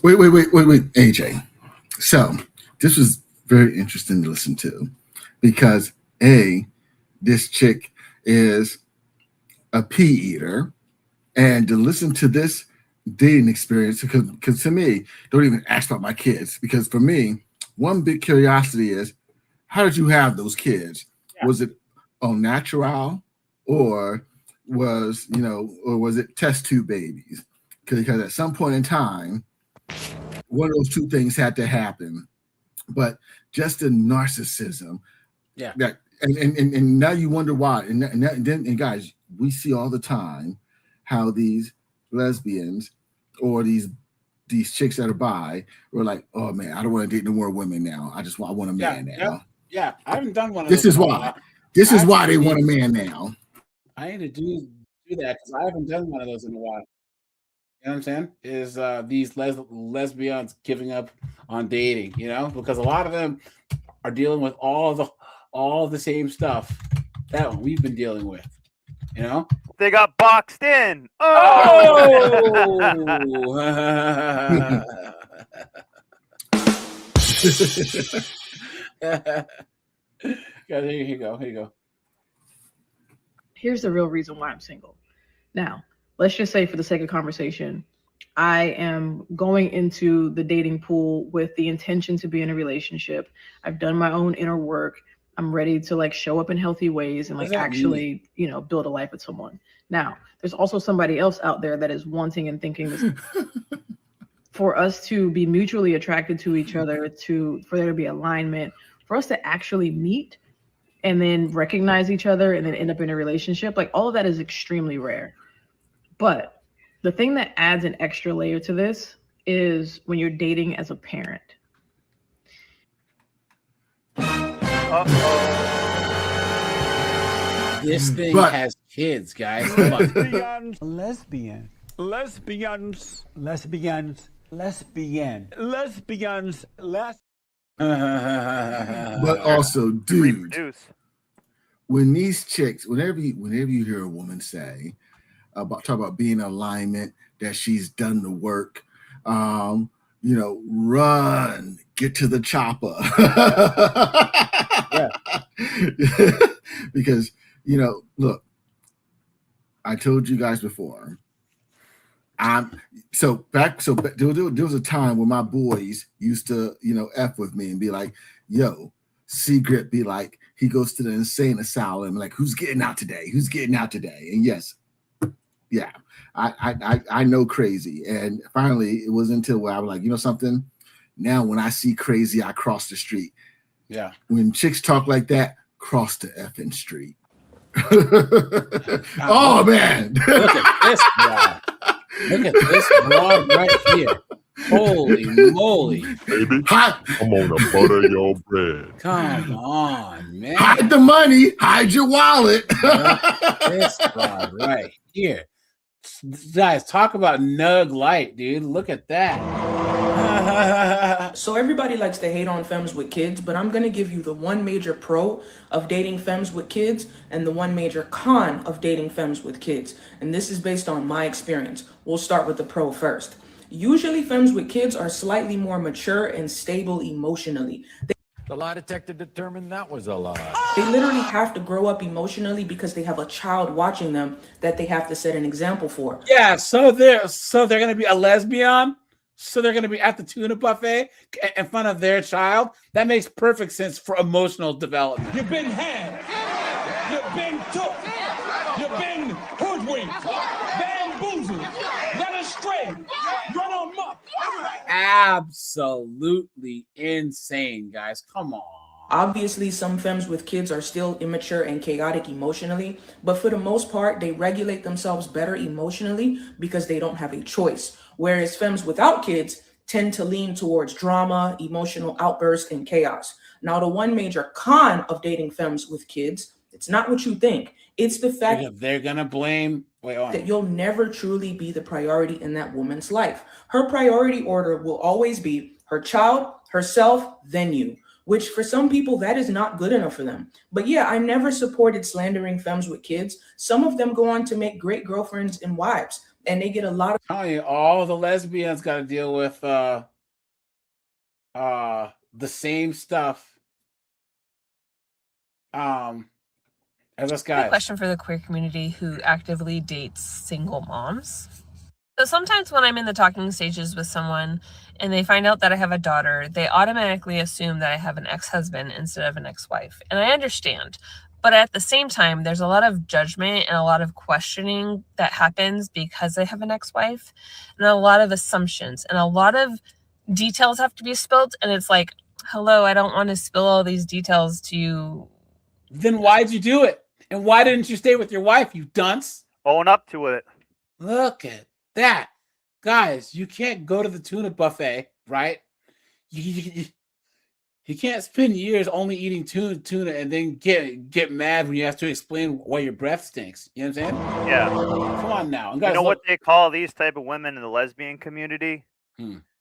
Speaker 15: Wait, AJ. So this was very interesting to listen to, because this chick is a pea eater, and to listen to this dating experience, because to me, don't even ask about my kids, because for me, one big curiosity is, how did you have those kids? Yeah. Was it au natural, or was it test tube babies? Because at some point in time, one of those two things had to happen. But just the narcissism, and now you wonder why. And guys, we see all the time how these lesbians or these chicks that are bi were like, oh man, I don't want to date no more women now. I want a man now.
Speaker 1: Yeah, I haven't done one of
Speaker 15: those. This is why they want a man now.
Speaker 1: I need to do that because I haven't done one of those in a while. You know what I'm saying? Is these lesbians giving up on dating, because a lot of them are dealing with all the same stuff that we've been dealing with,
Speaker 8: They got boxed in.
Speaker 1: Here you go.
Speaker 4: Here's the real reason why I'm single. Now, let's just say, for the sake of conversation, I am going into the dating pool with the intention to be in a relationship. I've done my own inner work. I'm ready to like show up in healthy ways and like actually, build a life with someone. Now, there's also somebody else out there that is wanting and thinking this. For us to be mutually attracted to each other, for there to be alignment, for us to actually meet and then recognize each other and then end up in a relationship, like all of that is extremely rare. But the thing that adds an extra layer to this is when you're dating as a parent.
Speaker 1: This thing has kids, guys.
Speaker 6: Lesbians.
Speaker 15: But also, dude, when these chicks, whenever you hear a woman say talk about being in alignment, that she's done the work, run, get to the chopper. Because, look, I told you guys before, there was a time when my boys used to, F with me and be like, yo, Secret be like, he goes to the insane asylum, like, who's getting out today? And yes, yeah, I know crazy. And finally, it was until where I was like, something? Now, when I see crazy, I cross the street.
Speaker 1: Yeah.
Speaker 15: When chicks talk like that, cross the effing street. Oh, man.
Speaker 1: Look at this broad. Look at this broad right here. Holy moly.
Speaker 16: Baby, I'm gonna butter your bread.
Speaker 1: Come on, man.
Speaker 15: Hide the money. Hide your wallet.
Speaker 1: This broad right here. Guys, talk about nug light, dude. Look at that.
Speaker 11: So everybody likes to hate on femmes with kids, but I'm going to give you the one major pro of dating femmes with kids and the one major con of dating femmes with kids. And this is based on my experience. We'll start with the pro first. Usually femmes with kids are slightly more mature and stable emotionally.
Speaker 7: The lie detector determined that was a lie.
Speaker 11: They literally have to grow up emotionally because they have a child watching them that they have to set an example for.
Speaker 1: Yeah, so they're going to be a lesbian. So they're going to be at the tuna buffet in front of their child. That makes perfect sense for emotional development.
Speaker 16: You've been had. Run 'em up.
Speaker 1: Absolutely insane, guys. Come on.
Speaker 11: Obviously, some femmes with kids are still immature and chaotic emotionally, but for the most part, they regulate themselves better emotionally because they don't have a choice. Whereas femmes without kids tend to lean towards drama, emotional outbursts, and chaos. Now, the one major con of dating femmes with kids, it's not what you think. It's the fact
Speaker 1: they're gonna blame
Speaker 11: that you'll never truly be the priority in that woman's life. Her priority order will always be her child, herself, then you. Which for some people, that is not good enough for them. But yeah, I never supported slandering femmes with kids. Some of them go on to make great girlfriends and wives, and they get a lot of.
Speaker 1: All the lesbians got to deal with the same stuff. As us guys.
Speaker 14: Question for the queer community who actively dates single moms. So sometimes when I'm in the talking stages with someone and they find out that I have a daughter, they automatically assume that I have an ex-husband instead of an ex-wife. And I understand. But at the same time, there's a lot of judgment and a lot of questioning that happens because I have an ex-wife, and a lot of assumptions and a lot of details have to be spilled. And it's like, hello, I don't want to spill all these details to you.
Speaker 1: Then why'd you do it? And why didn't you stay with your wife, you dunce?
Speaker 8: Own up to it.
Speaker 1: Look at that. Guys, you can't go to the tuna buffet, right? You can't spend years only eating tuna and then get mad when you have to explain why your breath stinks. You know what I'm saying?
Speaker 8: Yeah.
Speaker 1: Come on now. And guys,
Speaker 8: you know what they call these type of women in the lesbian community?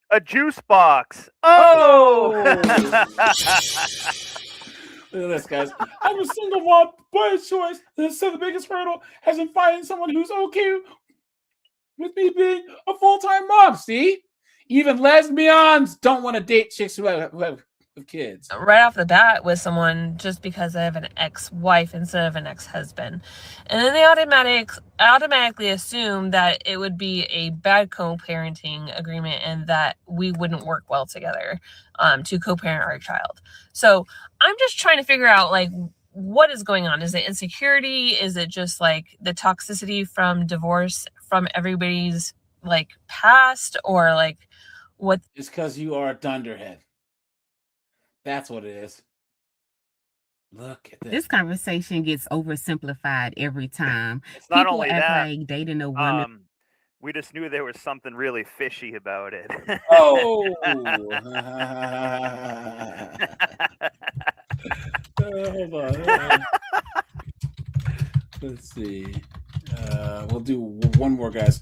Speaker 8: A juice box. Oh!
Speaker 1: Look at this, guys. I'm a single mom by choice. So the biggest hurdle has been finding someone who's okay with me being a full-time mom. See? Even lesbians don't want to date chicks who have kids.
Speaker 14: Right off the bat with someone just because I have an ex-wife instead of an ex-husband. And then they automatically assume that it would be a bad co-parenting agreement and that we wouldn't work well together to co-parent our child. So I'm just trying to figure out, like, what is going on? Is it insecurity? Is it just like the toxicity from divorce from everybody's like past, or like what?
Speaker 1: It's because you are a dunderhead. That's what it is. Look at this.
Speaker 6: This conversation gets oversimplified every time.
Speaker 8: It's not
Speaker 6: People
Speaker 8: only
Speaker 6: act
Speaker 8: that.
Speaker 6: like dating a woman.
Speaker 8: We just knew there was something really fishy about it.
Speaker 1: Oh. Hold on. Let's see. We'll do one more, guys.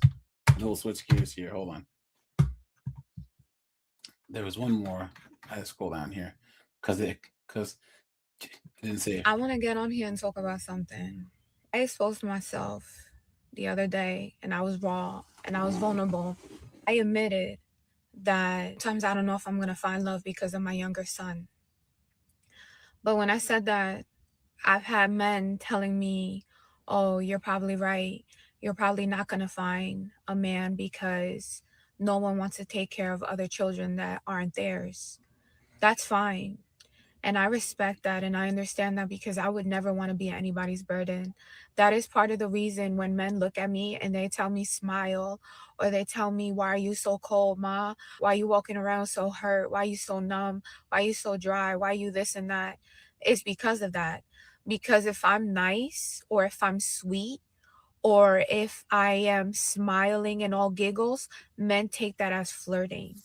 Speaker 1: We'll switch gears here. Hold on. There was one more. I scroll down here because I didn't say it.
Speaker 5: I want to get on here and talk about something. I exposed myself the other day, and I was raw and I was vulnerable. I admitted that sometimes I don't know if I'm going to find love because of my younger son. But when I said that, I've had men telling me, oh, you're probably right. You're probably not going to find a man because no one wants to take care of other children that aren't theirs. That's fine. And I respect that, and I understand that, because I would never want to be anybody's burden. That is part of the reason when men look at me and they tell me smile, or they tell me, why are you so cold, Ma? Why are you walking around so hurt? Why are you so numb? Why are you so dry? Why are you this and that? It's because of that. Because if I'm nice, or if I'm sweet, or if I am smiling and all giggles, men take that as flirting.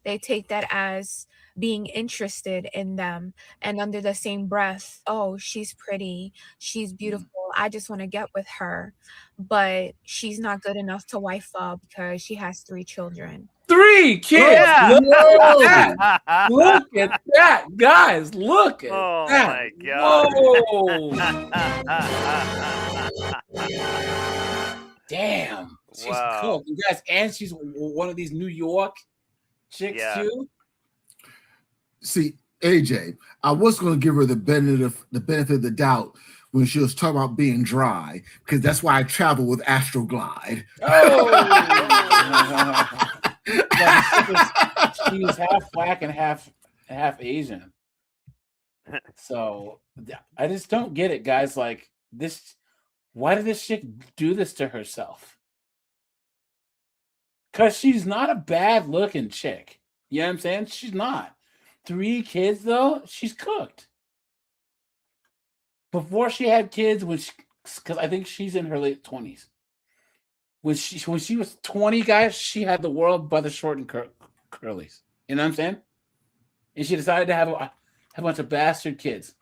Speaker 5: They take that as being interested in them, and under the same breath, oh, she's pretty, she's beautiful, I just want to get with her, but she's not good enough to wife up because she has 3 children.
Speaker 1: 3 kids.
Speaker 8: Yeah.
Speaker 1: Look at that. Look at that, guys. Look at that.
Speaker 8: Oh my God.
Speaker 1: Whoa. Damn. She's
Speaker 8: Wow.
Speaker 1: cool. You guys, and she's one of these New York chicks too.
Speaker 15: See, AJ, I was going to give her the benefit of the doubt when she was talking about being dry, because that's why I travel with Astroglide.
Speaker 1: Oh. She's half black and half Asian. So I just don't get it, guys. Like this, why did this chick do this to herself? Because she's not a bad looking chick. You know what I'm saying? She's not. 3 kids, though, she's cooked. Before she had kids, because I think she's in her late 20s. When she was 20, guys, she had the world by the short and curlies. You know what I'm saying? And she decided to have a bunch of bastard kids.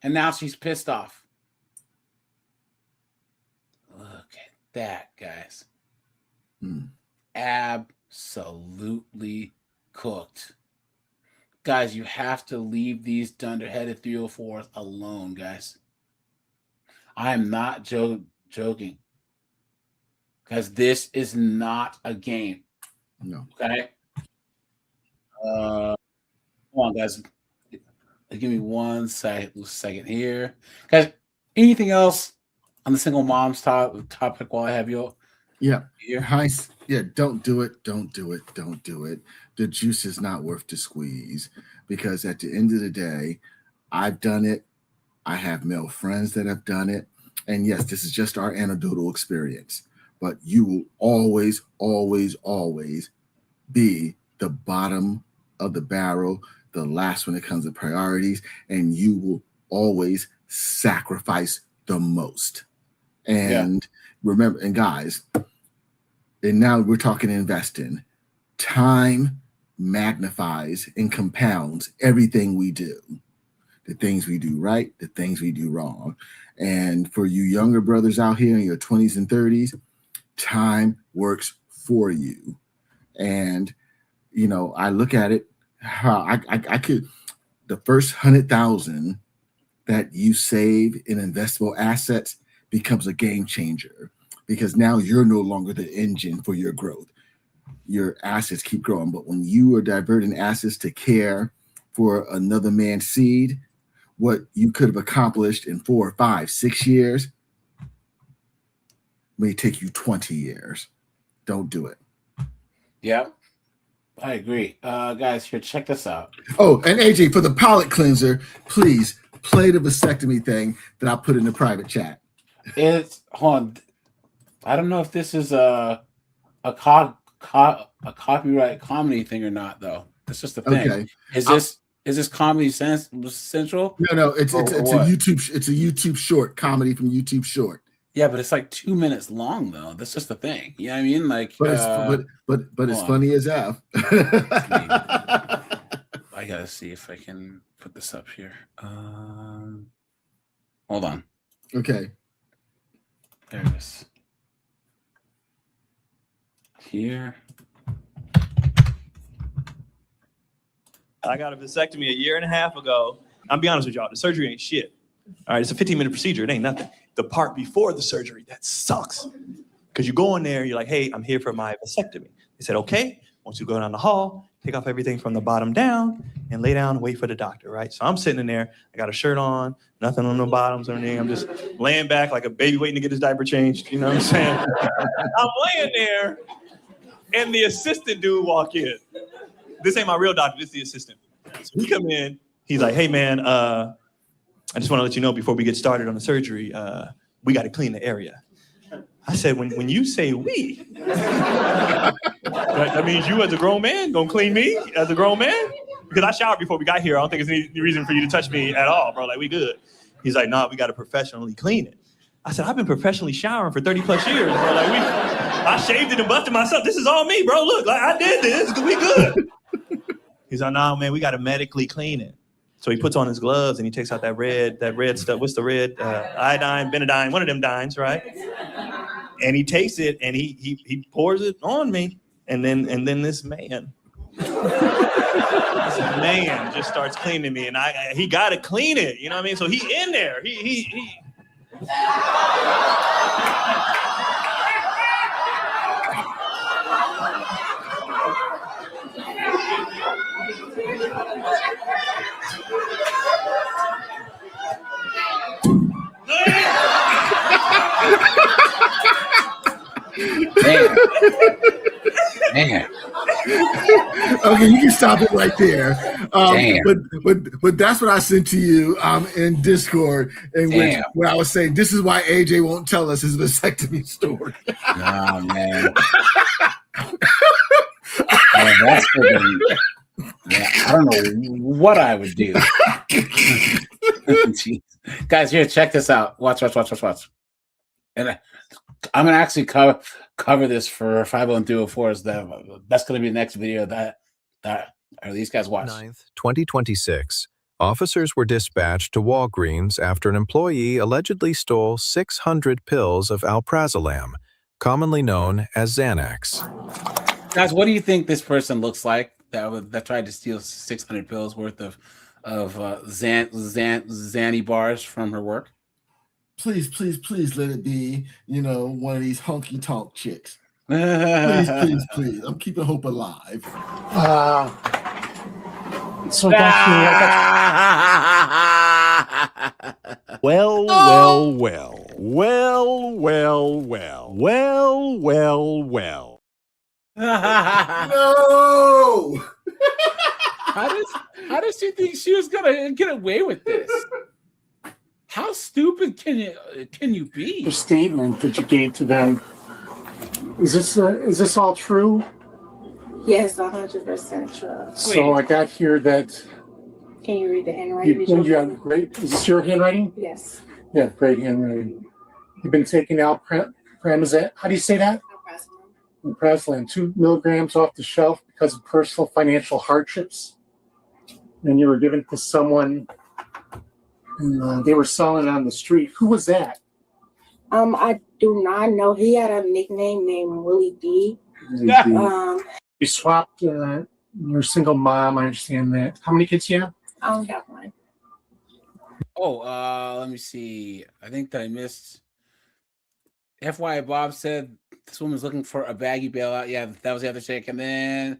Speaker 1: And now she's pissed off. Look at that, guys. Absolutely cooked. Guys, you have to leave these dunderheaded 304s alone, guys. I am not joking. Because this is not a game.
Speaker 15: No.
Speaker 1: Okay? Come on, guys. Give me 1 second here. Guys, anything else on the single moms topic while I have you?
Speaker 15: Yeah. Don't do it. Don't do it. Don't do it. The juice is not worth the squeeze, because at the end of the day, I've done it. I have male friends that have done it. And yes, this is just our anecdotal experience, but you will always, always, always be the bottom of the barrel, the last when it comes to priorities, and you will always sacrifice the most. And remember, and guys, and now we're talking investing. Time magnifies and compounds everything we do. The things we do right, the things we do wrong. And for you younger brothers out here in your 20s and 30s, time works for you. And, you know, I look at it, how I could, the first 100,000 that you save in investable assets becomes a game changer, because now you're no longer the engine for your growth. Your assets keep growing. But when you are diverting assets to care for another man's seed, what you could have accomplished in 4, 5, 6 years may take you 20 years. Don't do it.
Speaker 1: Yep. I agree. Guys, here, check this out.
Speaker 15: Oh, and AJ, for the palate cleanser, please play the vasectomy thing that I put in the private chat.
Speaker 1: Hold on. I don't know if this is a copyright comedy thing or not, though. That's just the thing.
Speaker 15: Okay.
Speaker 1: Is this Comedy Central?
Speaker 15: No, it's a YouTube short, comedy from YouTube Short.
Speaker 1: Yeah, but it's like 2 minutes long, though. That's just the thing. You know what I mean? Like,
Speaker 15: but it's funny as F.
Speaker 1: I gotta see if I can put this up here. Hold on.
Speaker 15: Okay.
Speaker 1: There it is. Here.
Speaker 9: I got a vasectomy 1.5 years ago. I'm be honest with y'all, the surgery ain't shit. All right, it's a 15-minute procedure. It ain't nothing. The part before the surgery, that sucks. Because you go in there, you're like, hey, I'm here for my vasectomy. They said, okay, once you go down the hall, take off everything from the bottom down and lay down and wait for the doctor, right? So I'm sitting in there. I got a shirt on, nothing on the bottoms or anything. I'm just laying back like a baby waiting to get his diaper changed. You know what I'm saying? I'm laying there, and the assistant dude walk in. This ain't my real doctor. This is the assistant. So he come in. He's like, hey, man, I just want to let you know before we get started on the surgery, we got to clean the area. I said, when you say we, that means you as a grown man gonna clean me as a grown man? Because I showered before we got here. I don't think there's any reason for you to touch me at all, bro. Like, we good. He's like, nah, we got to professionally clean it. I said, I've been professionally showering for 30 plus years, bro. Like, I shaved it and busted myself. This is all me, bro. Look, like, I did this. We good. He's like, nah, man, we got to medically clean it. So he puts on his gloves and he takes out that red stuff. What's the red? Iodine, Benadine, one of them dines, right? And he takes it and he pours it on me. And then this man just starts cleaning me, and he got to clean it. You know what I mean? So he in there. He.
Speaker 1: Man.
Speaker 15: Okay, you can stop it right there.
Speaker 1: Damn.
Speaker 15: But that's what I sent to you in Discord, in which
Speaker 1: Damn.
Speaker 15: where I was saying this is why AJ won't tell us his vasectomy story.
Speaker 1: Oh man. That's yeah, I don't know what I would do. Jeez. Guys, here, check this out. Watch. And I'm gonna actually cover this for 50204s. That's gonna be the next video that these guys watch.
Speaker 10: 9th, 2026. Officers were dispatched to Walgreens after an employee allegedly stole 600 pills of alprazolam, commonly known as Xanax.
Speaker 1: Guys, what do you think this person looks like that tried to steal 600 pills worth of Xanny bars from her work?
Speaker 15: Please let it be, one of these honky tonk chicks. Please. I'm keeping hope alive.
Speaker 13: So
Speaker 16: Well.
Speaker 15: No.
Speaker 1: How does she think she was gonna get away with this? How stupid can you be?
Speaker 13: the statement that you gave to them, is this all true?
Speaker 2: Yes, 100% true.
Speaker 13: So I got here that
Speaker 2: Can you read the handwriting?
Speaker 13: you have great. Is this your handwriting?
Speaker 2: Yes.
Speaker 13: Yeah, great handwriting. You've been taking alprazolam. How do you say that? Alprazolam, 2 milligrams off the shelf because of personal financial hardships, and you were given to someone, and they were selling it on the street. Who was that?
Speaker 2: I do not know. He had a nickname named Willie D.
Speaker 13: You swapped. You're a single mom. I understand that. How many kids do you have?
Speaker 2: I only have one.
Speaker 1: Oh, let me see. I think that I missed. FYI, Bob said this woman's looking for a baggy bailout. Yeah, that was the other chick. And then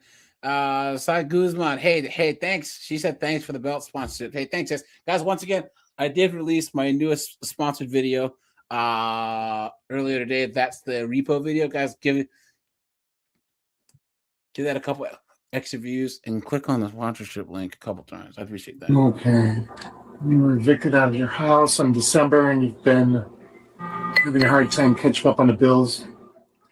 Speaker 1: Side Guzman. Hey, thanks. She said thanks for the belt sponsorship. Hey, thanks, guys. Once again, I did release my newest sponsored video earlier today. That's the repo video, guys. Give that a couple extra views and click on the sponsorship link a couple times. I appreciate that.
Speaker 13: Okay. You were evicted out of your house in December, and you've been having a hard time catching up on the bills.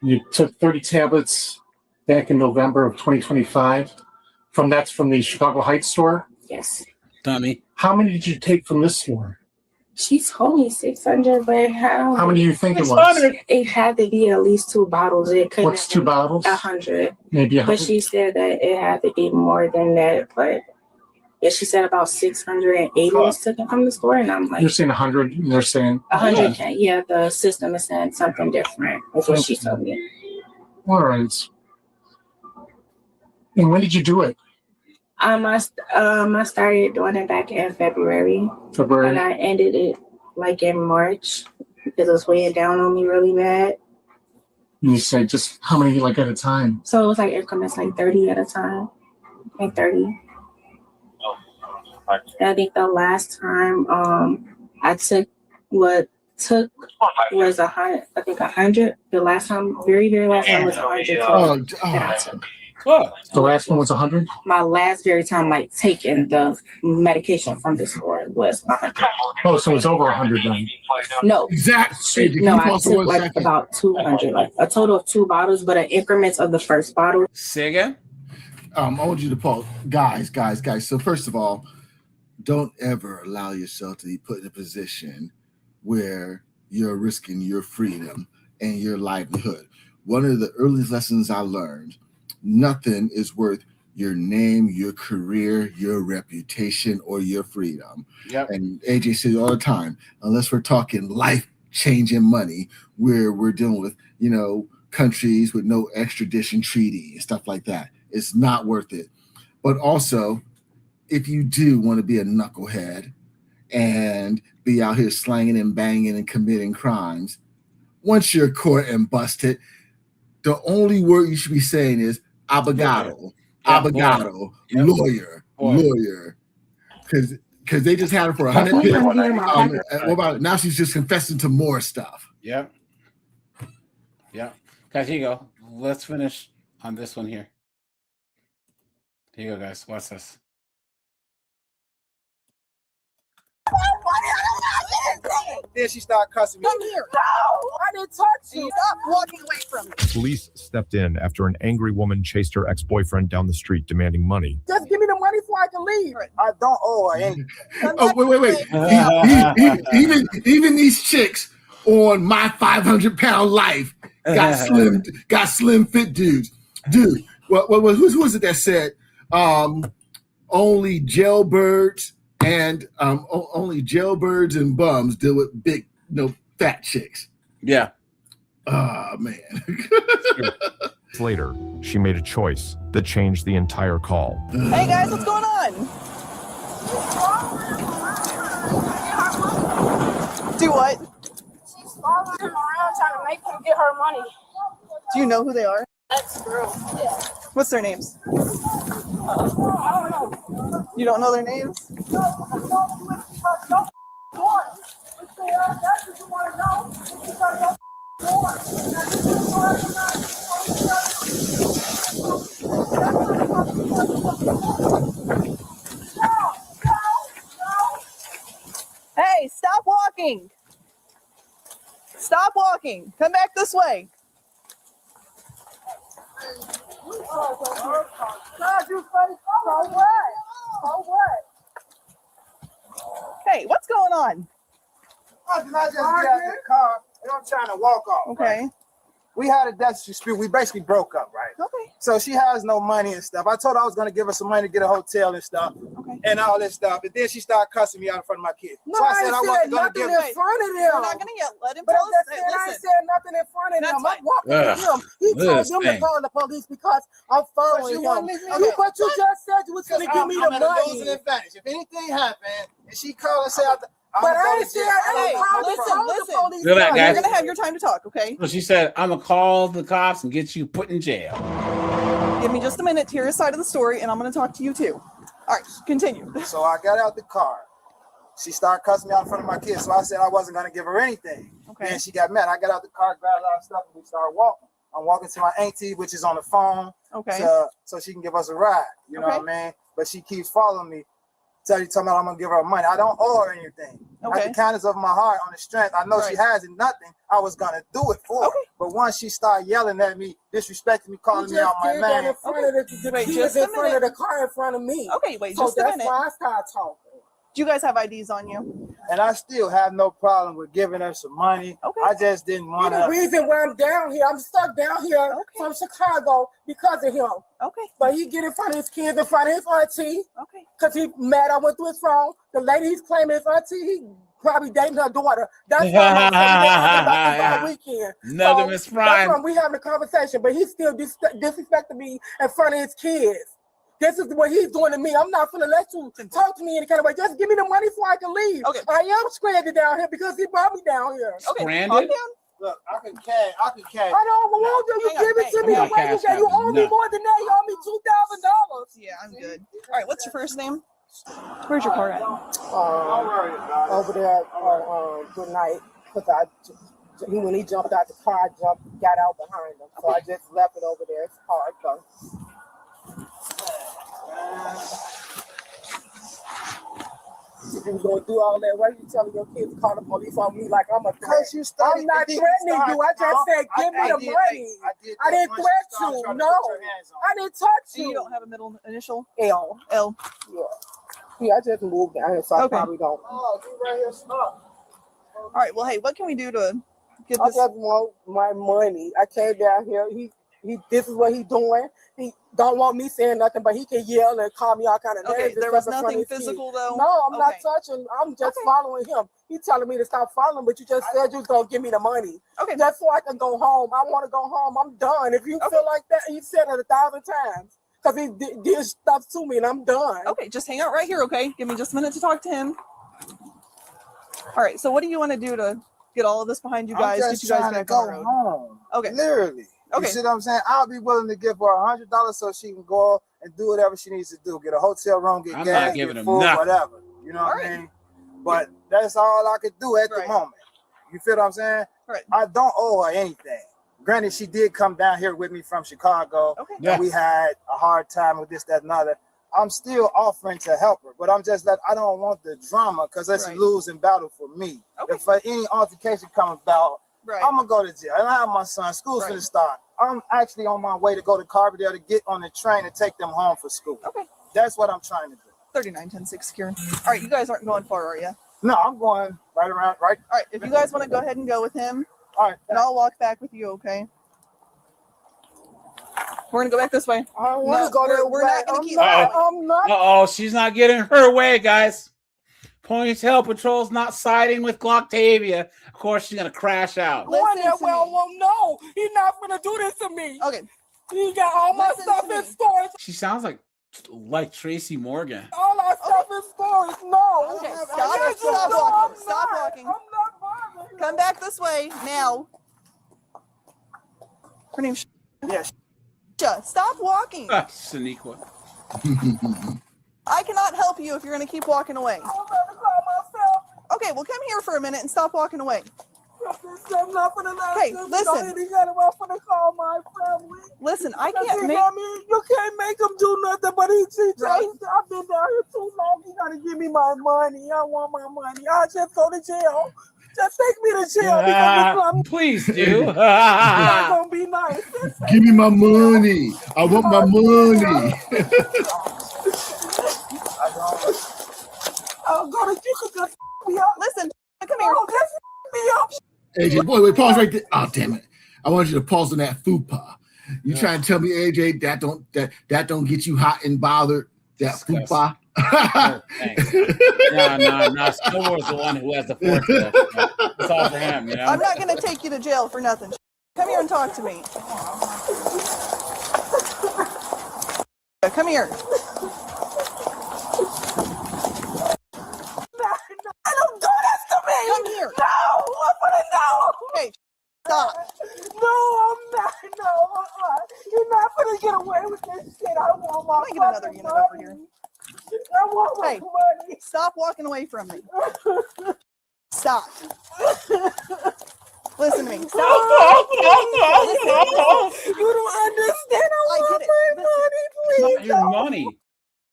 Speaker 13: You took 30 tablets back in November of 2025. From the Chicago Heights store?
Speaker 2: Yes.
Speaker 1: Tommy.
Speaker 13: How many did you take from this store?
Speaker 2: She told me 600, but
Speaker 13: How many do you think it was?
Speaker 2: It had to be at least 2 bottles. It couldn't.
Speaker 13: What's 2 bottles?
Speaker 2: 100.
Speaker 13: Maybe 100.
Speaker 2: But she said that it had to be more than that. But yeah, she said about 680 was taken from the store, and I'm like,
Speaker 13: You're saying 100, and they're saying
Speaker 2: 100. Yeah, the system is saying something different. That's what she told me.
Speaker 13: All right. And when did you do it?
Speaker 2: I started doing it back in February. And I ended it like in March because it was weighing down on me really bad.
Speaker 13: And you said just how many like at a time?
Speaker 2: So it was like increments like 30 at a time. Like 30. I think the last time I took was 100. I think 100. The last time, very last time was 100. That I took.
Speaker 13: The last one was 100?
Speaker 2: My last very time like taking the medication from the store was 100.
Speaker 13: Oh, so it's over 100 then.
Speaker 2: No.
Speaker 13: Exactly.
Speaker 2: No, I took like about 200, like a total of 2 bottles, but in increments of the first bottle.
Speaker 1: Say again?
Speaker 15: I want you to pause. Guys. So first of all, don't ever allow yourself to be put in a position where you're risking your freedom and your livelihood. One of the earliest lessons I learned, nothing is worth your name, your career, your reputation, or your freedom.
Speaker 1: Yep.
Speaker 15: And AJ says all the time, unless we're talking life-changing money, where we're dealing with, countries with no extradition treaty and stuff like that, it's not worth it. But also, if you do want to be a knucklehead and be out here slanging and banging and committing crimes, once you're caught and busted, the only word you should be saying is abogado, lawyer. Because they just had her for 100 pills. What about it? Now she's just confessing to more stuff.
Speaker 1: Yeah. Guys, here you go. Let's finish on this one here. Here you go, guys. Watch this.
Speaker 17: Then she started cussing me.
Speaker 18: Come here. No, I didn't touch you. Stop walking away from me.
Speaker 19: Police stepped in after an angry woman chased her ex-boyfriend down the street demanding money.
Speaker 18: Just give me the money before I can leave.
Speaker 17: I don't owe her anything.
Speaker 15: Oh, wait. Even these chicks on my 500-pound life got slim fit dudes. Dude, who was it that said only jailbirds and bums deal with big, fat chicks?
Speaker 1: Yeah.
Speaker 15: Oh, man.
Speaker 19: Later, she made a choice that changed the entire call.
Speaker 18: Hey guys, what's going on? Do what?
Speaker 20: She's following him around trying to make him get her money.
Speaker 18: Do you know who they are?
Speaker 20: Ex-girl. Yeah.
Speaker 18: What's their names?
Speaker 20: I don't know.
Speaker 18: You don't know their names? Hey, stop walking. Stop walking. Come back this way. Hey, what's going on?
Speaker 17: I just get out the car and I'm trying to walk off.
Speaker 18: Okay.
Speaker 17: Right? We had a death dispute. We basically broke up, right?
Speaker 18: Okay.
Speaker 17: So she has no money and stuff. I told her I was going to give her some money to get a hotel and stuff, and all this stuff. And then she started cussing me out in front of my kids.
Speaker 18: No,
Speaker 17: so I said I wasn't going to
Speaker 18: nothing
Speaker 17: give
Speaker 18: in front of them. We're not going to yell. Let him
Speaker 17: But
Speaker 18: tell us.
Speaker 17: I ain't said nothing in front of them. I'm walking
Speaker 18: Ugh.
Speaker 17: to him. He told them to call the police because I'm following him. But you just said you was going to give me the money. I'm losing advantage. If anything happened and she called and said,
Speaker 18: But I ain't said, hey, listen.
Speaker 1: Look at that, guys.
Speaker 18: You're going to have your time to talk, okay?
Speaker 1: So she said, I'm going to call the cops and get you put in jail.
Speaker 18: Give me just a minute to hear his side of the story, and I'm going to talk to you too. All right, continue.
Speaker 17: So I got out the car. She started cussing me out in front of my kids. So I said I wasn't going to give her anything.
Speaker 18: Okay.
Speaker 17: And she got mad. I got out the car, grabbed a lot of stuff, and we started walking. I'm walking to my auntie, which is on the phone.
Speaker 18: Okay.
Speaker 17: So she can give us a ride. You know
Speaker 18: Okay.
Speaker 17: what I mean? But she keeps following me. Tell me I'm going to give her money. I don't owe her anything.
Speaker 18: Okay.
Speaker 17: At the kindness of my heart, on the strength, I know she has nothing. I was going to do it for her. But once she started yelling at me, disrespecting me, calling me out my
Speaker 18: did
Speaker 17: man.
Speaker 18: that in front of the
Speaker 17: Wait,
Speaker 18: kids
Speaker 17: just
Speaker 18: in
Speaker 17: a
Speaker 18: front of
Speaker 17: minute.
Speaker 18: the car in front of me. Okay, wait,
Speaker 17: So
Speaker 18: just a
Speaker 17: that's
Speaker 18: minute.
Speaker 17: why I started talking.
Speaker 18: Do you guys have IDs on you?
Speaker 17: And I still have no problem with giving her some money.
Speaker 18: Okay.
Speaker 17: I just didn't want
Speaker 18: The
Speaker 17: to.
Speaker 18: reason why I'm down here, I'm stuck down here from Chicago because of him. Okay. But he get in front of his kids, in front of his auntie. Okay. Because he mad I went through his phone. The lady he's claiming his auntie, he probably dating her daughter. That's why I'm about weekend.
Speaker 1: Another Miss Prime.
Speaker 18: That's why we having a conversation, but he's still disrespecting me in front of his kids. This is what he's doing to me. I'm not gonna let you talk to me any kind of way. Just give me the money before I can leave. Okay. I am stranded down here because he brought me down here.
Speaker 1: Okay. Stranded?
Speaker 17: Look, I can cash. I
Speaker 18: don't want you. You give it to me the way you say. You owe me more than that. You owe me $2,000. Yeah, I'm good. All right, what's your first name? Where's your car at?
Speaker 17: Over there good night. Because when he jumped out the car, I got out behind him. So I just left it over there. It's hard though. If you gonna do all that, why are you telling your kids to call the police on me like I'm a threat? I'm not threatening you. I just said give me the money. I didn't threat you. No, I didn't touch you.
Speaker 18: You don't have a middle initial?
Speaker 17: L.
Speaker 18: L.
Speaker 17: Yeah, I just moved down here, so I
Speaker 18: Okay.
Speaker 17: probably don't. Oh, you right here, stop.
Speaker 18: All right, well, hey, what can we do to get
Speaker 17: I
Speaker 18: this?
Speaker 17: just want my money. I came down here. He. This is what he's doing. He don't want me saying nothing, but he can yell and call me all kind of names.
Speaker 18: Okay,
Speaker 17: and
Speaker 18: there was
Speaker 17: stuff in front
Speaker 18: nothing
Speaker 17: of his
Speaker 18: physical,
Speaker 17: kids.
Speaker 18: though?
Speaker 17: No, I'm not
Speaker 18: Okay.
Speaker 17: touching. I'm just following him. He's telling me to stop following, but you just said you was gonna give me the money.
Speaker 18: Okay,
Speaker 17: that's so I can go home. I want to go home. I'm done. If you feel like that, you said it 1,000 times because he did stuff to me, and I'm done.
Speaker 18: Okay, just hang out right here, okay? Give me just a minute to talk to him. All right, so what do you want to do to get all of this behind you guys?
Speaker 17: I'm
Speaker 18: Get
Speaker 17: just
Speaker 18: you guys
Speaker 17: trying to
Speaker 18: back
Speaker 17: go
Speaker 18: on the road?
Speaker 17: home.
Speaker 18: Okay.
Speaker 17: Literally.
Speaker 18: Okay.
Speaker 17: You see what I'm saying? I'll be willing to give her $100 so she can go and do whatever she needs to do. Get a hotel room, get
Speaker 1: I'm
Speaker 17: gas,
Speaker 1: not giving
Speaker 17: get
Speaker 1: him
Speaker 17: food,
Speaker 1: nothing.
Speaker 17: whatever. You know what I mean? But that's all I could do at the moment. You feel what I'm saying?
Speaker 18: Right.
Speaker 17: I don't owe her anything. Granted, she did come down here with me from Chicago.
Speaker 18: Okay.
Speaker 17: And we had a hard time with this, that, and other. I'm still offering to help her, but I'm just that I don't want the drama because it's a losing battle for me. If any altercation comes about, I'm gonna go to jail. And I have my son. School's gonna start. I'm actually on my way to go to Carbondale to get on the train and take them home for school.
Speaker 21: Okay.
Speaker 17: That's what I'm trying to do.
Speaker 21: 3910 Kieran. All right, you guys aren't going far, are you?
Speaker 17: No, I'm going right around. Right.
Speaker 21: All right, if you guys want to go ahead and go with him,
Speaker 17: all right,
Speaker 21: and I'll walk back with you. Okay. We're gonna go back this way.
Speaker 17: I don't want to go there.
Speaker 21: We're not gonna keep.
Speaker 17: I'm not.
Speaker 1: Uh-oh, she's not getting her way, guys. Ponytail Patrol's not siding with Glocktavia. Of course, she's gonna crash out.
Speaker 21: Listen to
Speaker 18: Well, no, he's not gonna do this to me.
Speaker 21: Okay.
Speaker 18: He got all my stuff in storage.
Speaker 1: She sounds like Tracy Morgan.
Speaker 18: All our stuff in storage. No.
Speaker 21: Okay, stop walking. Stop walking. Come back this way now. Her name's
Speaker 17: Yes.
Speaker 21: Stop walking.
Speaker 1: Shaniqua.
Speaker 21: I cannot help you if you're going to keep walking away. Okay, well, come here for a minute and stop walking away. Hey, listen. Listen, I can't make...
Speaker 18: You can't make him do nothing, but I've been down here too long. He gotta give me my money. I want my money. I'll just go to jail. Just take me to jail.
Speaker 1: Please do.
Speaker 18: It's not gonna be nice.
Speaker 15: Give me my money. I want my money.
Speaker 18: I'll go to you. Could just me up.
Speaker 21: Listen, come here.
Speaker 18: Oh, just me up.
Speaker 15: AJ, wait, pause right there. Oh, damn it. I want you to pause on that fupa. You trying to tell me, AJ, that don't get you hot and bothered? That fupa?
Speaker 1: No, Snowboard's the one who has the forklift. It's all for him, you know?
Speaker 21: I'm not going to take you to jail for nothing. Come here and talk to me. Come here.
Speaker 18: Don't do this to me.
Speaker 21: Come here.
Speaker 18: No, I'm gonna know.
Speaker 21: Hey, stop.
Speaker 18: No, I'm not. No, you're not gonna get away with this shit. I want my
Speaker 21: Can I get another unit over here?
Speaker 18: I want my money.
Speaker 21: Stop walking away from me. Stop. Listen to me. Stop.
Speaker 18: You don't understand. I want my money,
Speaker 1: It's
Speaker 18: please.
Speaker 1: not your money.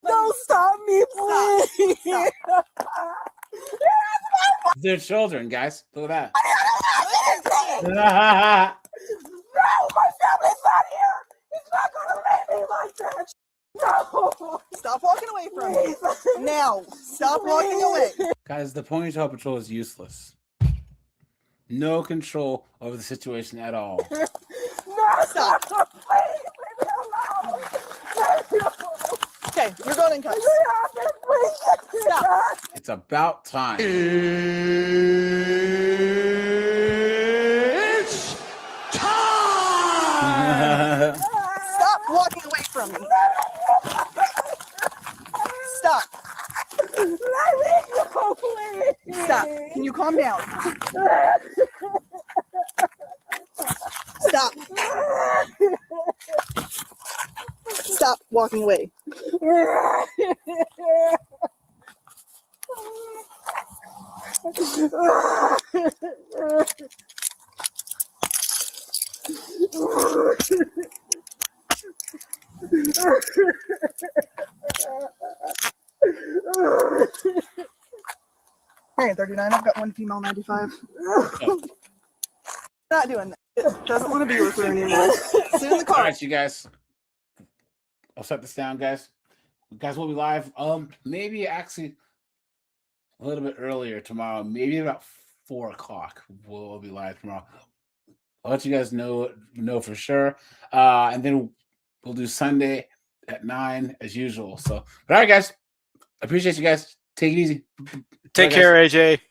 Speaker 18: Don't stop me, please.
Speaker 21: Stop.
Speaker 1: They're children, guys. Look at
Speaker 18: No, my family's not here. He's not gonna leave me like that. No.
Speaker 21: Stop walking away from me. Now. Stop walking away.
Speaker 1: Guys, the Ponytail Patrol is useless. No control over the situation at all.
Speaker 18: No, stop. Please, leave me alone.
Speaker 21: Okay, you're going in cuffs.
Speaker 18: Stop.
Speaker 1: It's about time.
Speaker 16: It's time!
Speaker 21: Stop walking away from me. Stop.
Speaker 18: Let me go, please.
Speaker 21: Stop. Can you calm down? Stop. Stop walking away. Hey, 39. I've got one female 95. Not doing that. It doesn't want to be with her anymore. Sit in the car.
Speaker 1: All right, you guys. I'll set this down, guys. You guys will be live. Maybe actually a little bit earlier tomorrow. Maybe about 4 o'clock. We'll be live tomorrow. I'll let you guys know for sure. And then we'll do Sunday at 9 as usual. So, but all right, guys. I appreciate you guys. Take it easy.
Speaker 12: Take care, AJ.